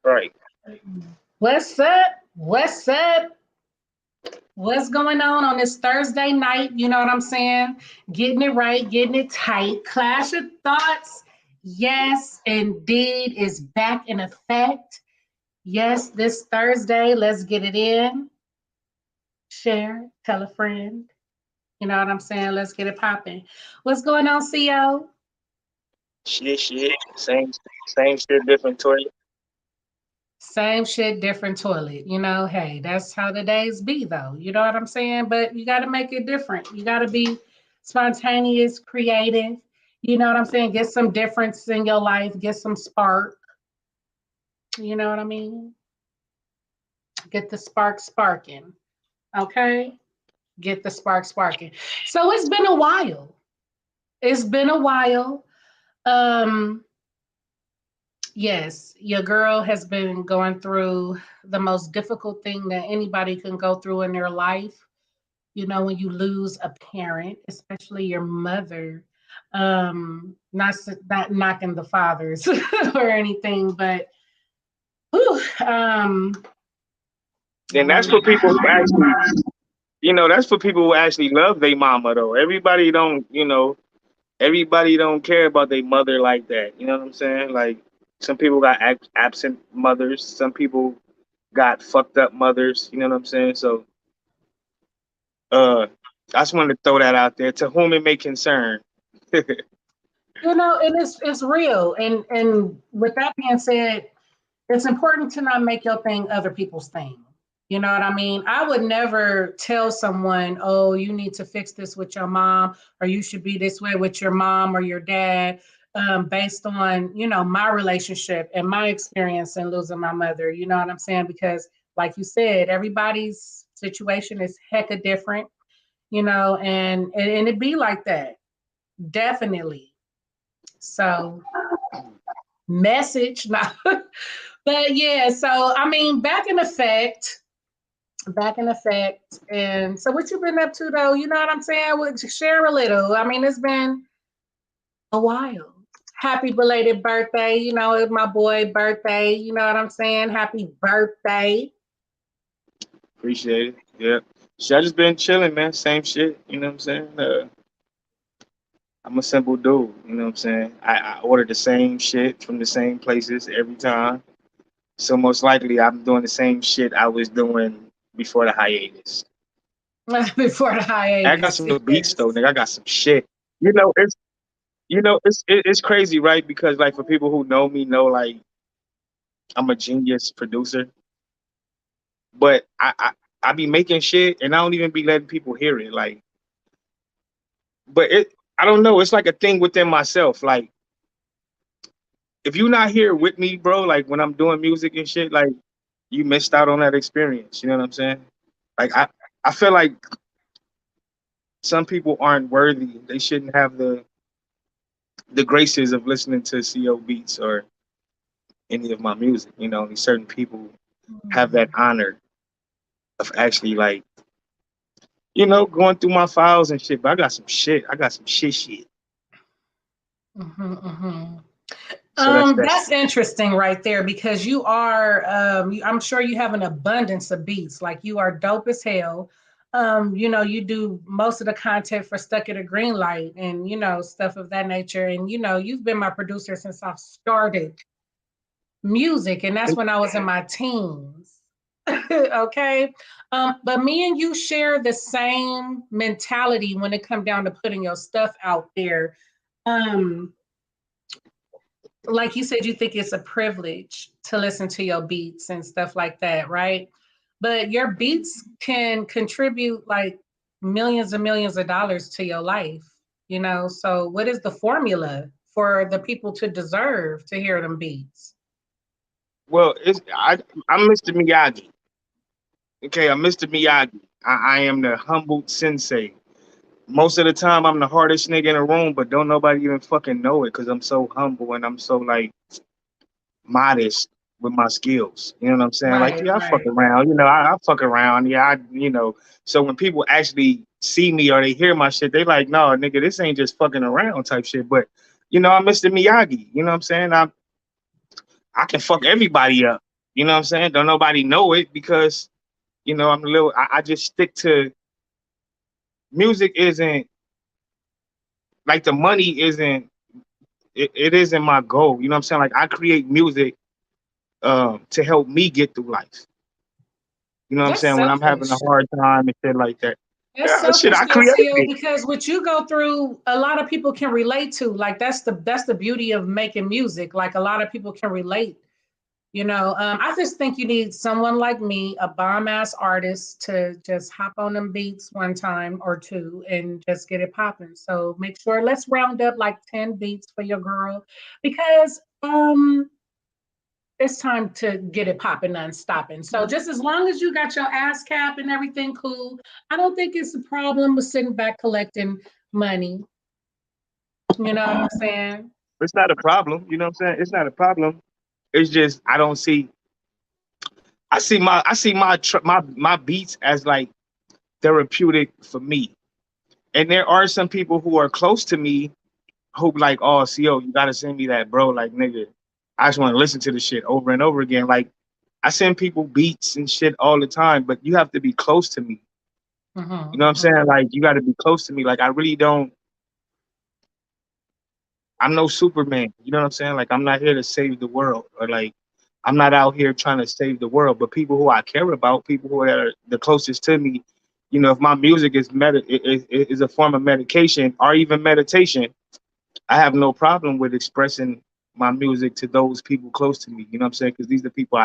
right. What's up? What's up? What's going on this Thursday night? You know what I'm saying? Getting it right, getting it tight. Clash of Thoughts. Yes, indeed, is back in effect. Yes, this Thursday. Let's get it in. Share, tell a friend. You know what I'm saying? Let's get it popping. What's going on, CO? Shit. Same shit, different toilet. Same shit, different toilet. Hey, that's how the days be, though. You know what I'm saying? But you got to make it different. You got to be spontaneous, creative. You know what I'm saying? Get some difference in your life, get some spark. You know what I mean? Get the spark sparking. Okay? Get the spark sparking. So it's been a while. It's been a while. Um, Yes, your girl has been going through the most difficult thing that anybody can go through in their life. When you lose a parent, especially your mother. Not knocking the fathers or anything, but whew, And that's for people who actually, that's for people who actually love their mama though. Everybody don't care about their mother like that. You know what I'm saying? Like some people got absent mothers, some people got fucked up mothers. You know what I'm saying? So, uh, I just wanted to throw that out there to whom it may concern. and it's real. And with that being said, it's important to not make your thing other people's thing. You know what I mean? I would never tell someone, oh, you need to fix this with your mom, or you should be this way with your mom or your dad, based on, my relationship and my experience in losing my mother. You know what I'm saying? Because, like you said, everybody's situation is hecka different, and it be like that. Definitely. So, message. Nah. But yeah, so I mean, back in effect. And so, what you been up to though? You know what I'm saying? Share a little. I mean, it's been a while. Happy belated birthday. It's my boy birthday. You know what I'm saying? Happy birthday. Appreciate it. Yeah. So I just been chilling, man. Same shit. You know what I'm saying? I'm a simple dude. You know what I'm saying? I order the same shit from the same places every time. So most likely I'm doing the same shit I was doing before the hiatus. Before the I got hiatus. some beats though, Yes. nigga. I got some shit. You know, it's it's crazy, right? Because like for people who know me, know like I'm a genius producer, but I be making shit and I don't even be letting people hear it. Like, but I don't know. It's like a thing within myself. Like, if you're not here with me, bro, like when I'm doing music and shit, like you missed out on that experience. You know what I'm saying? Like I feel like some people aren't worthy. They shouldn't have the graces of listening to C3o Beats or any of my music. These certain people have that honor of actually like, going through my files and shit. But I got some shit. I got some shit. Mm-hmm, mm-hmm. So that's That's interesting right there because you are, I'm sure you have an abundance of beats. Like you are dope as hell. You do most of the content for Stuck at a Green Light and, stuff of that nature. And, you've been my producer since I started music, and that's when I was in my teens. Okay. But me and you share the same mentality when it comes down to putting your stuff out there. Um, like you said, you think it's a privilege to listen to your beats and stuff like that, right? But your beats can contribute like millions and millions of dollars to your life. So what is the formula for the people to deserve to hear them beats? well, I'm Mr. Miyagi. Okay, I'm Mr. Miyagi. I am the humbled sensei. Most of the time, I'm the hardest nigga in the room, but don't nobody even fucking know it because I'm so humble and I'm so like modest with my skills. You know what I'm saying? Like, Right, yeah, I fuck right. around. I fuck around. Yeah, So when people actually see me or they hear my shit, they like, no, nigga, this ain't just fucking around type shit. But I'm Mr. Miyagi. You know what I'm saying? I can fuck everybody up. You know what I'm saying? Don't nobody know it because, I'm a little, I just stick to music isn't like the money isn't, it isn't my goal. You know what I'm saying? Like I create music to help me get through life. You know what I'm That's saying? When I'm having a selfish. hard time and shit like that. That's Yeah, shit, selfish I though, created CO, it. because what you go through, a lot of people can relate to. Like that's the beauty of making music. Like a lot of people can relate. I just think you need someone like me, a bomb ass artist, to just hop on them beats one time or two and just get it popping. So make sure, let's round up like 10 beats for your girl, because it's time to get it popping, non-stopping. So just as long as you got your ass cap and everything cool, I don't think it's a problem with sitting back collecting money. You know what I'm saying? It's not a problem. You know what I'm saying? It's not a problem. It's just I don't see. I see my beats as like therapeutic for me. And there are some people who are close to me who be like, oh, CO, you gotta send me that, bro. Like, nigga, I just want to listen to the shit over and over again. Like, I send people beats and shit all the time, but you have to be close to me. You know what I'm saying? Mm-hmm. Like, you got to be close to me. Like, I really don't. I'm no Superman. You know what I'm saying? Like, I'm not here to save the world, or like, I'm not out here trying to save the world. But people who I care about, people who are the closest to me, if my music is a form of medication or even meditation, I have no problem with expressing my music to those people close to me. You know what I'm saying? Because these are the people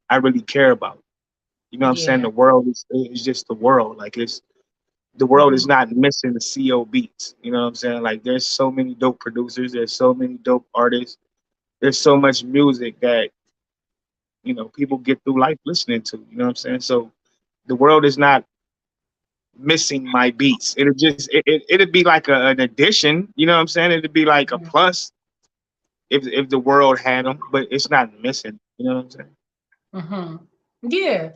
I really care about. You know what I'm saying? Yeah. The world is just the world. Like the world is Mm-hmm. not missing the CO beats. You know what I'm saying? Like there's so many dope producers, there's so many dope artists, there's so much music that, people get through life listening to. You know what I'm saying? So the world is not missing my beats. It'd be like an addition, you know what I'm saying? It'd be like a plus if the world had them, but it's not missing. You know what I'm saying? Mm-hmm. Yeah.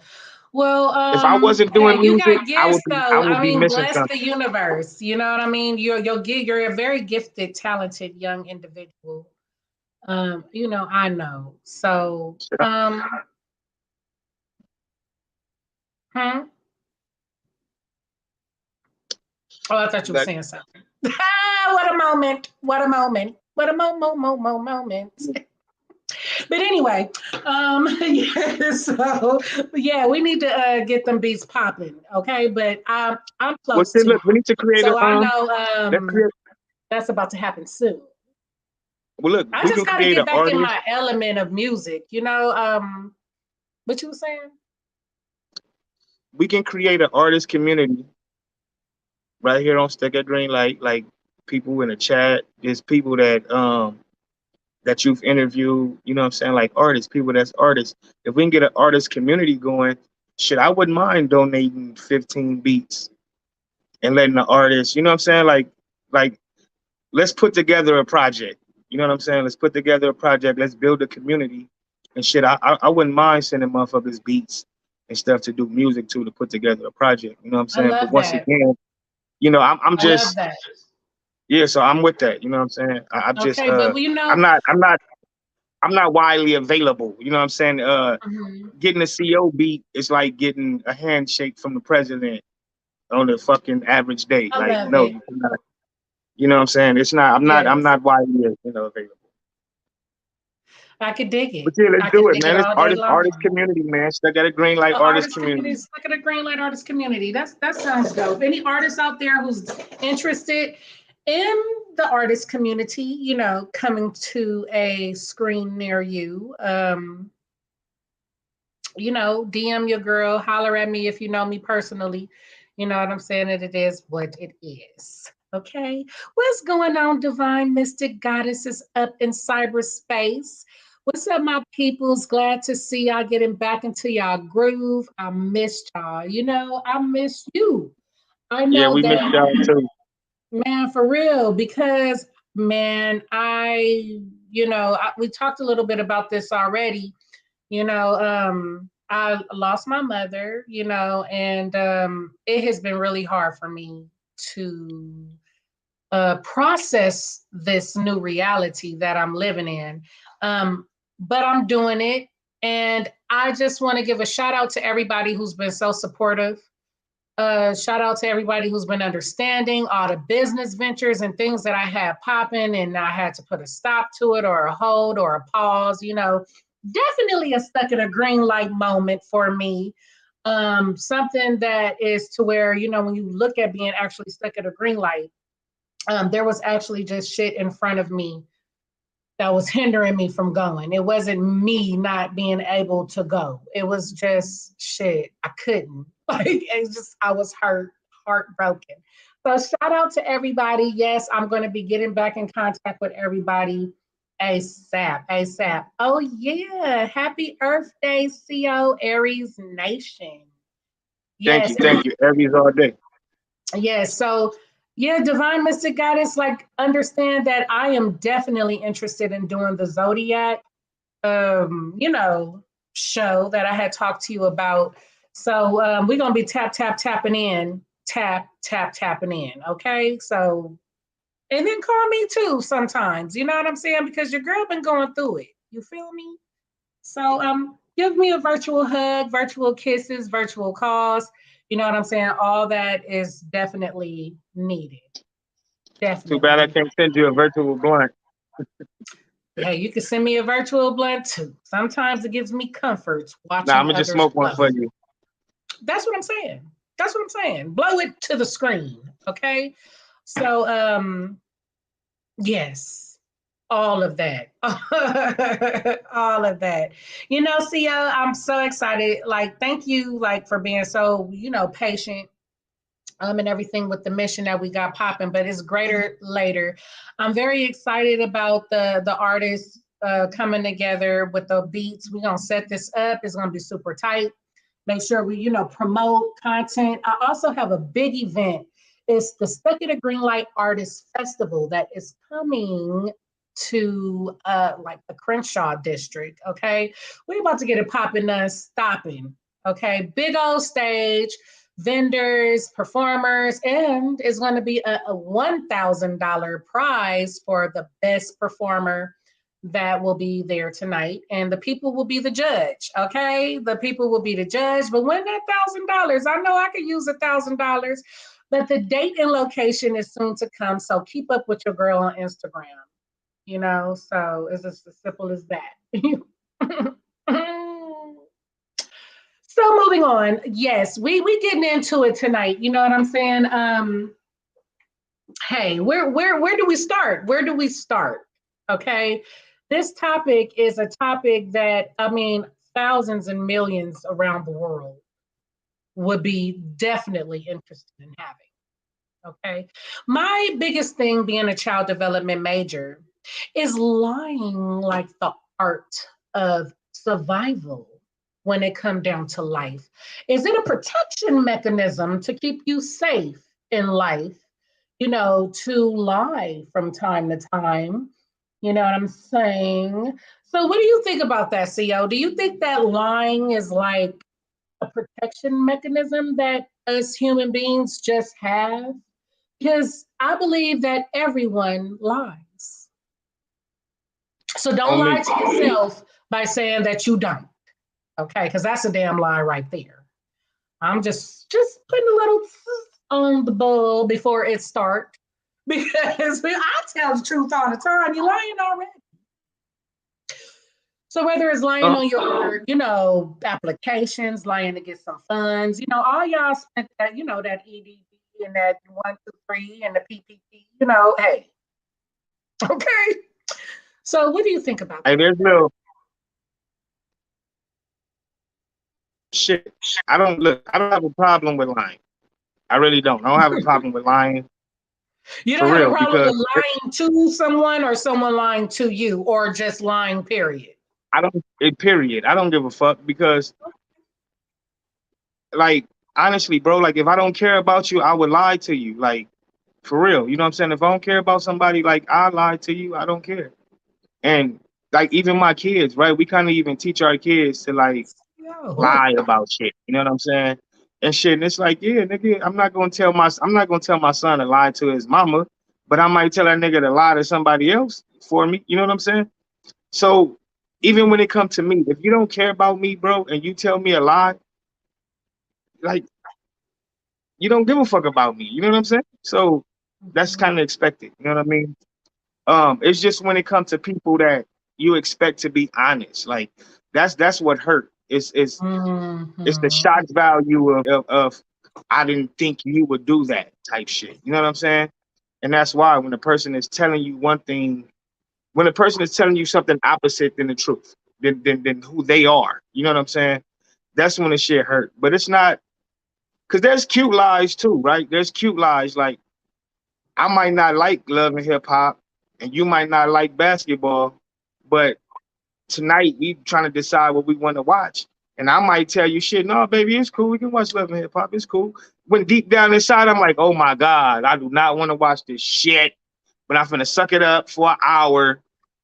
Well, If I wasn't hey, doing you music, got I would gifts be I though. would I be mean, missing bless something. the universe. You know what I mean? You're a very gifted, talented young individual. I know. So, Shit, hmm? Oh, I thought you were like, saying something. What a moment. What a moment. What a moment. But anyway, yeah, so yeah, we need to get them beats popping, okay? But I'm well, close shit, to look, we you, need to create so a I know let's create. that's about to happen soon. Well, look, I we just can got to create an get back in artist. my element of music, what you were saying? We can create an artist community right here on Stick at Green Light. Like people in the chat, there's people that you've interviewed. You know what I'm saying? Like artists, people that's artists. If we can get an artist community going, shit, I wouldn't mind donating 15 beats and letting the artist. You know what I'm saying? Like let's put together a project. You know what I'm saying? Let's put together a project. Let's build a community and shit. I wouldn't mind sending motherfuckers beats and stuff to do music to put together a project. You know what I'm I saying? But love once that. again, I'm I love just that. yeah. So I'm with that. You know what I'm saying? I'm just Okay, but I'm not widely available. You know what I'm saying? mhm, Getting a CO beat is like getting a handshake from the president on a fucking average day. I Like love no, it. you cannot. You know what I'm saying? It's not. I'm Yes, not widely available. I could dig But it. yeah, let's I do could it, dig it man. It's all day artist long. community, man. Still got a green light artist Artist community, community. look at a green light artist community. That sounds dope. Any artists out there who's interested in the artist community, coming to a screen near you, DM your girl, holler at me if you know me personally. You know what I'm saying? That it is what it is. Okay. What's going on, divine mystic goddesses up in cyberspace? What's up, my peoples? Glad to see y'all getting back into y'all groove. I missed y'all. I missed you. I Yeah, know we missed y'all that, too. man, for real, because, man, we talked a little bit about this already. I lost my mother, and it has been really hard for me to process this new reality that I'm living in. But I'm doing it. And I just want to give a shout out to everybody who's been so supportive. Shout out to everybody who's been understanding all the business ventures and things that I had popping, and I had to put a stop to it or a hold or a pause. Definitely a stuck in a green light moment for me. Something that is to where, when you look at being actually stuck at a green light, there was actually just shit in front of me that was hindering me from going. It wasn't me not being able to go. It was just shit. I couldn't. Like, it's just, I was heartbroken. So shout out to everybody. Yes, I'm going to be getting back in contact with everybody ASAP. ASAP. Oh yeah. Happy Earth Day, CO Aries Nation. Thank Yes. you, thank you. Aries all day. Yes. So yeah, Divine Mystic Goddess, like, understand that I am definitely interested in doing the Zodiac show that I had talked to you about. So we're gonna be tapping in, tapping in. Okay, so, and then call me too sometimes. You know what I'm saying? Because your girl been going through it. You feel me? So give me a virtual hug, virtual kisses, virtual calls. You know what I'm saying? All that is definitely needed. Too bad I Definitely. can't send you a virtual blunt. Hey, you can send me a virtual blunt too. Sometimes it gives me comfort Nah, I'm watching gonna just others smoke one blow. for you. That's what I'm saying. That's what I'm saying. Blow it to the screen. Okay. So yes, all of that. All of that. CO, I'm so excited. Like, thank you, like, for being so, patient and everything with the mission that we got popping, but it's greater later. I'm very excited about the artists coming together with the beats. We're gonna set this up. It's gonna be super tight. Make sure we, promote content. I also have a big event. It's the Stuck in a Greenlight Artist Festival that is coming to like the Crenshaw district. Okay, we're about to get it popping, stopping. Okay, big old stage, vendors, performers, and it's going to be a $1,000 prize for the best performer that will be there tonight. And the people will be the judge. Okay, the people will be the judge. But when that $1,000, I know I could use $1,000. But the date and location is soon to come. So keep up with your girl on Instagram. So it's just as simple as that. So moving on, yes, we getting into it tonight. You know what I'm saying? Hey, where do we start? Where do we start? Okay, this topic is a topic that, I mean, thousands and millions around the world would be definitely interested in having. Okay, my biggest thing being a child development major is lying like the art of survival when it comes down to life. Is it a protection mechanism to keep you safe in life, to lie from time to time? You know what I'm saying? So, what do you think about that, CO? Do you think that lying is like a protection mechanism that us human beings just have? Because I believe that everyone lies. So don't On lie me. to yourself by saying that you don't. Okay, because that's a damn lie right there. I'm just putting a little on the bull before it starts. Because I tell the truth all the time. You're lying already. So whether it's lying Uh, on your, applications, lying to get some funds, all y'all spent that, that EDD and that 123 and the PPP, hey, okay. So what do you think about hey, that? there's no shit. I don't look. I don't have a problem with lying. I really don't. I don't have a problem with lying You for don't have a real problem because with lying to someone or someone lying to you or just lying, period. I don't. Period. I don't give a fuck because, like, honestly, bro, like, if I don't care about you, I would lie to you. Like, for real. You know what I'm saying? If I don't care about somebody, like, I lie to you. I don't care. And like, even my kids, right? We kind of even teach our kids to like Yo. lie about shit. You know what I'm saying? And shit. And it's like, yeah, nigga, I'm not gonna tell my son to lie to his mama, but I might tell that nigga to lie to somebody else for me. You know what I'm saying? So Even when it comes to me, if you don't care about me, bro, and you tell me a lie, like you don't give a fuck about me. You know what I'm saying? So that's kind of expected. You know what I mean? It's just when it comes to people that you expect to be honest, like that's what hurt. It's the shock Mhm. value of I didn't think you would do that type shit. You know what I'm saying? And that's why when the person is telling you one thing, when a person is telling you something opposite than the truth, than who they are, you know what I'm saying? That's when the shit hurt. But it's not because there's cute lies too, right? There's cute lies like I might not like love and hip hop, and you might not like basketball, but tonight we trying to decide what we want to watch. And I might tell you shit, no, baby, it's cool. We can watch love and hip hop. It's cool. When deep down inside, I'm like, oh my God, I do not want to watch this shit. But I'm gonna suck it up for an hour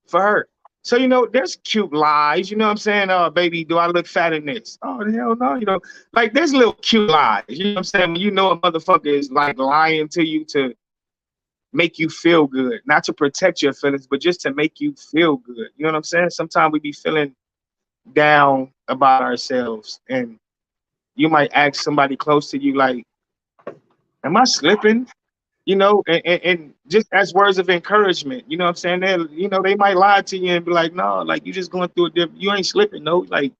for her. So, there's cute lies, you know what I'm saying? Oh, baby, do I look fat in this? Oh, the hell no, like there's little cute lies, you know what I'm saying? When you know a motherfucker is like lying to you to make you feel good, not to protect your feelings, but just to make you feel good. You know what I'm saying? Sometimes we be feeling down about ourselves, and you might ask somebody close to you, like, "Am I slipping?" And just as words of encouragement. You know what I'm saying? They might lie to you and be like, "No, like you just going through a different. You ain't slipping, no. Like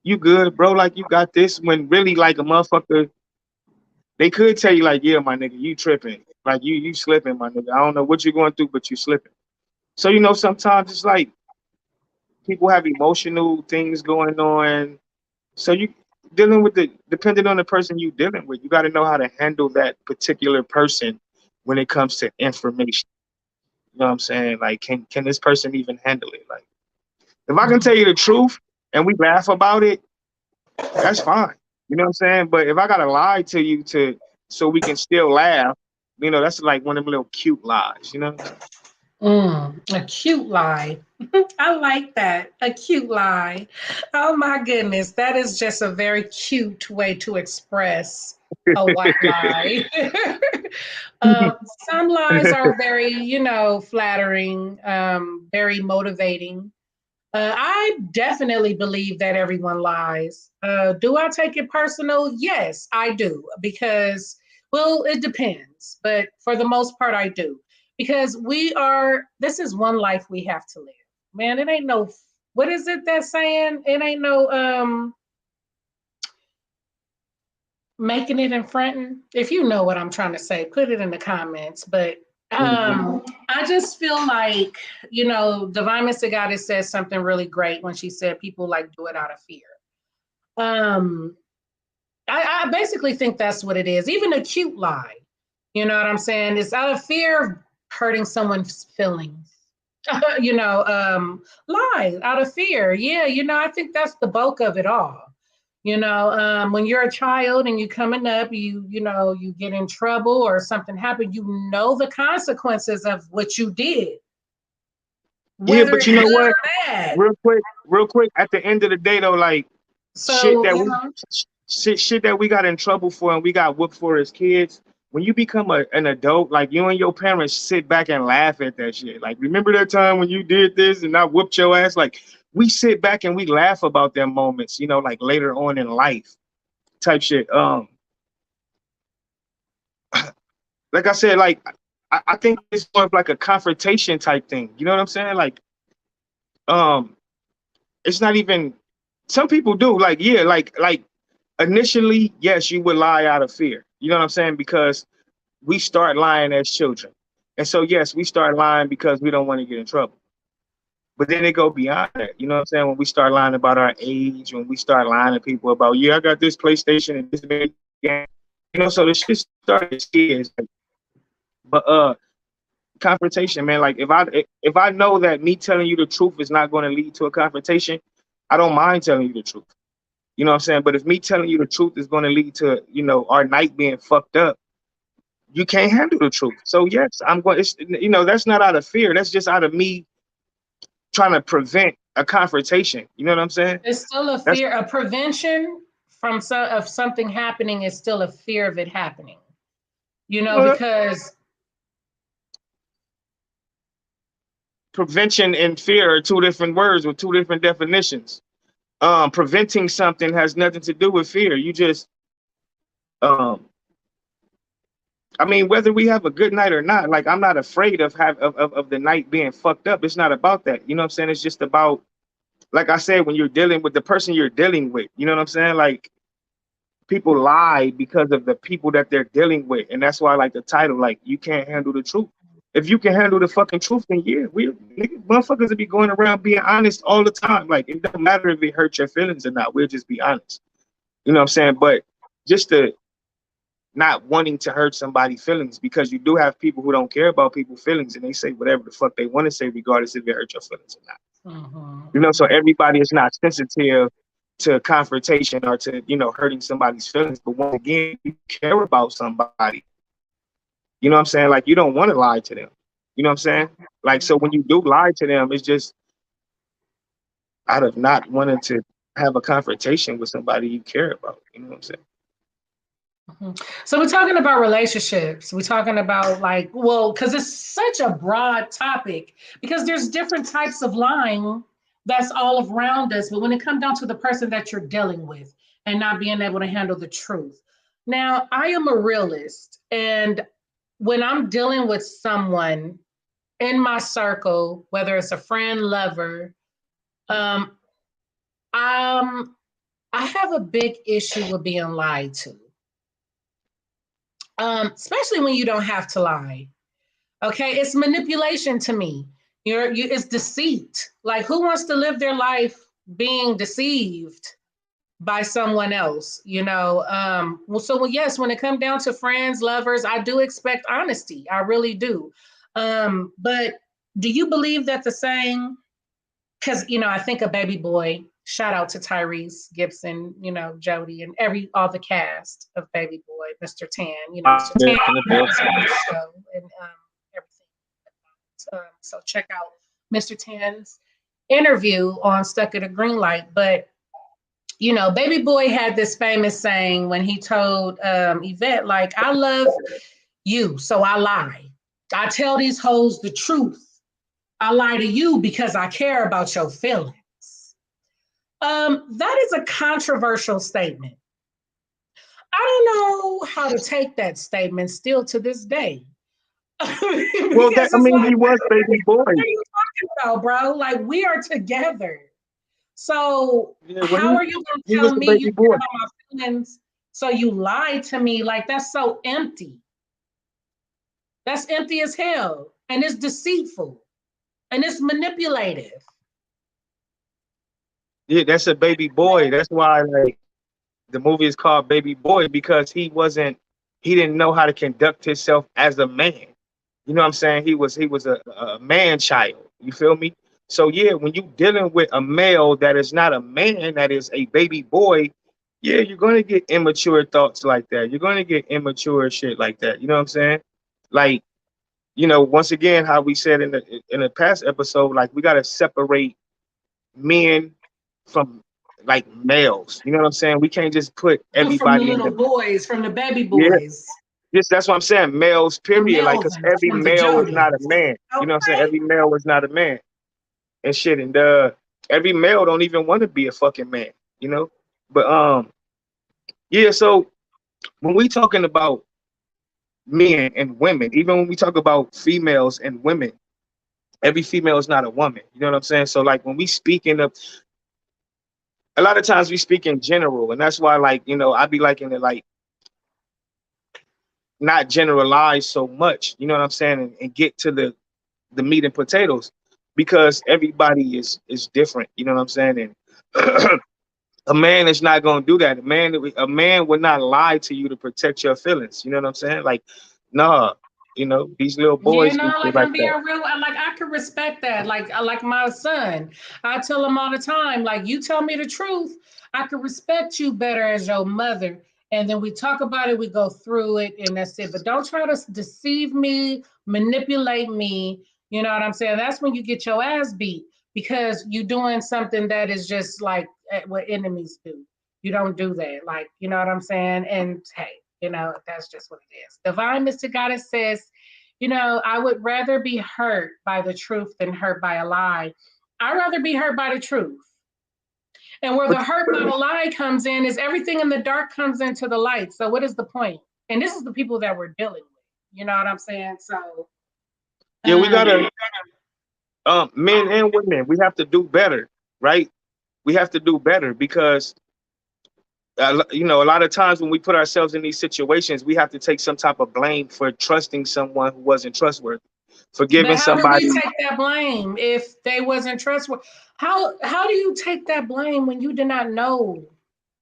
you good, bro. Like you got this." When really, like a motherfucker, they could tell you, like, "Yeah, my nigga, you tripping. Like you slipping, my nigga. I don't know what you're going through, but you slipping." So sometimes it's like people have emotional things going on. So you dealing with depending on the person you dealing with, you got to know how to handle that particular person when it comes to information. You know what I'm saying? Like, can this person even handle it? Like, if I can tell you the truth and we laugh about it, that's fine. You know what I'm saying? But if I gotta lie to you to so we can still laugh, that's like one of them little cute lies. You know what I'm saying? A cute lie. I like that. A cute lie. Oh my goodness. That is just a very cute way to express a white lie. uh, some lies are very, flattering, very motivating. I definitely believe that everyone lies. Do I take it personal? Yes, I do. Because, well, it depends. But for the most part, I do. Because this is one life we have to live. Man, it ain't no, what is it that's saying? It ain't no making it in fronting. If you know what I'm trying to say, put it in the comments. But Mhm. I just feel like, Divine Mystic Goddess said something really great when she said people like do it out of fear. Um, I basically think that's what it is. Even a cute lie, you know what I'm saying? It's out of fear of hurting someone's feelings. Lie out of fear. Yeah, I think that's the bulk of it all. When you're a child and you coming up, you get in trouble or something happened, the consequences of what you did, Yeah, whether but it's you know good what? or bad. Real quick. At the end of the day, though, like shit So, that we shit that we got in trouble for and we got whooped for as kids. When you become an adult, like you and your parents sit back and laugh at that shit. Like, remember that time when you did this and I whooped your ass? Like, we sit back and we laugh about them moments, like later on in life type shit. Like I said, like I think it's more of like a confrontation type thing. You know what I'm saying? Like, um, it's not even some people do, like, yeah, like initially, yes, you would lie out of fear. You know what I'm saying? Because we start lying as children. And so, yes, we start lying because we don't want to get in trouble. But then they go beyond that. You know what I'm saying? When we start lying about our age, when we start lying to people about, yeah, I got this PlayStation and this video game. So the shit started as kids. But confrontation, man. Like if I know that me telling you the truth is not going to lead to a confrontation, I don't mind telling you the truth. You know what I'm saying? But if me telling you the truth is going to lead to, our night being fucked up, you can't handle the truth. So yes, I'm going. That's not out of fear. That's just out of me trying to prevent a confrontation. You know what I'm saying? it's still a That's fear, a prevention of something happening is still a fear of it happening. uh, Because prevention and fear are two different words with two different definitions. Preventing something has nothing to do with fear. You just, um, I mean, whether we have a good night or not, like I'm not afraid of the night being fucked up. It's not about that. You know what I'm saying? It's just about, like I said, when you're dealing with the person you're dealing with. You know what I'm saying? Like people lie because of the people that they're dealing with, and that's why I like the title. Like you can't handle the truth. If you can handle the fucking truth, then yeah, we motherfuckers will be going around being honest all the time. Like it doesn't matter if it hurts your feelings or not. We'll just be honest. You know what I'm saying? But just to not wanting to hurt somebody's feelings, because you do have people who don't care about people's feelings and they say whatever the fuck they want to say, regardless if it hurts your feelings or not. You know, so everybody is not sensitive to confrontation or to, you know, hurting somebody's feelings. But once again, you care about somebody. You know what I'm saying? Like you don't want to lie to them. You know what I'm saying? Like so when you do lie to them, it's just out of not wanting to have a confrontation with somebody you care about. You know what I'm saying? So we're talking about relationships. We're talking about like, well, because it's such a broad topic, because there's different types of lying that's all around us. But when it comes down to the person that you're dealing with and not being able to handle the truth. Now, I am a realist. And when I'm dealing with someone in my circle, whether it's a friend, lover, um, um, I have a big issue with being lied to. Especially when you don't have to lie. Okay, it's manipulation to me. It's deceit. Like, who wants to live their life being deceived by someone else? Well, so well, yes, when it comes down to friends, lovers, I do expect honesty. I really do. But do you believe that the saying? Because I think a baby boy. Shout out to Tyrese Gibson, Jody, and all the cast of Baby Boy, Mr. Tan. Mr. Tan In the on building. the show and everything. So check out Mr. Tan's interview on Stuck at a Green Light. But Baby Boy had this famous saying when he told Yvette, like, "I love you, so I lie. I tell these hoes the truth. I lie to you because I care about your feelings." That is a controversial statement. I don't know how to take that statement still to this day. Because Well, that I it's mean, like, he was baby boy. what are you talking about, bro? Like, we are together. So Yeah, well, how are you going to he was tell the me you baby care boy. about my feelings? So you lied to me. Like, that's so empty. That's empty as hell. And it's deceitful. And it's manipulative. Yeah, that's a baby boy. That's why like the movie is called Baby Boy because he didn't know how to conduct himself as a man. You know what I'm saying? He was a man child. You feel me? So yeah, when you dealing with a male that is not a man, that is a baby boy, yeah, you're gonna get immature thoughts like that. You're gonna get immature shit like that. You know what I'm saying? Like, once again, how we said in the past episode, like we gotta separate men from like males. You know what I'm saying? We can't just put From the everybody in little the boys, from the baby yeah. boys, Just that's what I'm saying. Males, the period. Like, cause Melvins, every from the male is not a Jodies. man. You know what I'm saying? Okay. Every male is not a man and shit. And every male don't even want to be a fucking man. You know. But yeah. So when we talking about men and women, even when we talk about females and women, every female is not a woman. You know what I'm saying? So like when we speak in the a lot of times we speak in general, and that's why like I be liking to like not generalize so much. You know what I'm saying? And get to the meat and potatoes because everybody is different. You know what I'm saying? And a man is not gonna do that. A man would not lie to you to protect your feelings. You know what I'm saying? Like, nah. These little boys do shit Like like I'm being that. real. Like I can respect that. Like I like my son. I tell him all the time, like you tell me the truth, I can respect you better as your mother. And then we talk about it, we go through it, and that's it. But don't try to deceive me, manipulate me. You know what I'm saying? That's when you get your ass beat because you're doing something that is just like what enemies do. You don't do that. Like, you know what I'm saying? And hey, that's just what it is. Divine Mr. Goddess says, You know, I would rather be hurt by the truth than hurt by a lie. I'd rather be hurt by the truth. And where But the hurt by the lie comes in is everything in the dark comes into the light. So what is the point? And this is the people that we're dealing with. You know what I'm saying? So yeah, we um, gotta men and women, we have to do better, right? We have to do better because a lot of times when we put ourselves in these situations, we have to take some type of blame for trusting someone who wasn't trustworthy, for but giving how do we somebody. take that blame if they wasn't trustworthy? How do you take that blame when you did not know?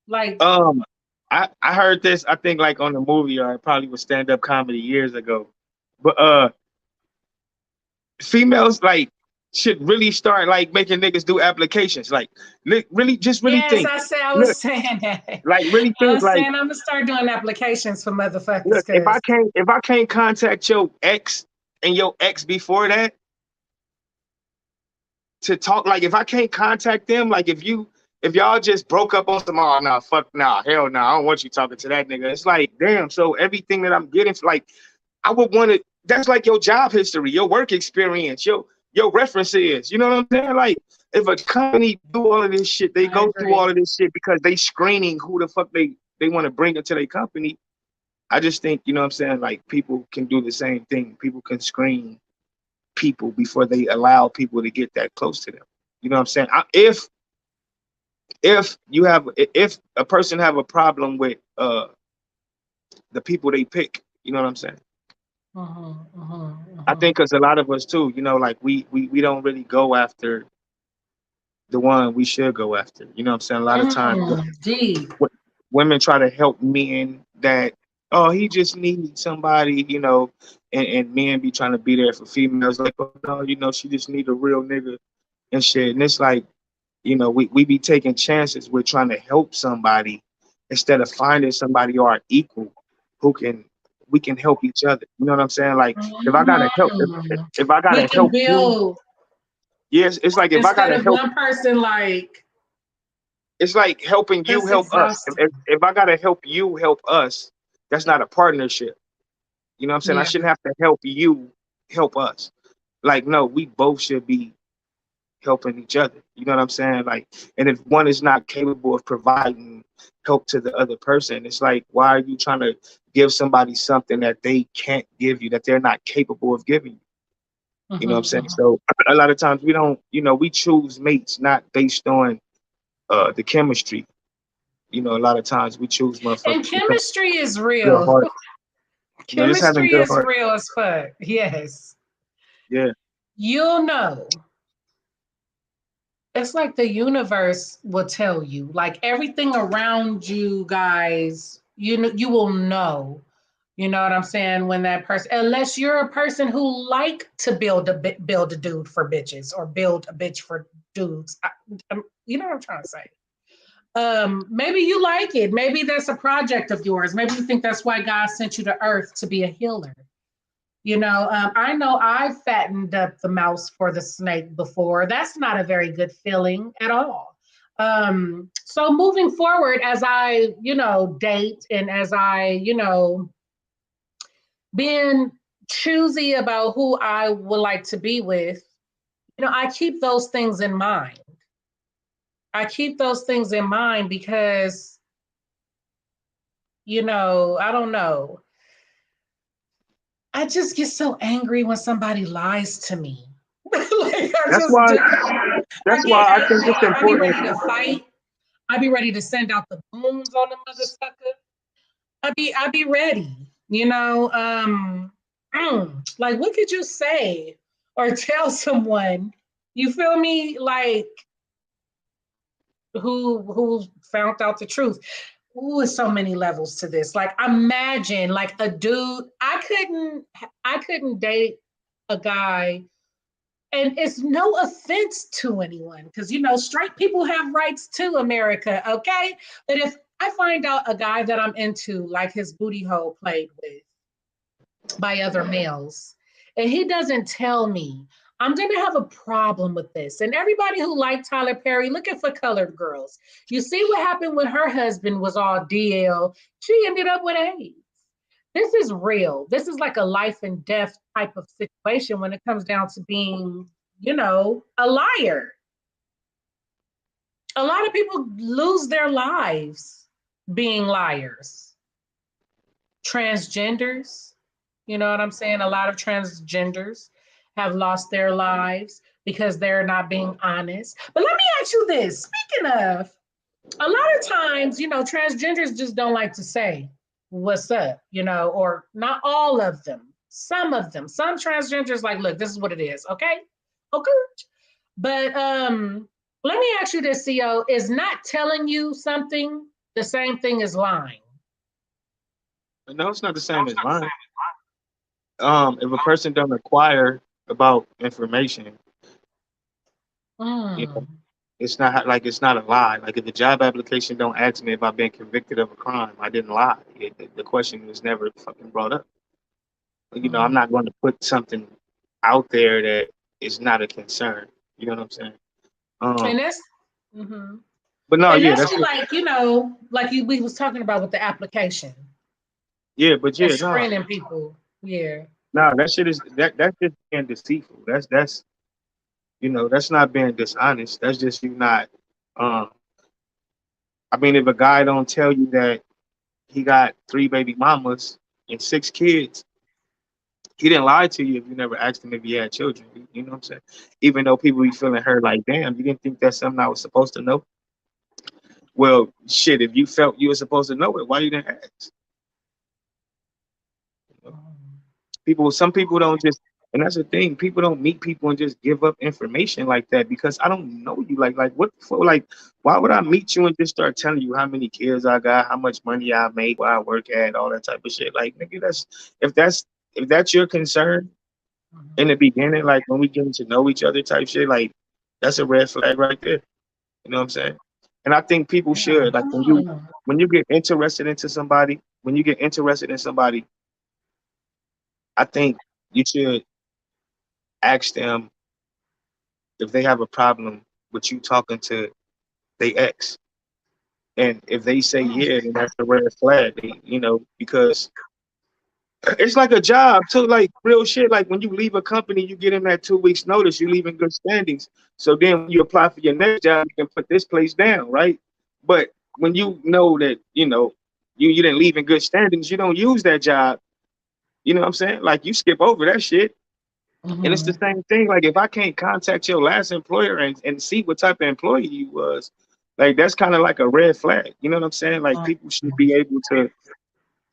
Like, Um, I heard this. I think like on the movie, or it probably was stand up comedy years ago. But females like should really start like making niggas do applications. Like really, just really yes, think. I Look, was saying that. like really I think. was Like saying I'm gonna start doing applications for motherfuckers look, if because I can't contact your ex and your ex before that to talk, like if I can't contact them, like if y'all just broke up on some, oh nah, fuck nah, hell nah, I don't want you talking to that nigga. It's like, damn, so everything that I'm getting, like I would want to, that's like your job history, your work experience, your references. You know what I'm saying? Like if a company do all of this shit, they I go through agree. all of this shit because they screening who the fuck they want to bring into their company. I just think, you know what I'm saying, like people can do the same thing. People can screen people before they allow people to get that close to them. You know what I'm saying? If a person have a problem with the people they pick, you know what I'm saying? I think because a lot of us too, like we don't really go after the one we should go after. You know what I'm saying? A lot of times Deep. women try to help men that, oh, he just needs somebody, and men be trying to be there for females like, oh no, she just need a real nigga and shit. And it's like, we be taking chances. We're trying to help somebody instead of finding somebody or equal who can we can help each other. You know what I'm saying? Like if I gotta help if I We gotta can help you, build yes, it's like if I instead gotta of help, one person like it's like helping you that's help us. exhausting. If I gotta help you help us, that's not a partnership. You know what I'm saying? I Yeah. shouldn't have to help you help us. Like, no, we both should be helping each other. You know what I'm saying? Like, and if one is not capable of providing help to the other person, it's like, why are you trying to give somebody something that they can't give you, that they're not capable of giving you? You know what I'm saying? Mhm. So a lot of times we don't, we choose mates not based on the chemistry. A lot of times we choose And motherfuckers because chemistry is good real. heart. Just having Chemistry good is heart. real as fuck. Yes. Yeah. You'll know. It's like the universe will tell you. Like everything around you guys, you know, you will know. You know what I'm saying? When that person, unless you're a person who like to build a dude for bitches or build a bitch for dudes. You know what I'm trying to say? Maybe you like it. Maybe that's a project of yours. Maybe you think that's why God sent you to earth to be a healer. I know I've fattened up the mouse for the snake before. That's not a very good feeling at all. So moving forward, as I, date and as I, being choosy about who I would like to be with, I keep those things in mind. I keep those things in mind because, I don't know. I just get so angry when somebody lies to me. Like I That's just why do. that's why I think it's I be important. ready to fight. I be ready to send out the booms on the motherfucker. I be ready. Like what could you say or tell someone? You feel me? Like who found out the truth? Ooh, there's so many levels to this. Like imagine like a dude. I couldn't date a guy, and it's no offense to anyone because straight people have rights to America, okay? But if I find out a guy that I'm into, like his booty hole played with by other males, and he doesn't tell me, I'm gonna have a problem with this. And everybody who liked Tyler Perry looking for colored girls. You see what happened when her husband was all DL? She ended up with AIDS. this is real. This is like a life and death type of situation when it comes down to being, a liar. A lot of people lose their lives being liars. Transgenders, you know what I'm saying? A lot of transgenders have lost their lives because they're not being honest. But let me ask you this. Speaking of, a lot of times, transgenders just don't like to say what's up, or not all of them. Some of them. Some transgenders like, look, this is what it is, okay? Okay. But let me ask you this, CO, is not telling you something the same thing as lying? No, it's not the same as lying. If a person don't acquire about information, you know, Mm. it's not like it's not a lie. Like if the job application don't ask me if I've been convicted of a crime, I didn't lie. The question was never fucking brought up. I'm Mm. not going to put something out there that is not a concern. You know what I'm saying? And Um, that's mhm. but no, And yeah, that's that's just just, like, we was talking about with the application yeah, but and yeah, no, screening people. Yeah. no, that shit is that's just being deceitful. That's not being dishonest. That's just you not. Um, I mean, if a guy don't tell you that he got three baby mamas and six kids, he didn't lie to you if you never asked him if he had children. You know what I'm saying? Even though people be feeling hurt, like, damn, you didn't think that's something I was supposed to know. Well, shit, if you felt you were supposed to know it, why you didn't ask? Some people don't just, and that's the thing. People don't meet people and just give up information like that because I don't know you. Like what for? Like, why would I meet you and just start telling you how many kids I got, how much money I make, where I work at, all that type of shit? Like, nigga, if that's if that's your concern in the beginning, like when we getting to know each other type shit, like that's a red flag right there. You know what I'm saying? And I think people Yeah. should like when you get interested into somebody, when you get interested in somebody, I think you should ask them if they have a problem with you talking to their ex. And if they say yeah, then that's a red flag. Because it's like a job too, like real shit. Like when you leave a company, you get in that 2 weeks notice, you leave in good standings. So then when you apply for your next job, you can put this place down, right? But when you know that, you didn't leave in good standings, you don't use that job. You know what I'm saying? Like you skip over that shit. And it's the Mhm. same thing. Like if I can't contact your last employer and see what type of employee you was, like that's kind of like a red flag. You know what I'm saying? Like people should be able to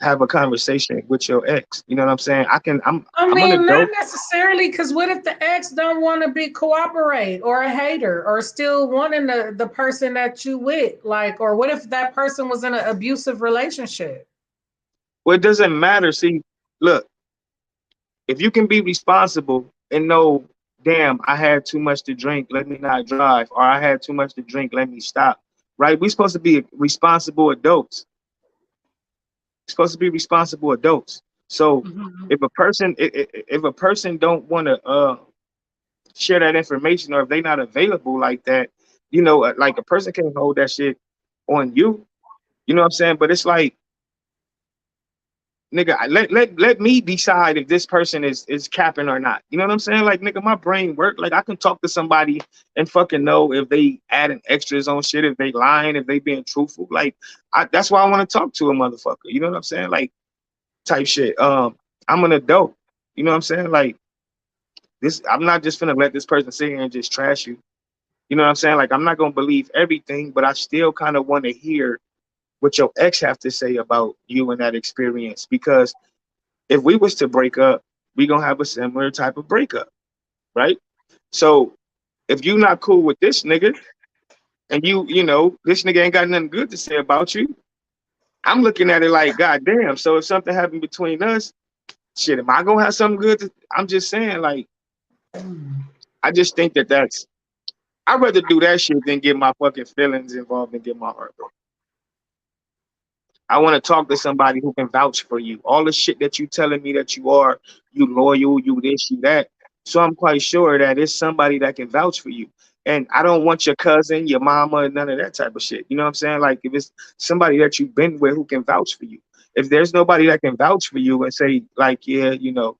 have a conversation with your ex. You know what I'm saying? I I'm an mean, not adult. necessarily, because what if the ex don't want to be cooperate or a hater or still wanting the person that you with? Like, or what if that person was in an abusive relationship? Well, it doesn't matter. See, look, if you can be responsible and know, damn, I had too much to drink, let me not drive, or I had too much to drink, let me stop. Right? We're supposed to be responsible adults. Supposed to be responsible adults. So Mhm. if a person don't want to share that information, or if they not available like that, like a person can't hold that shit on you. You know what I'm saying? But it's like, nigga, let me decide if this person is capping or not. You know what I'm saying? Like, nigga, my brain work. Like, I can talk to somebody and fucking know if they adding extras on shit, if they lying, if they being truthful. Like, that's why I want to talk to a motherfucker. You know what I'm saying? Like, type shit. I'm an adult. You know what I'm saying? Like this, I'm not just gonna let this person sit here and just trash you. You know what I'm saying? Like I'm not gonna believe everything, but I still kind of want to hear what your ex have to say about you and that experience. Because if we was to break up, we gonna have a similar type of breakup, right? So if you not cool with this nigga and this nigga ain't got nothing good to say about you, I'm looking at it like, God damn. So if something happened between us, shit, am I gonna have something good to? I'm just saying, like, I just think that's. I'd rather do that shit than get my fucking feelings involved and get my heart broken. I want to talk to somebody who can vouch for you. All the shit that you telling me that you are, you loyal, you this, you that. So I'm quite sure that it's somebody that can vouch for you. And I don't want your cousin, your mama, none of that type of shit. You know what I'm saying? Like if it's somebody that you've been with who can vouch for you. if there's nobody that can vouch for you and say like, yeah, you know,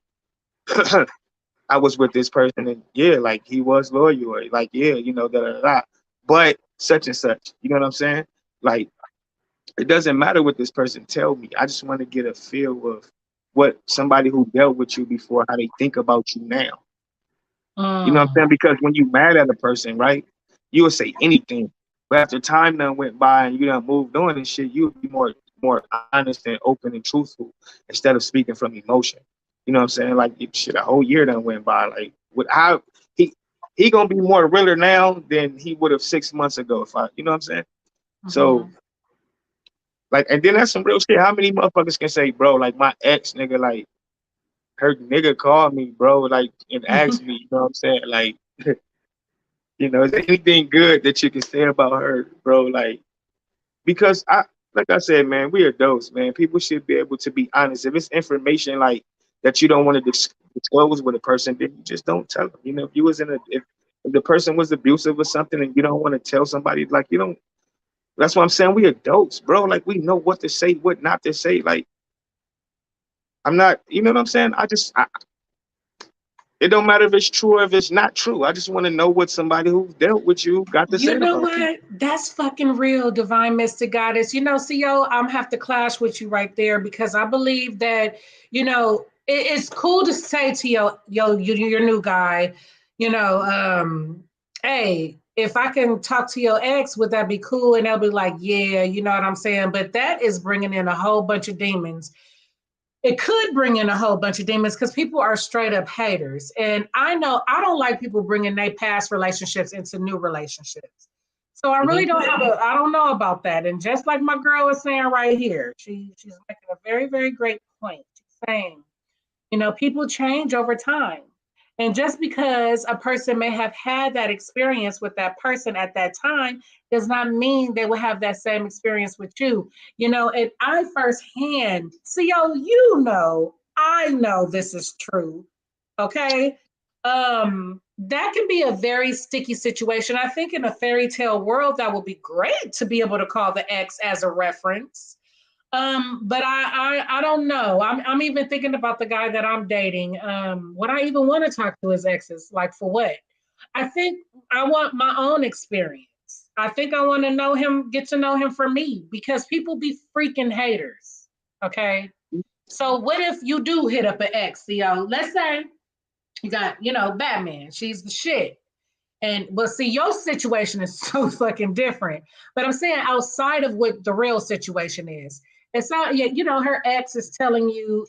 I was with this person and yeah, like he was loyal, or like yeah, you know, da da da. But such and such, you know what I'm saying? Like it doesn't matter what this person tell me. I just want to get a feel of what somebody who dealt with you before, how they think about you now. You know what I'm Mm. saying? Because when you mad at a person, right, you will say anything. But after time done went by and you done moved on and shit, you would be more honest and open and truthful instead of speaking from emotion. You know what I'm saying? Like shit, a whole year done went by. Like with how he he gonna be more realer now than he would have 6 months ago if I, you know what I'm saying? So Mhm. like, and then that's some real shit. How many motherfuckers can say, bro, like my ex nigga, like her nigga called me, bro, like and asked me, you know what I'm saying? Like, you know, is there anything good that you can say about her, bro? Like, because like I said, man, we adults, man. People should be able to be honest. If it's information like that you don't want to disclose with a person, then you just don't tell them. You know, if you was in a, if the person was abusive or something and you don't want to tell somebody, like, you don't, that's what I'm saying. We adults, bro. Like, we know what to say, what not to say. Like, I'm not, you know what I'm saying? It don't matter if it's true or if it's not true. I just want to know what somebody who dealt with you got to say You know about you. what? That's fucking real, divine mystic goddess. You know, CO, I'm have to clash with you right there because I believe that, it's cool to say to your new guy, you know, hey, if I can talk to your ex, would that be cool? And they'll be like, yeah, you know what I'm saying? But that is bringing in a whole bunch of demons. It could bring in a whole bunch of demons because people are straight up haters. And I know I don't like people bringing their past relationships into new relationships. So I really Hmm. I don't know about that. And just like my girl is saying right here, she's making a very, very great point. She's saying, people change over time. And just because a person may have had that experience with that person at that time does not mean they will have that same experience with you. And I firsthand, see, I know this is true. Okay. That can be a very sticky situation. I think in a fairy tale world, that would be great to be able to call the ex as a reference. But I don't know. I'm even thinking about the guy that I'm dating. Would I even want to talk to his exes? Like for what? I think I want my own experience. I think I want to know him, get to know him for me, because people be freaking haters. Okay. So what if you do hit up an ex, Theo? Let's say you got, Batman. She's the shit. And but see, your situation is so fucking different. But I'm saying outside of what the real situation is, it's not yet, her ex is telling you,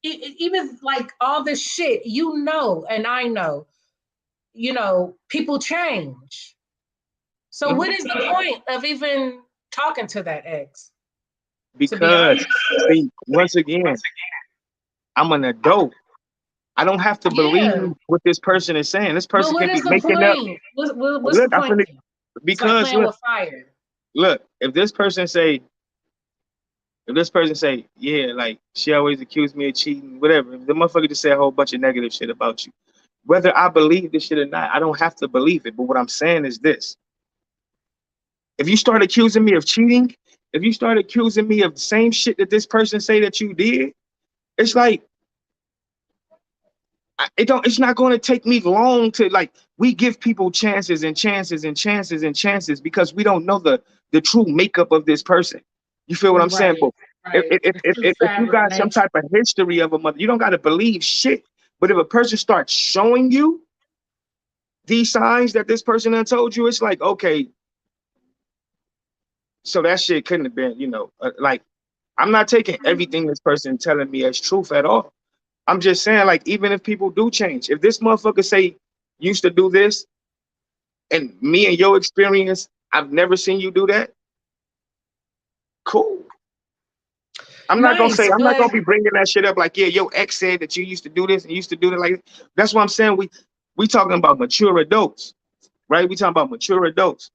even like all this shit, and I know, people change. So what Hmm. is the point of even talking to that ex? To be Because, honest. see, once again, I'm an adult. I don't have to believe Yeah. what this person is saying. This But person what can is be the making up. point? What's the Look, I point? feel it It's like because playing with fire. look, if this person say, yeah, like she always accused me of cheating, whatever, the motherfucker just say a whole bunch of negative shit about you. Whether I believe this shit or not, I don't have to believe it. But what I'm saying is this: if you start accusing me of cheating, if you start accusing me of the same shit that this person say that you did, it's like it's not going to take me long to like we give people chances and chances and chances and chances because we don't know the true makeup of this person. You feel what I'm saying? Right, But right. The true if you fabric got some nature. type of history of a mother, you don't got to believe shit. But if a person starts showing you these signs that this person done told you, it's like, okay, so that shit couldn't have been, like I'm not taking everything this person telling me as truth at all. I'm just saying, like, even if people do change, if this motherfucker say used to do this, and me and your experience, I've never seen you do that. Cool. Nice, I'm not gonna but be bringing that shit up. Like, yeah, your ex said that you used to do this and used to do that. Like, that's what I'm saying. We talking about mature adults, right? We talking about mature adults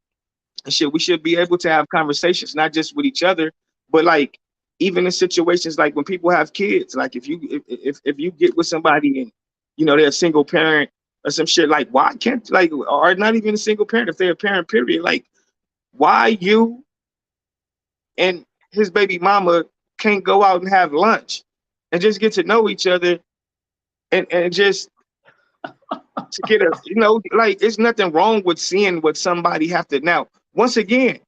and shit. We should be able to have conversations, not just with each other, but like even in situations like when people have kids. Like, if you get with somebody and they're a single parent or some shit, like why can't like or not even a single parent if they're a parent period, like why you and his baby mama? can't go out and have lunch and just get to know each other and just to get a, like, there's nothing wrong with seeing what somebody have to. Now, once again,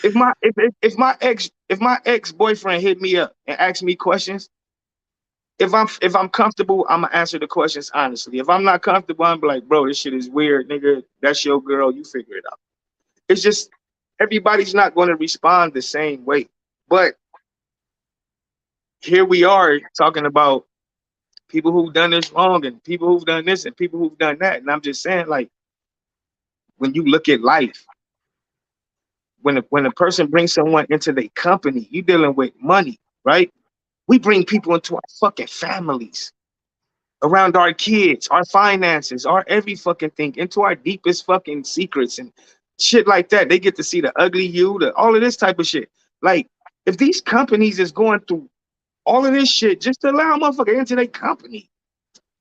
if my ex boyfriend hit me up and asked me questions, if I'm comfortable, I'm gonna answer the questions honestly. If I'm not comfortable, I'm like, bro, this shit is weird, nigga. That's your girl. You figure it out. It's just everybody's not going to respond the same way. But here we are talking about people who've done this wrong and people who've done this and people who've done that. And I'm just saying, like, when you look at life, when a person brings someone into their company, you dealing with money, right? We bring people into our fucking families, around our kids, our finances, our every fucking thing, into our deepest fucking secrets and shit like that. They get to see the ugly you, all of this type of shit. Like, if these companies is going through all of this shit just to allow a motherfucker into their company,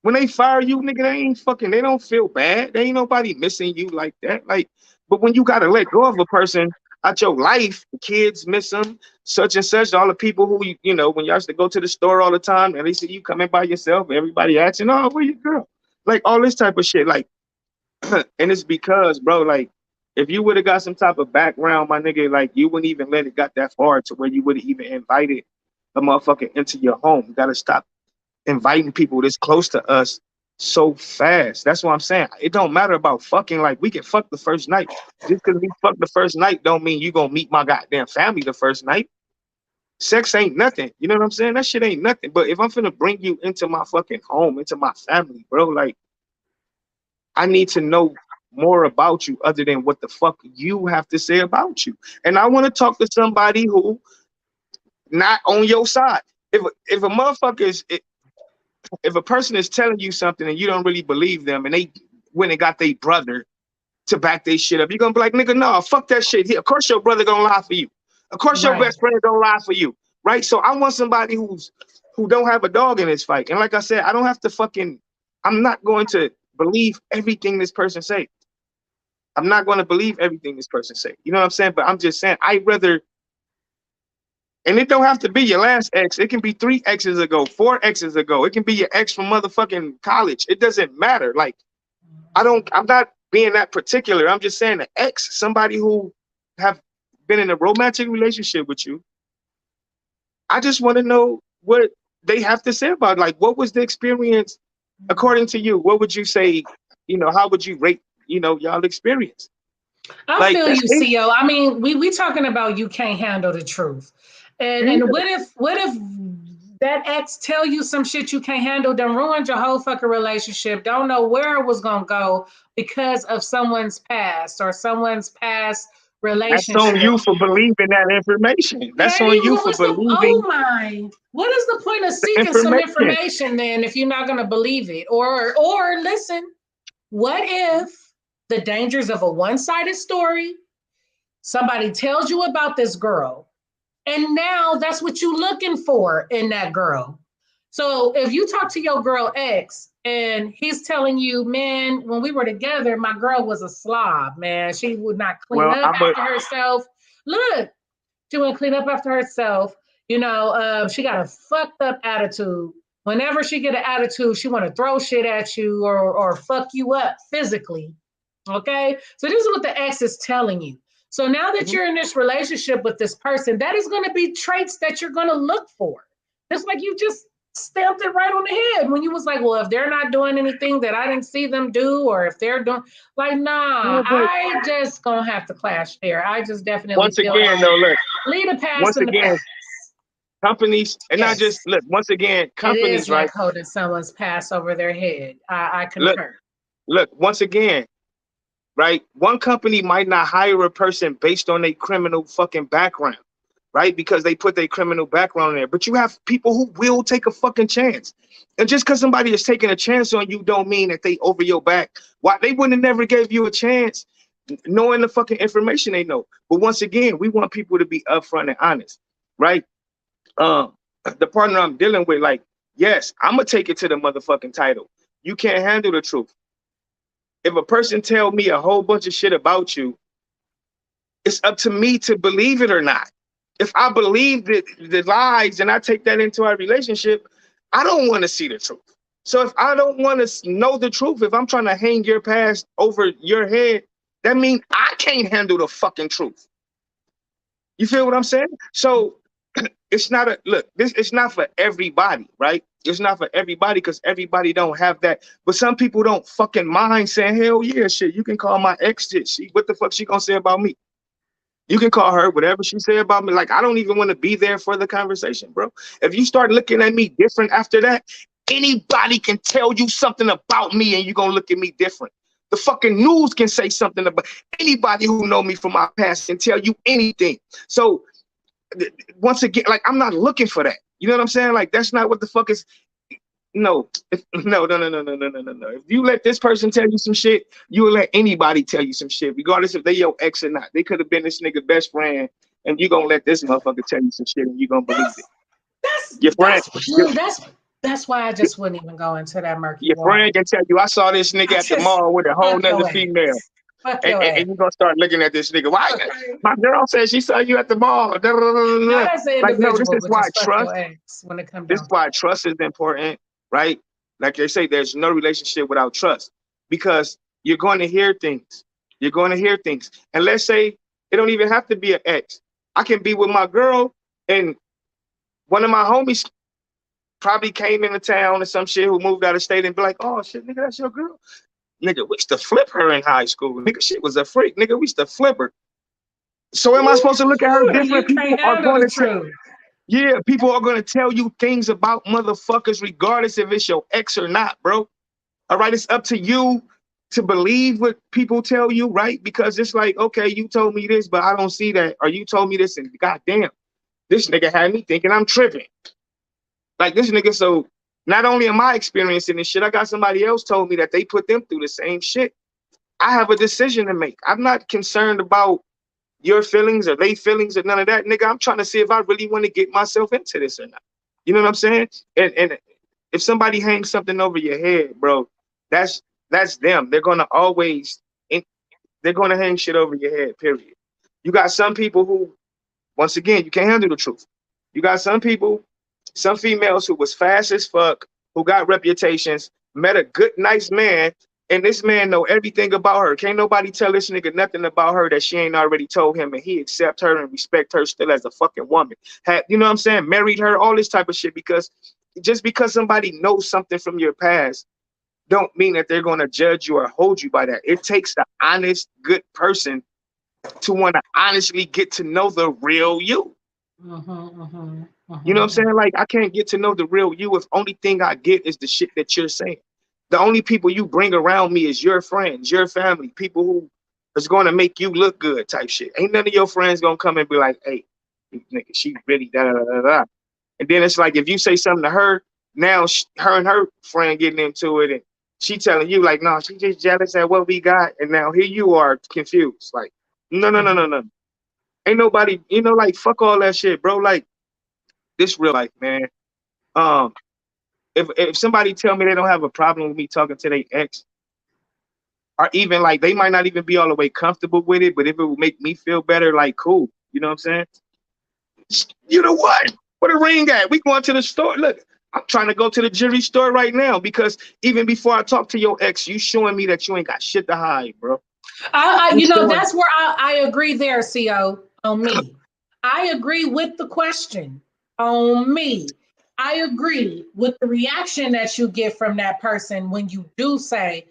when they fire you, nigga, they don't feel bad. They ain't nobody missing you like that. Like, but when you gotta let go of a person out your life, the kids miss them, such and such, all the people who when you used to go to the store all the time and they see you coming by yourself, everybody asking, oh, where your girl? Like all this type of shit. Like, and it's because, bro, like, if you would have got some type of background, my nigga, like, you wouldn't even let it got that far to where you would have even invited a motherfucker into your home. You gotta stop inviting people this close to us so fast. That's what I'm saying. It don't matter about fucking. Like, we can fuck the first night. Just because we fuck the first night don't mean you gonna meet my goddamn family the first night. Sex ain't nothing. You know what I'm saying? That shit ain't nothing. But if I'm finna bring you into my fucking home, into my family, bro, like, I need to know more about you other than what the fuck you have to say about you. And I want to talk to somebody who not on your side. If a motherfucker is if a person is telling you something and you don't really believe them and they went and got their brother to back their shit up, you're gonna be like, nigga, no, fuck that shit. Of course your brother gonna lie for you. Of course your Right. best friend gonna lie for you. Right? So I want somebody who don't have a dog in this fight. And like I said, I don't have to I'm not going to believe everything this person say. I'm not going to believe everything this person say. You know what I'm saying? But I'm just saying, I'd rather. And it don't have to be your last ex. It can be 3 exes ago, 4 exes ago. It can be your ex from motherfucking college. It doesn't matter. Like, I'm not being that particular. I'm just saying an ex, somebody who have been in a romantic relationship with you. I just want to know what they have to say about it. Like, what was the experience according to you? What would you say, how would you rate, y'all experience? I Like, feel that's you, it. CO. I mean, we talking about you can't handle the truth. And Yeah. what if that ex tell you some shit you can't handle, then ruined your whole fucking relationship, don't know where it was gonna go because of someone's past or someone's past That's on relationship. you for believing that information. It That's ain't on even you for what's the oh believing my. What is the point of the seeking some information. information then if you're not gonna believe it? Or listen, what if the dangers of a one-sided story, somebody tells you about this girl, and now that's what you're looking for in that girl. So if you talk to your girl ex and he's telling you, man, when we were together, my girl was a slob, man. She would not clean Well, up I'm a after herself. Look, she wouldn't clean up after herself. She got a fucked up attitude. Whenever she get an attitude, she want to throw shit at you or fuck you up physically. Okay, so this is what the ex is telling you. So now that you're in this relationship with this person, that is going to be traits that you're going to look for. Just like you just stamped it right on the head when you was like, well, if they're not doing anything that I didn't see them do, or if they're doing like, nah, yeah, but I just gonna have to clash there. I just definitely once feel again, like though, look, leave the past once in the again, past. companies, and not Yes, just look, once again, it is companies, right? like holding someone's past over their head. I Look, concur. look, once again, right? One company might not hire a person based on their criminal fucking background, right? Because they put their criminal background in there. But you have people who will take a fucking chance. And just because somebody is taking a chance on you don't mean that they over your back. Why they wouldn't have never gave you a chance knowing the fucking information they know. But once again, we want people to be upfront and honest, right? Um, the partner I'm dealing with, like, yes, I'm gonna take it to the motherfucking title. You can't handle the truth. If a person tell me a whole bunch of shit about you, it's up to me to believe it or not. If I believe the lies and I take that into our relationship, I don't want to see the truth. So if I don't want to know the truth, if I'm trying to hang your past over your head, that means I can't handle the fucking truth. You feel what I'm saying? So it's not a look, this it's not for everybody, right? It's not for everybody because everybody don't have that. But some people don't fucking mind saying, hell yeah, shit. You can call my ex shit. What the fuck she gonna say about me? You can call her whatever she said about me. Like, I don't even want to be there for the conversation, bro. If you start looking at me different after that, anybody can tell you something about me and you're going to look at me different. The fucking news can say something about anybody who know me from my past can tell you anything. So once again, like, I'm not looking for that. You know what I'm saying? Like, that's not what the fuck is. No, no, no, no, no, no, no, no, no, no. If you let this person tell you some shit, you will let anybody tell you some shit, regardless if they your ex or not. They could have been this nigga best friend, and you gonna let this motherfucker tell you some shit, and you gonna believe it. Your friend, your, That's why I just wouldn't even go into that murky your water. friend can tell you, I saw this nigga I at the just mall with a whole fuck nother your female, ass. Fuck your ass. and you gonna start looking at this nigga. Why? Okay. My girl said she saw you at the mall. Not as an Like, no, this individual, is but why just fuck trust. your ass when it comes This down is to why it. trust is important, right? Like they say, there's no relationship without trust because you're going to hear things. You're going to hear things. And let's say it don't even have to be an ex. I can be with my girl and one of my homies probably came into town or some shit who moved out of state and be like, oh shit, nigga, that's your girl. Nigga, we used to flip her in high school. Nigga, she was a freak. Nigga, we used to flip her. So am I supposed to look at her Ooh, different? you can't handle the truth. Yeah, people are gonna tell you things about motherfuckers, regardless if it's your ex or not, bro. All right, it's up to you to believe what people tell you, right? Because it's like, okay, you told me this, but I don't see that, or you told me this, and goddamn, this nigga had me thinking I'm tripping. Like this nigga, so not only am I experiencing this shit, I got somebody else told me that they put them through the same shit. I have a decision to make. I'm not concerned about your feelings or they feelings or none of that, nigga. I'm trying to see if I really want to get myself into this or not. You know what I'm saying? And if somebody hangs something over your head, bro, that's that's them. They're gonna always they're gonna hang shit over your head. Period. You got some people who, once again, you can't handle the truth. You got some people, some females who was fast as fuck, who got reputations, met a good, nice man, and this man know everything about her. Can't nobody tell this nigga nothing about her that she ain't already told him, and he accept her and respect her still as a fucking woman. Had, you know what I'm saying? Married her, all this type of shit. Because just because somebody knows something from your past, don't mean that they're gonna judge you or hold you by that. It takes the honest, good person to want to honestly get to know the real you. You know what I'm saying? Like, I can't get to know the real you if only thing I get is the shit that you're saying. The only people you bring around me is your friends, your family, people who is going to make you look good type shit. Ain't none of your friends going to come and be like, hey, nigga, she really da da da da. And then it's like, if you say something to her, now her and her friend getting into it and she telling you like, no, she just jealous at what we got. And now here you are confused. Like, no, no, no, no, no. Ain't nobody, like, fuck all that shit, bro. Like, this real life, man. Um, if somebody tell me they don't have a problem with me talking to their ex, or even like they might not even be all the way comfortable with it, but if it will make me feel better, like cool. You know what I'm saying? You know what? Where the ring at? We going to the store. Look, I'm trying to go to the jewelry store right now because even before I talk to your ex, you showing me that you ain't got shit to hide, bro. You showing. That's where I agree there, CO, on me. I agree with the question on me. I agree with the reaction that you get from that person when you do say,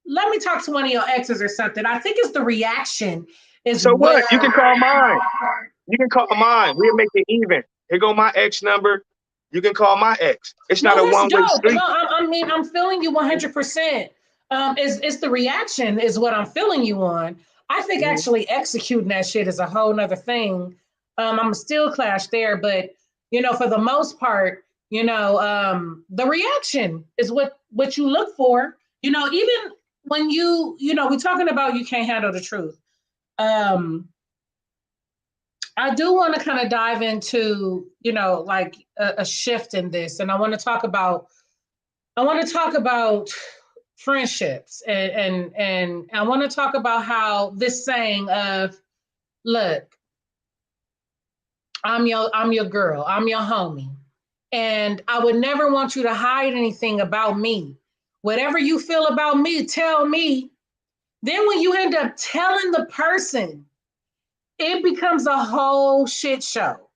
let me talk to one of your exes or something. I think it's the reaction is So where what? You can call mine. You can call mine. We'll make it even. Here go my ex number. You can call my ex. It's not no, a that's one-way dope. No, street. I mean, I'm feeling you 100%. It's the reaction is what I'm feeling you on. I think Mhm. actually executing that shit is a whole nother thing. I'm still clash there, but for the most part, the reaction is what you look for. Even when we're talking about you can't handle the truth. I do want to kind of dive into, like a shift in this, and I want to talk about friendships, and I want to talk about how this saying of, look, I'm your girl. I'm your homie. And I would never want you to hide anything about me. Whatever you feel about me, tell me. Then when you end up telling the person, it becomes a whole shit show.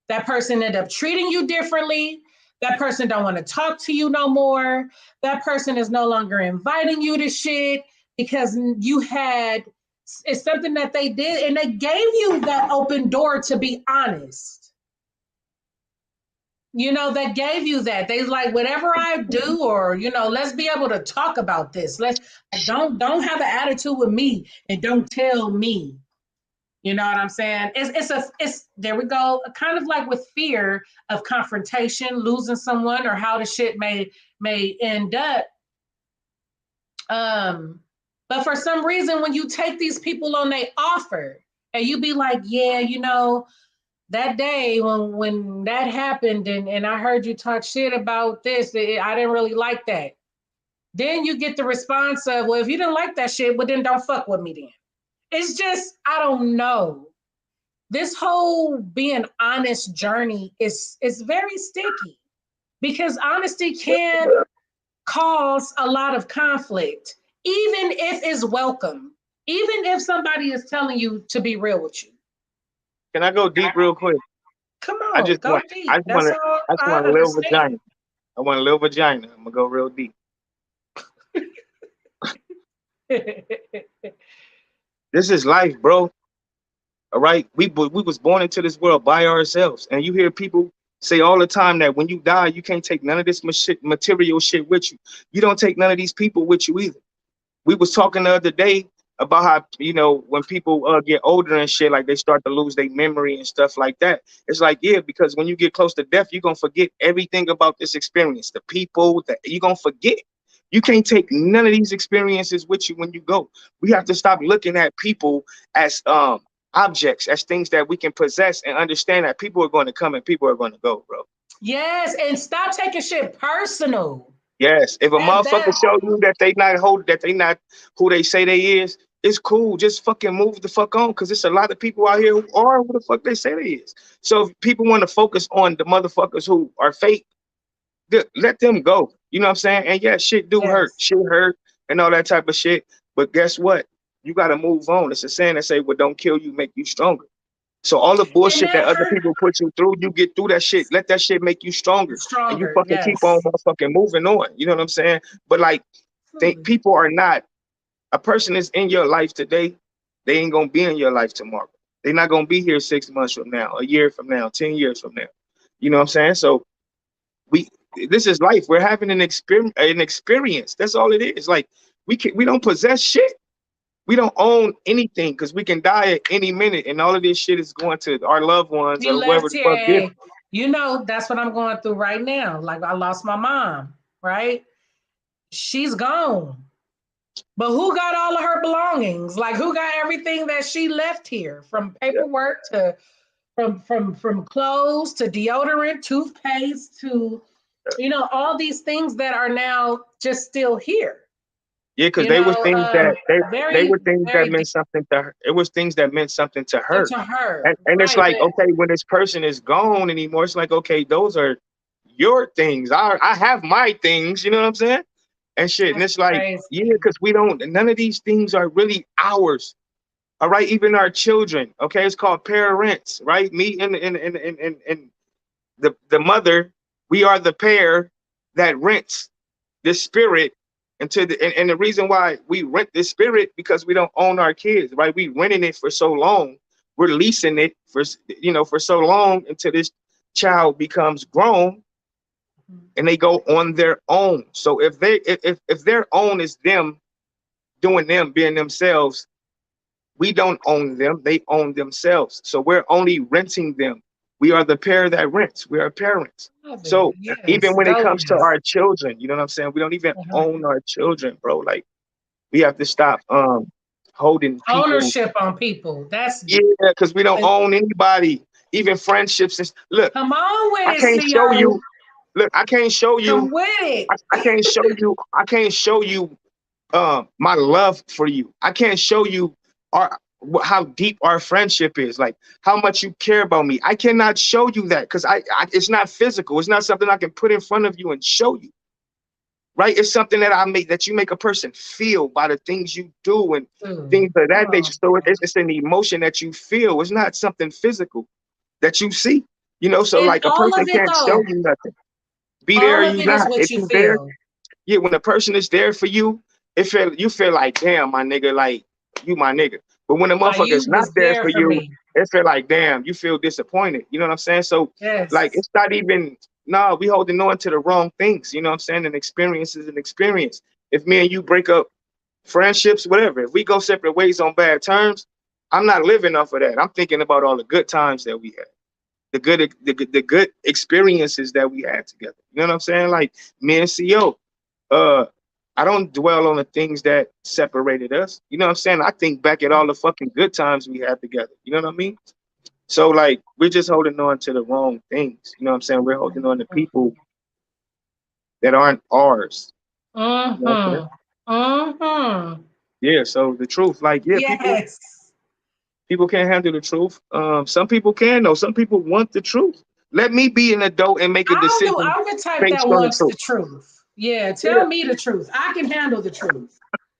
That person end up treating you differently. That person don't want to talk to you no more. That person is no longer inviting you to shit because you had it's something that they did and they gave you that open door to be honest. That gave you that. They like whatever I do, or let's be able to talk about this. Let's don't have an attitude with me and don't tell me. You know what I'm saying? It's there we go. Kind of like with fear of confrontation, losing someone, or how the shit may end up. But for some reason, when you take these people on they offer, and you be like, yeah, that day when that happened, and I heard you talk shit about this, I didn't really like that. Then you get the response of, well, if you didn't like that shit, well, then don't fuck with me then. It's just, I don't know. This whole being honest journey is very sticky because honesty can cause a lot of conflict, even if it's welcome, even if somebody is telling you to be real with you. Can I go deep real quick? Come I on, just go want, I deep. just want That's to, all I just I want a little understand. vagina. I want a little vagina. I'm gonna go real deep. This is life, bro. All right, we was born into this world by ourselves, and you hear people say all the time that when you die, you can't take none of this material shit with you. You don't take none of these people with you either. We was talking the other day about how when people get older and shit, like they start to lose their memory and stuff like that. It's like, yeah, because when you get close to death, you're gonna forget everything about this experience, the people that you're gonna forget. You can't take none of these experiences with you when you go. We have to stop looking at people as objects, as things that we can possess, and understand that people are going to come and people are going to go, bro. Yes, and stop taking shit personal. Yes, if a motherfucker That show you that they not who they say they is, it's cool. Just fucking move the fuck on, because it's a lot of people out here who are who the fuck they say they is. So if people want to focus on the motherfuckers who are fake, let them go. You know what I'm saying? And yeah, shit do hurt, yes. shit hurt, and all that type of shit. But guess what? You got to move on. It's a saying that say, "What don't kill you make you stronger." So all the And bullshit that that other hurt people put you through, you get through that shit. Let that shit make you stronger, and you stronger. fucking keep on Yes. motherfucking moving on. You know what I'm saying? But like, Absolutely. people are not. A person is in your life today. They ain't gonna be in your life tomorrow. They're not gonna be here 6 months from now, a year from now, 10 years from now. You know what I'm saying? So we, this is life. We're having an experience. An experience. That's all it is. Like we don't possess shit. We don't own anything because we can die at any minute, and all of this shit is going to our loved ones We or whoever left the here. fuck did. Hey, that's what I'm going through right now. Like I lost my mom, right? She's gone. But who got all of her belongings? Like who got everything that she left here? From Yeah, paperwork to from clothes to deodorant, toothpaste to all these things that are now just still here. yeah, because You they were know, things that they very were things that very meant deep something to her. It was things that meant something to her. to her, And it's right? like, But okay, when this person is gone anymore, it's like, okay, those are your things. I have my things, you know what I'm saying? And shit. And that's it's like, yeah, crazy. because we don't, none of these things are really ours. All right. Even our children. Okay. It's called parents, right? Me and the mother, we are the pair that rents this spirit into and the reason why we rent this spirit because we don't own our kids, right? We renting it for so long, we're leasing it for for so long until this child becomes grown and they go on their own. So if their own is them doing them being themselves, we don't own them, they own themselves. So we're only renting them. We are the pair that rents. We are parents. Love it. So even Yes, when it comes to dopeness. our children, you know what I'm saying? We don't even Uh-huh. own our children, bro. Like we have to stop holding people. Ownership on people. That's Yeah, because we don't own anybody, even friendships. Look, come on I with it, can't show CO. you. Look, I can't show Come you. with it. I can't show you. I can't show you my love for you. I can't show you our how deep our friendship is, like how much you care about me. I cannot show you that because I it's not physical. It's not something I can put in front of you and show you, right? It's something that I make, that you make a person feel by the things you do and things Dude, of come that nature. on. So it's an emotion that you feel. It's not something physical that you see. So And like a all person of it can't show though, you nothing. Be there or all of you it is not. what If you you there, feel. yeah, when a person is there for you, you feel like, damn, my nigga, like you my nigga. But when a Like motherfucker you is not was there there for for you, me. it feel like, damn, you feel disappointed. You know what I'm saying? So like Yes. it's not even, no, we holding on to the wrong things, you know what I'm saying? And experience is an experience. If me and you break up friendships, whatever, if we go separate ways on bad terms, I'm not living off of that. I'm thinking about all the good times that we had, the good experiences that we had together. You know what I'm saying? Like me and CO, uh, I don't dwell on the things that separated us. You know what I'm saying? I think back at all the fucking good times we had together. You know what I mean? So like we're just holding on to the wrong things. You know what I'm saying? We're holding on to people that aren't ours. You know what I'm saying? Mm-hmm. Mm-hmm. Yeah. So the truth, like, yeah, Yes. people can't handle the truth. Some people can though. Some people want the truth. Let me be an adult and make a decision I'm the type based that on the wants truth. the truth. Yeah, Yeah. tell me the truth. I can handle the truth.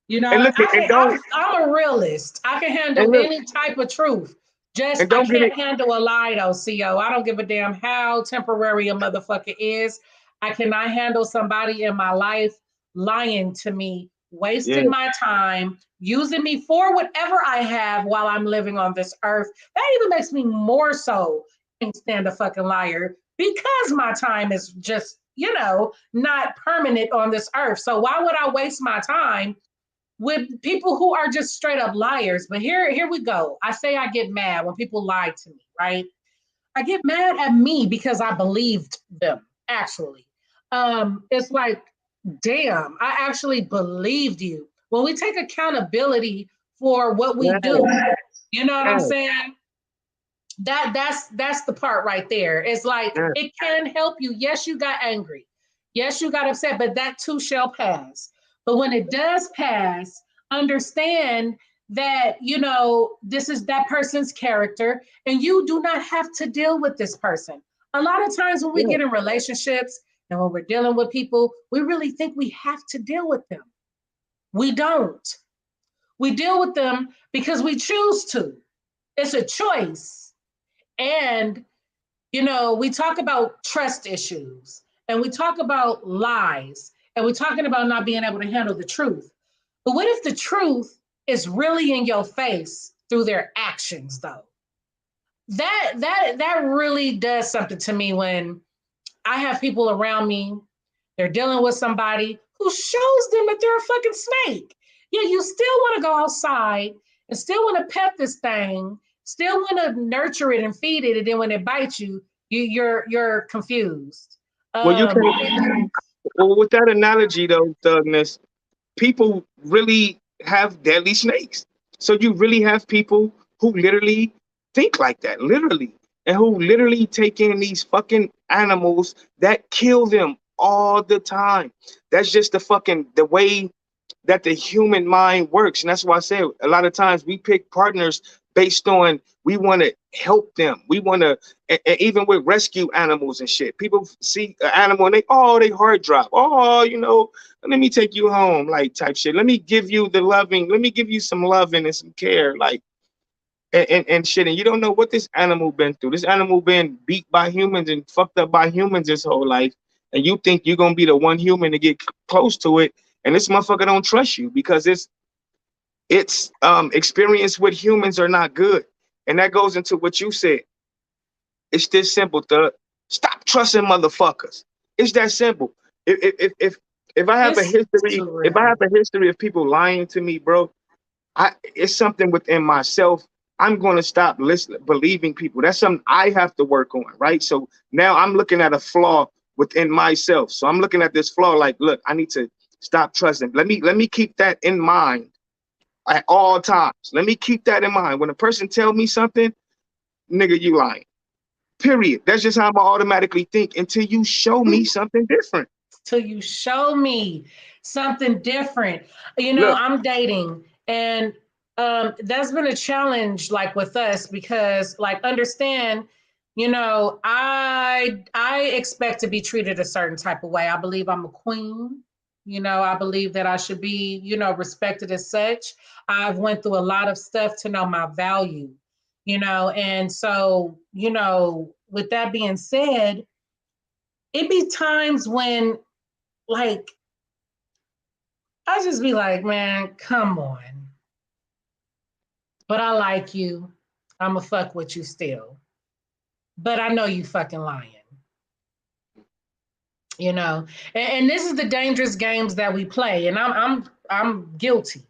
You know, And look at, I'm a realist. I can handle and look any type of truth. Just and I don't get can't it. handle a lie though, CO. I don't give a damn how temporary a motherfucker is. I cannot handle somebody in my life lying to me, Yeah. wasting my time, using me for whatever I have while I'm living on this earth. That even makes me more so can't stand a fucking liar because my time is just, not permanent on this earth. So why would I waste my time with people who are just straight up liars? But here we go. I say I get mad when people lie to me, right? I get mad at me because I believed them, actually. It's like, damn, I actually believed you. When we take accountability for what we Yeah. do, you know what I'm Yeah. saying? That's the part right there. It's like Yeah. it can help you. Yes, you got angry. Yes, you got upset, but that too shall pass. But when it does pass, understand that this is that person's character, and you do not have to deal with this person. A lot of times when we Yeah. get in relationships and when we're dealing with people, we really think we have to deal with them. We don't. We deal with them because we choose to. It's a choice. And we talk about trust issues and we talk about lies and we're talking about not being able to handle the truth. But what if the truth is really in your face through their actions, though? That really does something to me when I have people around me, they're dealing with somebody who shows them that they're a fucking snake. Yeah, you still want to go outside and still want to pet this thing, still want to nurture it and feed it, and then when it bites you, you're confused. Well, you Um, can't. Well, with that analogy though, Douglas, people really have deadly snakes. So you really have people who literally think like that, literally, and who literally take in these fucking animals that kill them all the time. That's just the way that the human mind works. And that's why I say a lot of times we pick partners based on we want to help them. We want to, even with rescue animals and shit. People see an animal and they heart drop. Oh, let me take you home, like type shit. Let me give you the loving. Let me give you some loving and some care, like and shit. And you don't know what this animal been through. This animal been beat by humans and fucked up by humans his whole life. And you think you're gonna be the one human to get close to it, and this motherfucker don't trust you because its experience with humans are not good. And that goes into what you said. It's this simple, Thug. Stop trusting motherfuckers. It's that simple. If I have a it's history, too if I have real. a history of people lying to me, bro, it's something within myself. I'm gonna stop listening, believing people. That's something I have to work on, right? So now I'm looking at a flaw within myself. So I'm looking at this flaw like, look, I need to stop trusting. Let me keep that in mind at all times. Let me keep that in mind. When a person tell me something, nigga, you lying. Period. That's just how I'm automatically think until you show me something different. Till you show me something different. Look, I'm dating and That's been a challenge, like with us, because like understand, I expect to be treated a certain type of way. I believe I'm a queen. I believe that I should be, respected as such. I've went through a lot of stuff to know my value, and so, with that being said, it be times when like I just be like, man, come on. But I like you. I'ma fuck with you still. But I know you fucking lying, you know. And this is the dangerous games that we play. And I'm guilty.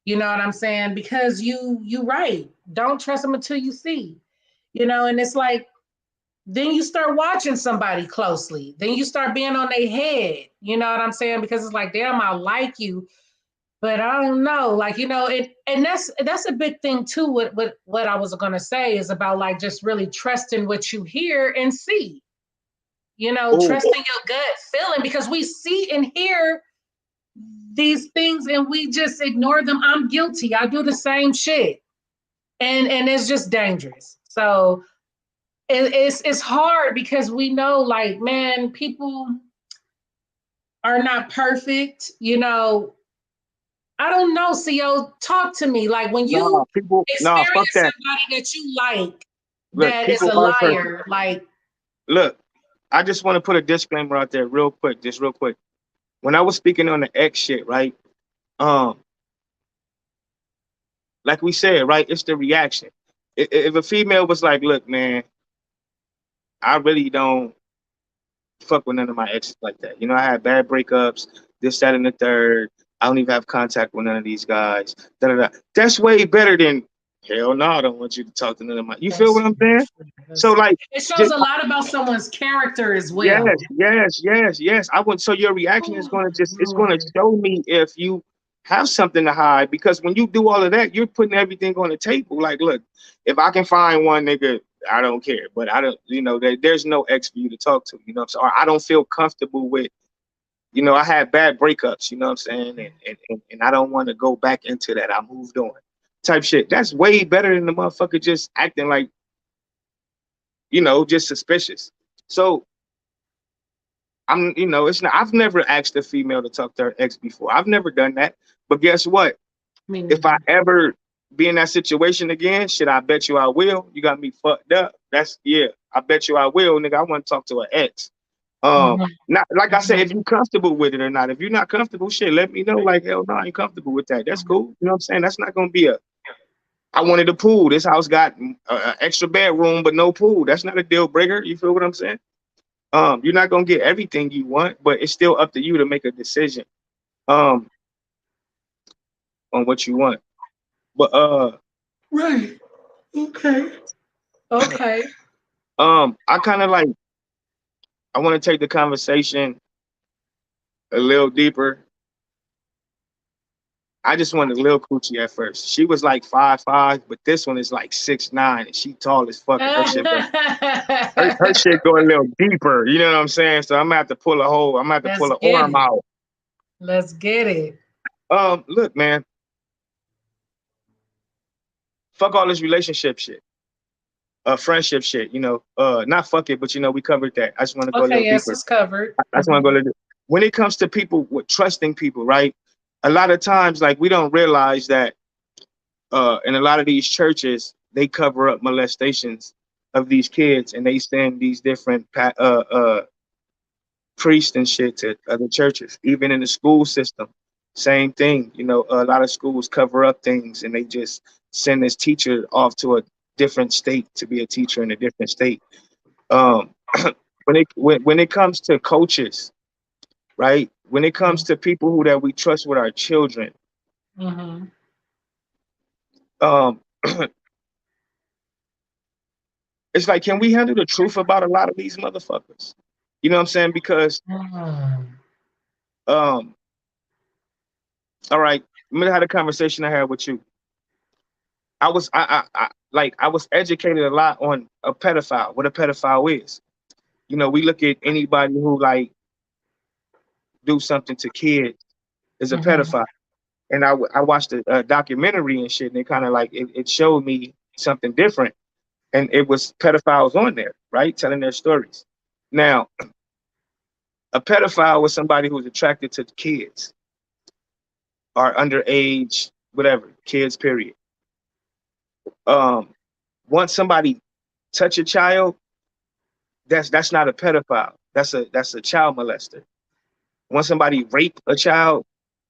You know what I'm saying? Because you right. Don't trust them until you see. And it's like then you start watching somebody closely. Then you start being on their head. You know what I'm saying? Because it's like, damn, I like you, but I don't know, like and that's a big thing too. What I was gonna say is about like just really trusting what you hear and see. Oh, Trusting your gut feeling because we see and hear these things and we just ignore them. I'm guilty. I do the same shit, and it's just dangerous. So it's hard because we know, like, man, people are not perfect. I don't know, CO. Talk to me. Like when nah, you people, nah, fuck experience that. somebody that you like Look, that is people a are perfect. liar, like Look, I just want to put a disclaimer out there real quick, just real quick. When I was speaking on the X shit, right? Um, like we said, right? It's the reaction. If a female was like, "Look, man, I really don't fuck with none of my exes like that. I had bad breakups, this, that, and the third. I don't even have contact with none of these guys. Da, da, da." That's way better than hell no, I don't want you to talk to none of my. You feel that's what I'm saying? So like, it shows just a lot about someone's character as yes, well. yes, yes, yes. I would. So your reaction is Oh going to just it's going to Lord. show me if you have something to hide because when you do all of that, you're putting everything on the table. Like, look, if I can find one nigga, I don't care. But I don't, there's no ex for you to talk to. So I don't feel comfortable with. I had bad breakups. You know what I'm saying, and I don't want to go back into that. I moved on, type shit. That's way better than the motherfucker just acting like just suspicious. So it's not. I've never asked a female to talk to her ex before. I've never done that. But guess what? Me If I neither. ever be in that situation again, shit, I bet you I will. You got me fucked up. That's yeah. I bet you I will, nigga. I want to talk to an ex. Mhm, Not like I said, mhm, if you comfortable with it or not. If you're not comfortable, shit, let me know. Like hell no, I ain't comfortable with that. That's cool. You know what I'm saying? That's not gonna be a. I wanted a pool. This house got an extra bedroom, but no pool. That's not a deal breaker. You feel what I'm saying? You're not gonna get everything you want, but it's still up to you to make a decision um on what you want. But right. Okay. Okay. I kind of like I want to take the conversation a little deeper. I just wanted a little coochie at first. She was like 5'5", but this one is like 6'9", and she tall as fuck, and her shit go a little deeper. You know what I'm saying? So I'm gonna have to pull a hole. I'm gonna have to Let's pull an get arm it. out. Let's get it. Look, man, fuck all this relationship shit. Friendship shit, not fuck it, but we covered that. I just want to go a little Okay, yes, deeper. it's covered. I just want to go a little. When it comes to people with trusting people, right? A lot of times, like we don't realize that in a lot of these churches, they cover up molestations of these kids, and they send these different priests and shit to other churches. Even in the school system, same thing. A lot of schools cover up things, and they just send this teacher off to a different state to be a teacher in a different state. Um, when it comes to coaches, right? When it comes to people who that we trust with our children, Mm-hmm. um, it's like, can we handle the truth about a lot of these motherfuckers? You know what I'm saying? Because, Mm. um, all right, I'm gonna have a conversation I had with you. I was educated a lot on a pedophile, what a pedophile is. We look at anybody who like do something to kids as a Mm-hmm. pedophile. and I watched a documentary and shit, and it kind of like it showed me something different, and it was pedophiles on there, right, telling their stories. Now, a pedophile was somebody who's attracted to kids or underage, whatever, kids, period. Um, Once somebody touch a child, that's not a pedophile. That's a child molester. Once somebody rape a child,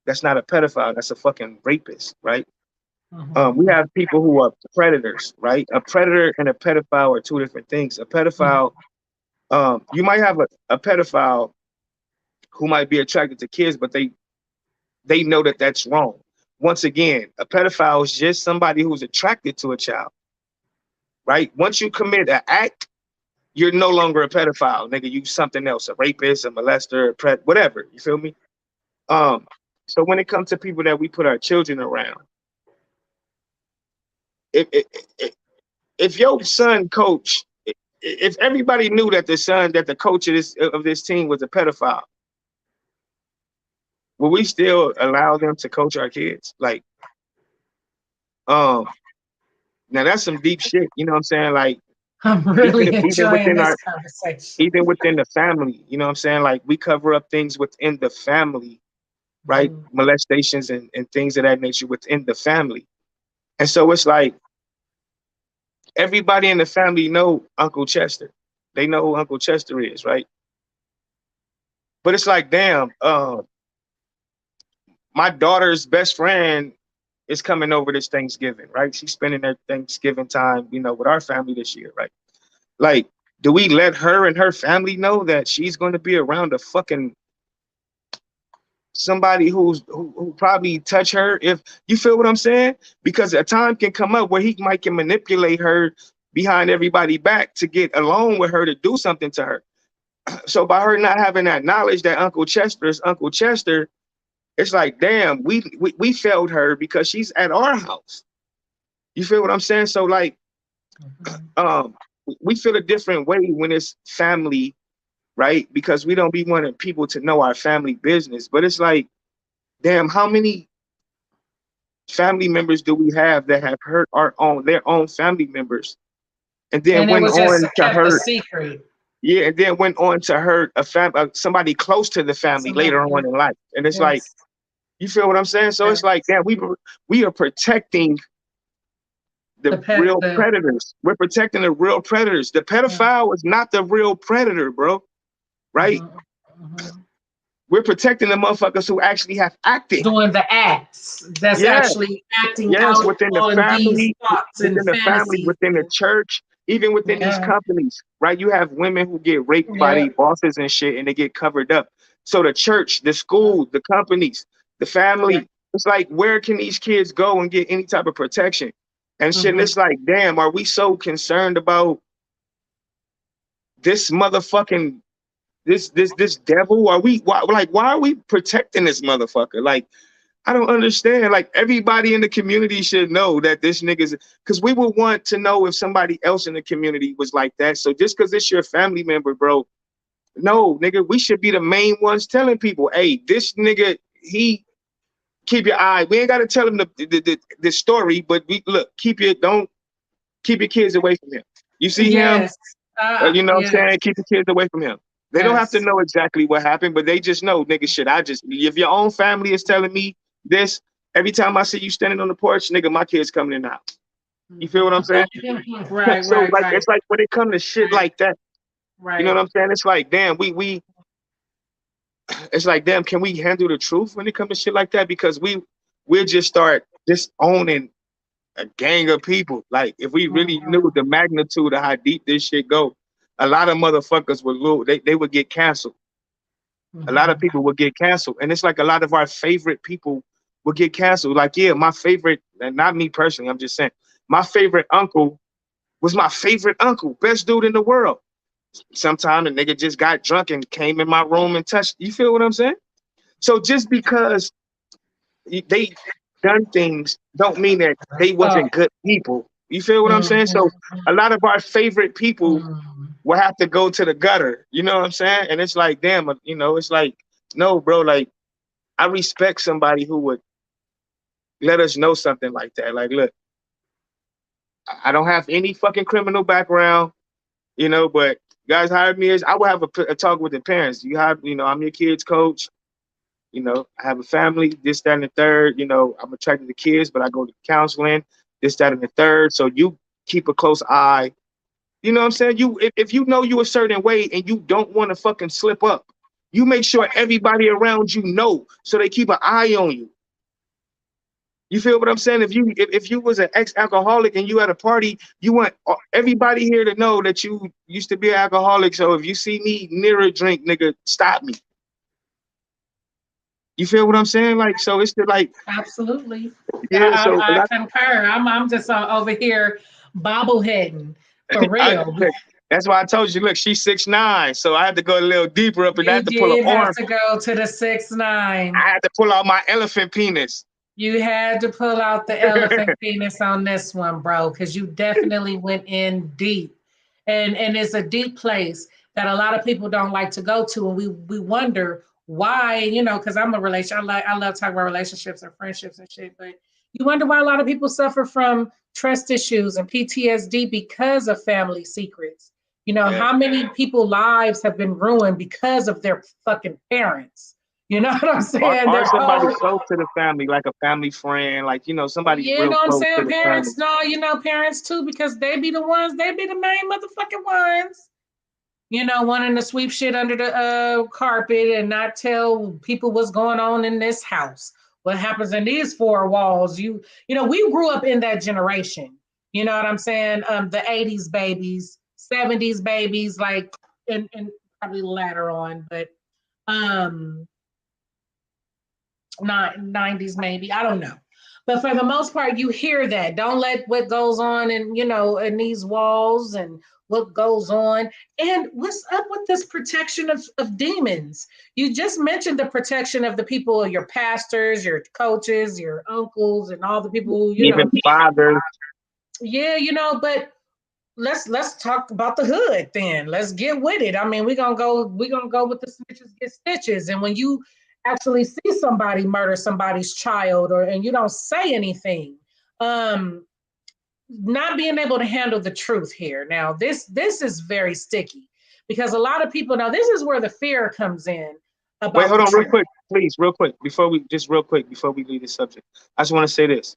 that's not a pedophile. That's a fucking rapist, right? We Mhm. have people who are predators, right? A predator and a pedophile are two different things. A Mhm. pedophile, you might have a pedophile who might be attracted to kids, but they know that that's wrong. Once again, a pedophile is just somebody who's attracted to a child, right? Once you commit an act, you're no longer a pedophile, nigga. You something else, a rapist, a molester, whatever. You feel me? Um, so when it comes to people that we put our children around, if if your son coach, if everybody knew that the coach of this team was a pedophile, will we still allow them to coach our kids? Like, um, now that's some deep shit. You know what I'm saying? Like, I'm even really even enjoying within this our conversation. even within the family, you know what I'm saying? Like, we cover up things within the family, right? Mhm. Molestations and things of that nature within the family. And so it's like everybody in the family know Uncle Chester. They know who Uncle Chester is, right? But it's like, damn, my daughter's best friend is coming over this Thanksgiving, right? She's spending her Thanksgiving time, with our family this year, right? Like, do we let her and her family know that she's going to be around a fucking somebody who probably touch her? If you feel what I'm saying, because a time can come up where he might can manipulate her behind everybody back to get along with her to do something to her. So by her not having that knowledge that Uncle Chester is Uncle Chester, it's like, damn, we failed her because she's at our house. You feel what I'm saying? So like, Mhm. um, we feel a different way when it's family, right? Because we don't be wanting people to know our family business. But it's like, damn, how many family members do we have that have hurt their own family members, and then And it went was just on to kept a hurt, secret. yeah, and then went on to hurt somebody close to the family Somebody, later on in life, and it's like, yes, you feel what I'm saying? So it's like, yes. damn, we are protecting The the pet, real the predators. We're protecting the real predators. The pedophile is not the real predator, bro. Right? mhm, mhm. We're protecting the motherfuckers who actually have acted. Doing the acts that's Yeah, actually acting yes, out within the on these family, thoughts and fantasies. within the And, church, even within these yeah, companies, right? You have women who get raped by yeah. their bosses and shit, and they get covered up. So the church, the school, the companies, the Yeah. family, it's like, where can these kids go and get any type of protection and shit? And Hmm. it's like, damn, are we so concerned about this motherfucking this devil? Are we why are we protecting this motherfucker? Like, I don't understand. Like, everybody in the community should know that this nigga's, because we would want to know if somebody else in the community was like that. So just because it's your family member, bro, no, nigga, we should be the main ones telling people, hey, this nigga, he keep your eye. We ain't gotta tell him the story, but we look, don't keep your kids away from him. You see him, Yes. you know what I'm saying? Yes. Keep the kids away from him. They don't have to Yes. know exactly what happened, but they just know, nigga, shit. If your own family is telling me this, every time I see you standing on the porch, nigga, my kid's coming in the house. You feel what I'm Mhm. saying? Right, So right, like, right, it's like when it comes to shit right, like that, you know right. what I'm saying? It's like, damn, it's like, damn, can we handle the truth when it comes to shit like that? Because we'll just start disowning a gang of people. Like, if we really knew Mhm. the magnitude of how deep this shit go, a lot of motherfuckers would lose. They would get canceled. A lot of Mhm. people would get canceled. And it's like a lot of our favorite people would get canceled. Like, yeah, my favorite, and not me personally, I'm just saying, my favorite uncle was my favorite uncle, best dude in the world. Sometime the nigga just got drunk and came in my room and touched. You feel what I'm saying? So just because they done things don't mean that they Oh. wasn't good people. You feel what I'm saying? So Mhm. a lot of our favorite people Mhm. will have to go to the gutter. You know what I'm saying? And it's like, damn, it's like, no, bro, like, I respect somebody who would let us know something like that. Like, look, I don't have any fucking criminal background, you know, but guys hired me as I would have a talk with the parents. You have, you know, I'm your kid's coach. You know, I have a family, this, that, and the third. You know, I'm attracted to kids, but I go to counseling, this, that, and the third. So you keep a close eye. You know what I'm saying? If you know you a certain way and you don't want to fucking slip up, you make sure everybody around you know so they keep an eye on you. You feel what I'm saying? If you was an ex-alcoholic and you at a party, you want everybody here to know that you used to be an alcoholic. So if you see me near a drink, nigga, stop me. You feel what I'm saying? Like, so it's the like, Absolutely. yeah. So I concur. I'm just over here bobbleheading for I, real. that's why I told you. Look, she's 6'9", so I had to go a little deeper up, and I You had to pull an did have arm. to go to the 6'9". I had to pull out my elephant penis. You had to pull out the elephant penis on this one, bro, because you definitely went in deep. And it's a deep place that a lot of people don't like to go to. And we wonder why, you know, because I'm a relation. I love talking about relationships and friendships and shit, but you wonder why a lot of people suffer from trust issues and PTSD because of family secrets. You know, Yeah. how many people's lives have been ruined because of their fucking parents? You know what I'm saying? Or Their somebody whole close to the family, like a family friend, like, you know, somebody you real know what I'm close to saying? the family. Parents, no, you know, parents too, because they be the ones, they be the main motherfucking ones. You know, wanting to sweep shit under the carpet and not tell people what's going on in this house. What happens in these four walls? You know, we grew up in that generation. You know what I'm saying? The 80s babies, 70s babies, like and probably later on, but um not 90s maybe, I don't know, but for the most part you hear that. Don't let what goes on in, you know, in these walls and what goes on. And what's up with this protection of demons? You just mentioned the protection of the people, your pastors, your coaches, your uncles, and all the people who, you know. Even fathers. Yeah, you know, but let's talk about the hood then. Let's get with it. I mean, we're gonna go with the snitches get stitches. And when you actually see somebody murder somebody's child, or and you don't say anything, um, not being able to handle the truth here. Now, this is very sticky because a lot of people, now this is where the fear comes in Wait, about hold the on, real truth. quick, please, real quick, real quick, before we leave the subject. I just want to say this.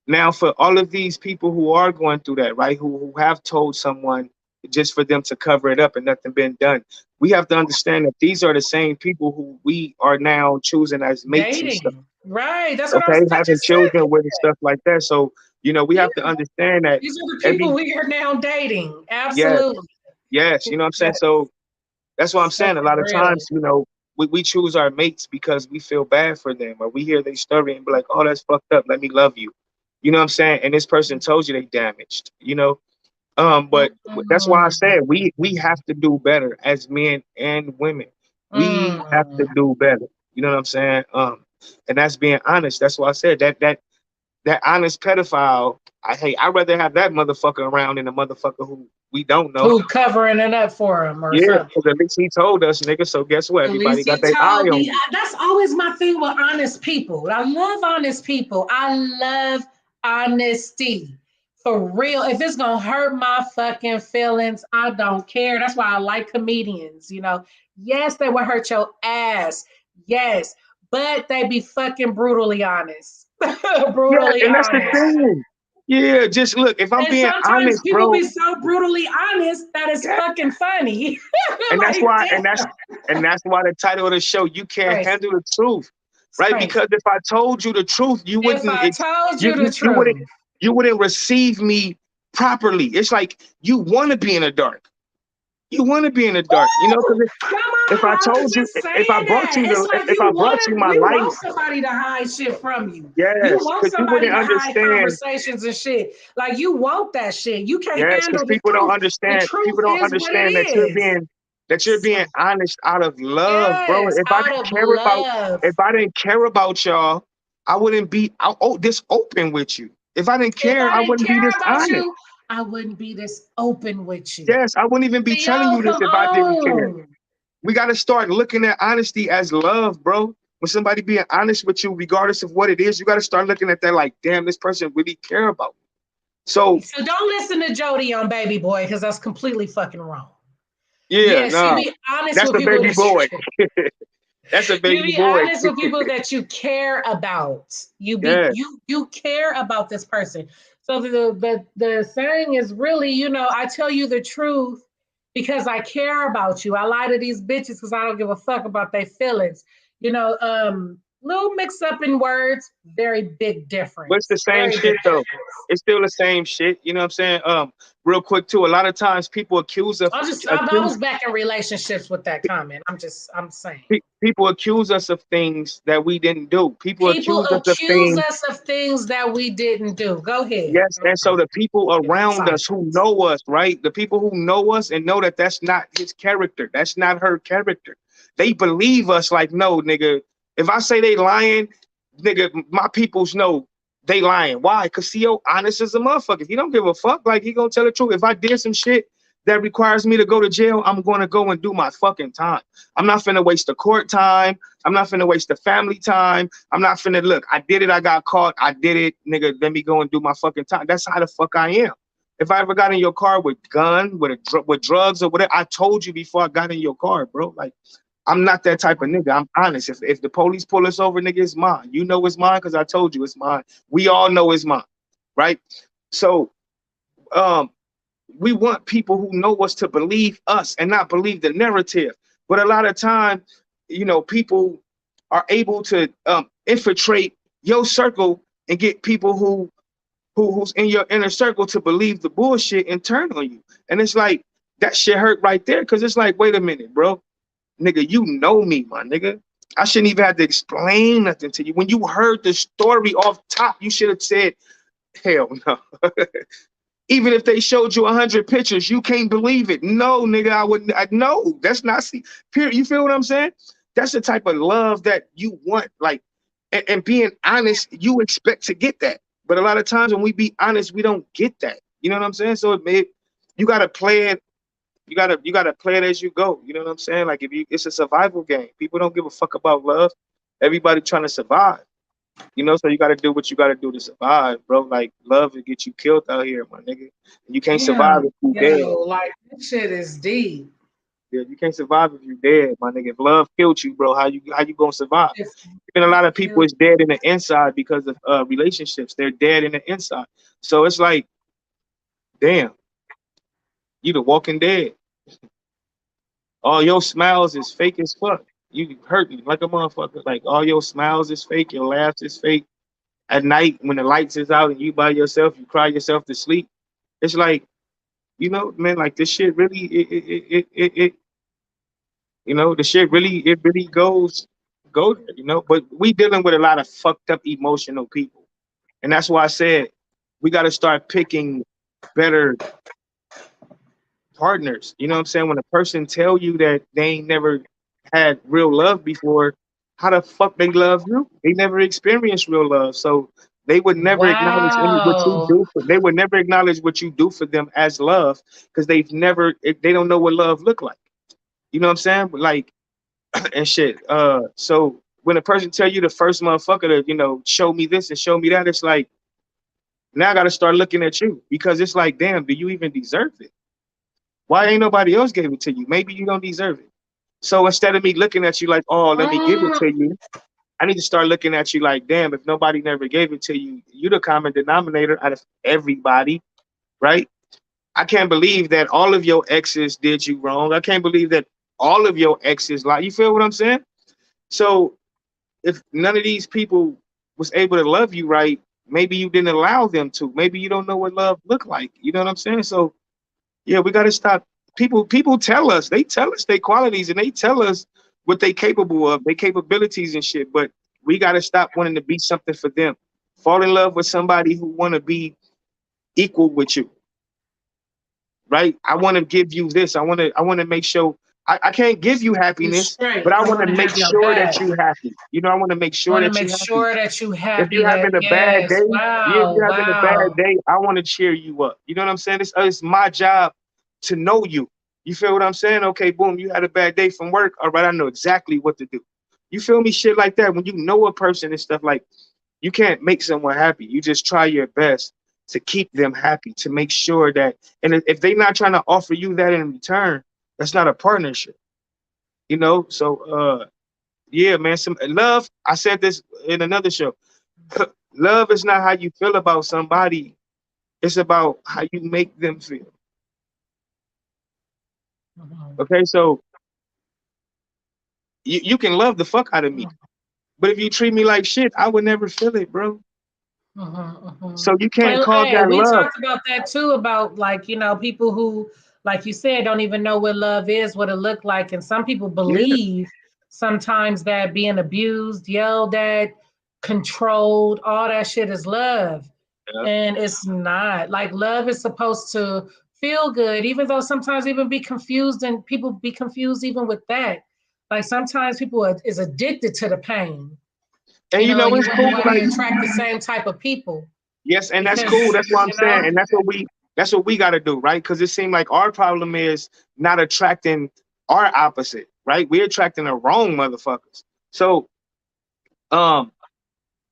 Now, for all of these people who are going through that, right, who have told someone just for them to cover it up and nothing been done, we have to understand that these are the same people who we are now choosing as mates and stuff. Dating, right? That's what Okay, I having just said. children with and stuff like that. So, you know, we Yeah, have to understand that these are the people every we are now dating. yes, Absolutely. yes, you know what I'm saying. That's So that's what I'm so saying. A lot of real. times, you know, we choose our mates because we feel bad for them, or we hear their story and be like, "Oh, that's fucked up. Let me love you." You know what I'm saying? And this person told you they damaged. You know, but that's why I said we have to do better as men and women. We have to Mm. do better. You know what I'm saying? And that's being honest. That's why I said that honest pedophile. I'd rather have that motherfucker around than a motherfucker who we don't know. Who covering it up for him or Yeah, something? because at least he told us, nigga. So guess what? At Everybody least got he their eye told on me. you. That's always my thing with honest people. I love honest people. I love honesty. For real. If it's gonna hurt my fucking feelings, I don't care. That's why I like comedians. You know, yes, they will hurt your ass. Yes, but they be fucking brutally honest. Yeah, Brutally and that's the honest. thing. Yeah, just look. If I'm And being sometimes honest, people bro. be so brutally honest that it's Yeah, fucking funny. and that's Like, why, damn. and that's why the title of the show, you can't Crazy. handle the truth, It's right? crazy. Because if I told you the truth, you If wouldn't I told you you the you, you wouldn't truth, you wouldn't receive me properly. It's like you want to be in the dark. You want to be in the dark, you know, because woo! Come if on, I I was told you, just saying that. It's like if I brought you my you light, want somebody to hide shit from you. You yes, want because you somebody wouldn't to hide understand. conversations and shit. Like you want that shit. You can't Yes, because handle the truth. The people truth don't is what it understand is. that you're being honest out of love, bro. Yes, out of love. If I didn't care about y'all, I wouldn't be this open with you. If I didn't If care, I I didn't wouldn't be care this about honest. you, I wouldn't be this open with you. Yes, I wouldn't even be telling Theo, you this come if I didn't care. on. We got to start looking at honesty as love, bro. When somebody being honest with you, regardless of what it is, you got to start looking at that like, damn, this person really care about me. So So don't listen to Jody on Baby Boy because that's completely fucking wrong. yeah, Yes, you nah, be honest that's with a people baby that you boy. care. That's a You baby be boy. honest with people that you care about. Yeah, You care about this person. So the saying is really, I tell you the truth because I care about you. I lie to these bitches because I don't give a fuck about their feelings. Little mix up in words, very big but it's the difference. same Very big shit though. difference. It's still the same shit. You know what I'm saying? Real quick too. A lot of times people I was back in relationships with that comment. I'm saying. people accuse us of things that we didn't do. People People accuse us of accuse things. us of things that we didn't do. Go ahead. Yes, and so the people Get around excited. us who know us, right? The people who know us and know that that's not his character, that's not her character. They believe us like, no, nigga. If I say they lying, nigga, my peoples know they lying. Why? Because CO honest as a motherfucker. He don't give a fuck. Like he gonna tell the truth. If I did some shit that requires me to go to jail, I'm gonna go and do my fucking time. I'm not finna waste the court time. I'm not finna waste the family time. I'm not finna look. I did it. I got caught. I did it, nigga. Let me go and do my fucking time. That's how the fuck I am. If I ever got in your car with gun, with drugs or whatever, I told you before I got in your car, bro. Like I'm not that type of nigga. I'm honest. If the police pull us over, nigga, it's mine. You know it's mine because I told you it's mine. We all know it's mine, right? So um, we want people who know us to believe us and not believe the narrative. But a lot of time, people are able to infiltrate your circle and get people who's in your inner circle to believe the bullshit and turn on you. And it's like that shit hurt right there because it's like, wait a minute, bro, nigga, you know me, my nigga. I shouldn't even have to explain nothing to you. When you heard the story off top, you should have said, hell no. Even if they showed you 100 pictures, you can't believe it. No, nigga, I wouldn't. No, that's not. See, period. You feel what I'm saying? That's the type of love that you want. Like, and being honest, you expect to get that. But a lot of times when we be honest, we don't get that. You know what I'm saying? So you gotta play it. You gotta play it as you go. You know what I'm saying? Like it's a survival game. People don't give a fuck about love. Everybody trying to survive. So you got to do what you got to do to survive, bro. Like love will get you killed out here, my nigga. You can't survive Damn, if you dead. yo, like this shit is deep. Yeah, you can't survive if you dead, my nigga. If love killed you, bro, how you gonna survive? If Even a lot love of people killed is dead in the inside because of relationships. They're dead in the inside. So it's like, damn, you the Walking Dead. All your smiles is fake as fuck. You hurt me like a motherfucker. Like all your smiles is fake. Your laughs is fake. At night when the lights is out and you by yourself, you cry yourself to sleep. It's like, man, like this shit really, the shit really, it really go there. But we dealing with a lot of fucked up emotional people, and that's why I said we got to start picking better partners. You know what I'm saying? When a person tell you that they ain't never had real love before, how the fuck they love you? They never experienced real love, so they would never acknowledge what you wow. do. They would never acknowledge what you do for them as love because they don't know what love look like. You know what I'm saying? But like and shit. So when a person tell you the first motherfucker to show me this and show me that, it's like now I got to start looking at you because it's like, damn, do you even deserve it? Why ain't nobody else gave it to you? Maybe you don't deserve it. So instead of me looking at you like, oh, let me give it Mm, to you, I need to start looking at you like, damn, if nobody never gave it to you, you the common denominator out of everybody, right? I can't believe that all of your exes did you wrong. I can't believe that all of your exes like you feel what I'm saying? So if none of these people was able to love you right, maybe you didn't allow them to. Maybe you don't know what love look like. You know what I'm saying? So yeah, we got to stop. People tell us, they tell us their qualities and they tell us what they capable of, their capabilities and shit. But we got to stop wanting to be something for them. Fall in love with somebody who want to be equal with you, right? I want to give you this. I want to make sure I can't give you you happiness, straight. but I I want want to to make have your sure that back. you happy. I want to make I sure want to that you make happy. sure that you If happy. you're That having a bad yes. day, yeah, if Wow. you're having a bad Wow. day, I want to cheer you up. You know what I'm saying? It's my job to know you. You feel what I'm saying? Okay, boom, you had a bad day from work. All right, I know exactly what to do. You feel me? Shit like that. When you know a person and stuff, like, you can't make someone happy. You just try your best to keep them happy, to make sure that, and if they're not trying to offer you that in return, that's not a partnership, you know? So, yeah, man, some love. I said this in another show. Love is not how you feel about somebody. It's about how you make them feel. Mhm. Okay, so you can love the fuck out of me, but if you treat me like shit, I would never feel it, bro. Mhm. So you can't And call hey, that we love. talked about that too, about like, people who, like you said, don't even know what love is, what it looked like. And some people Yeah, believe sometimes that being abused, yelled at, controlled, all that shit is love. yeah. And it's not. Like love is supposed to feel good, even though sometimes even be confused, and people be confused even with that. Like sometimes people is addicted to the pain. And you know You it's wonder cool. why they Like, attract the same type of people yes, and that's because cool. That's what I'm you saying, know. and that's what we got to do, right? Because it seemed like our problem is not attracting our opposite, right? We're attracting the wrong motherfuckers. So, um,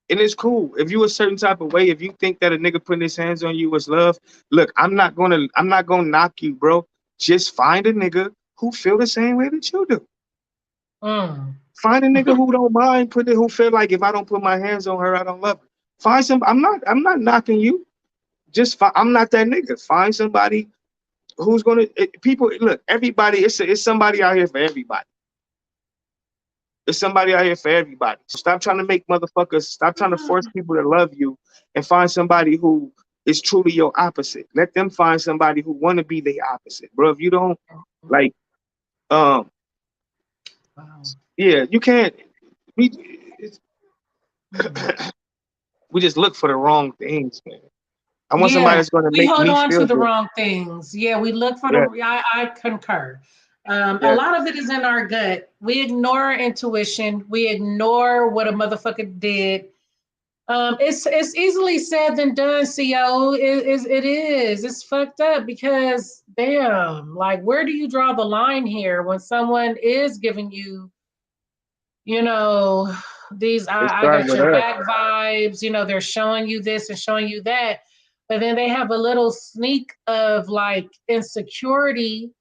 and it's cool if you a certain type of way. If you think that a nigga putting his hands on you is love, look, I'm not gonna knock you, bro. Just find a nigga who feel the same way that you do. Mm. Find a nigga who don't mind putting, who feel like if I don't put my hands on her, I don't love her. Find some. I'm not knocking you. I'm not that nigga. Find somebody who's gonna people. Look, everybody. It's somebody out here for everybody. There's somebody out here for everybody. So stop trying to make motherfuckers, stop trying to force people to love you, and find somebody who is truly your opposite. Let them find somebody who want to be the opposite, bro. If you don't, like, um, Wow. yeah, you can't. We Mm. we just look for the wrong things, man. I want somebody Yeah, that's gonna we make hold me on to feel the good. wrong things. Yeah, we look for Yeah, the. I concur. A yeah. lot of it is in our gut. We ignore our intuition. We ignore what a motherfucker did. It's easily said than done, Co. It is. It's fucked up because damn, like where do you draw the line here when someone is giving you, you know, these It I starts got with your us. back vibes, they're showing you this and showing you that, but then they have a little sneak of like insecurity.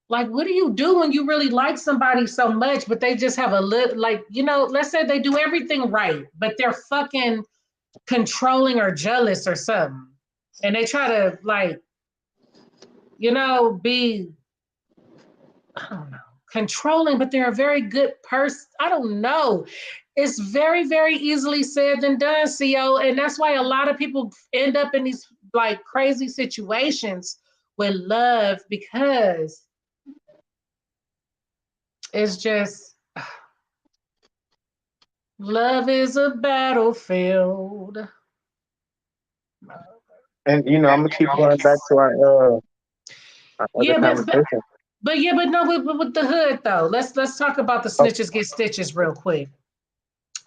Like, what do you do when you really like somebody so much, but they just have a little, like, let's say they do everything right, but they're fucking controlling or jealous or something. And they try to, like, be, I don't know, controlling, but they're a very good person. I don't know. It's very, very easily said than done, CO. And that's why a lot of people end up in these like crazy situations with love because it's just love is a battlefield. And I'm gonna keep going back to our other Yeah, conversation. but no, but with the hood though. Let's talk about the Oh, snitches get stitches real quick.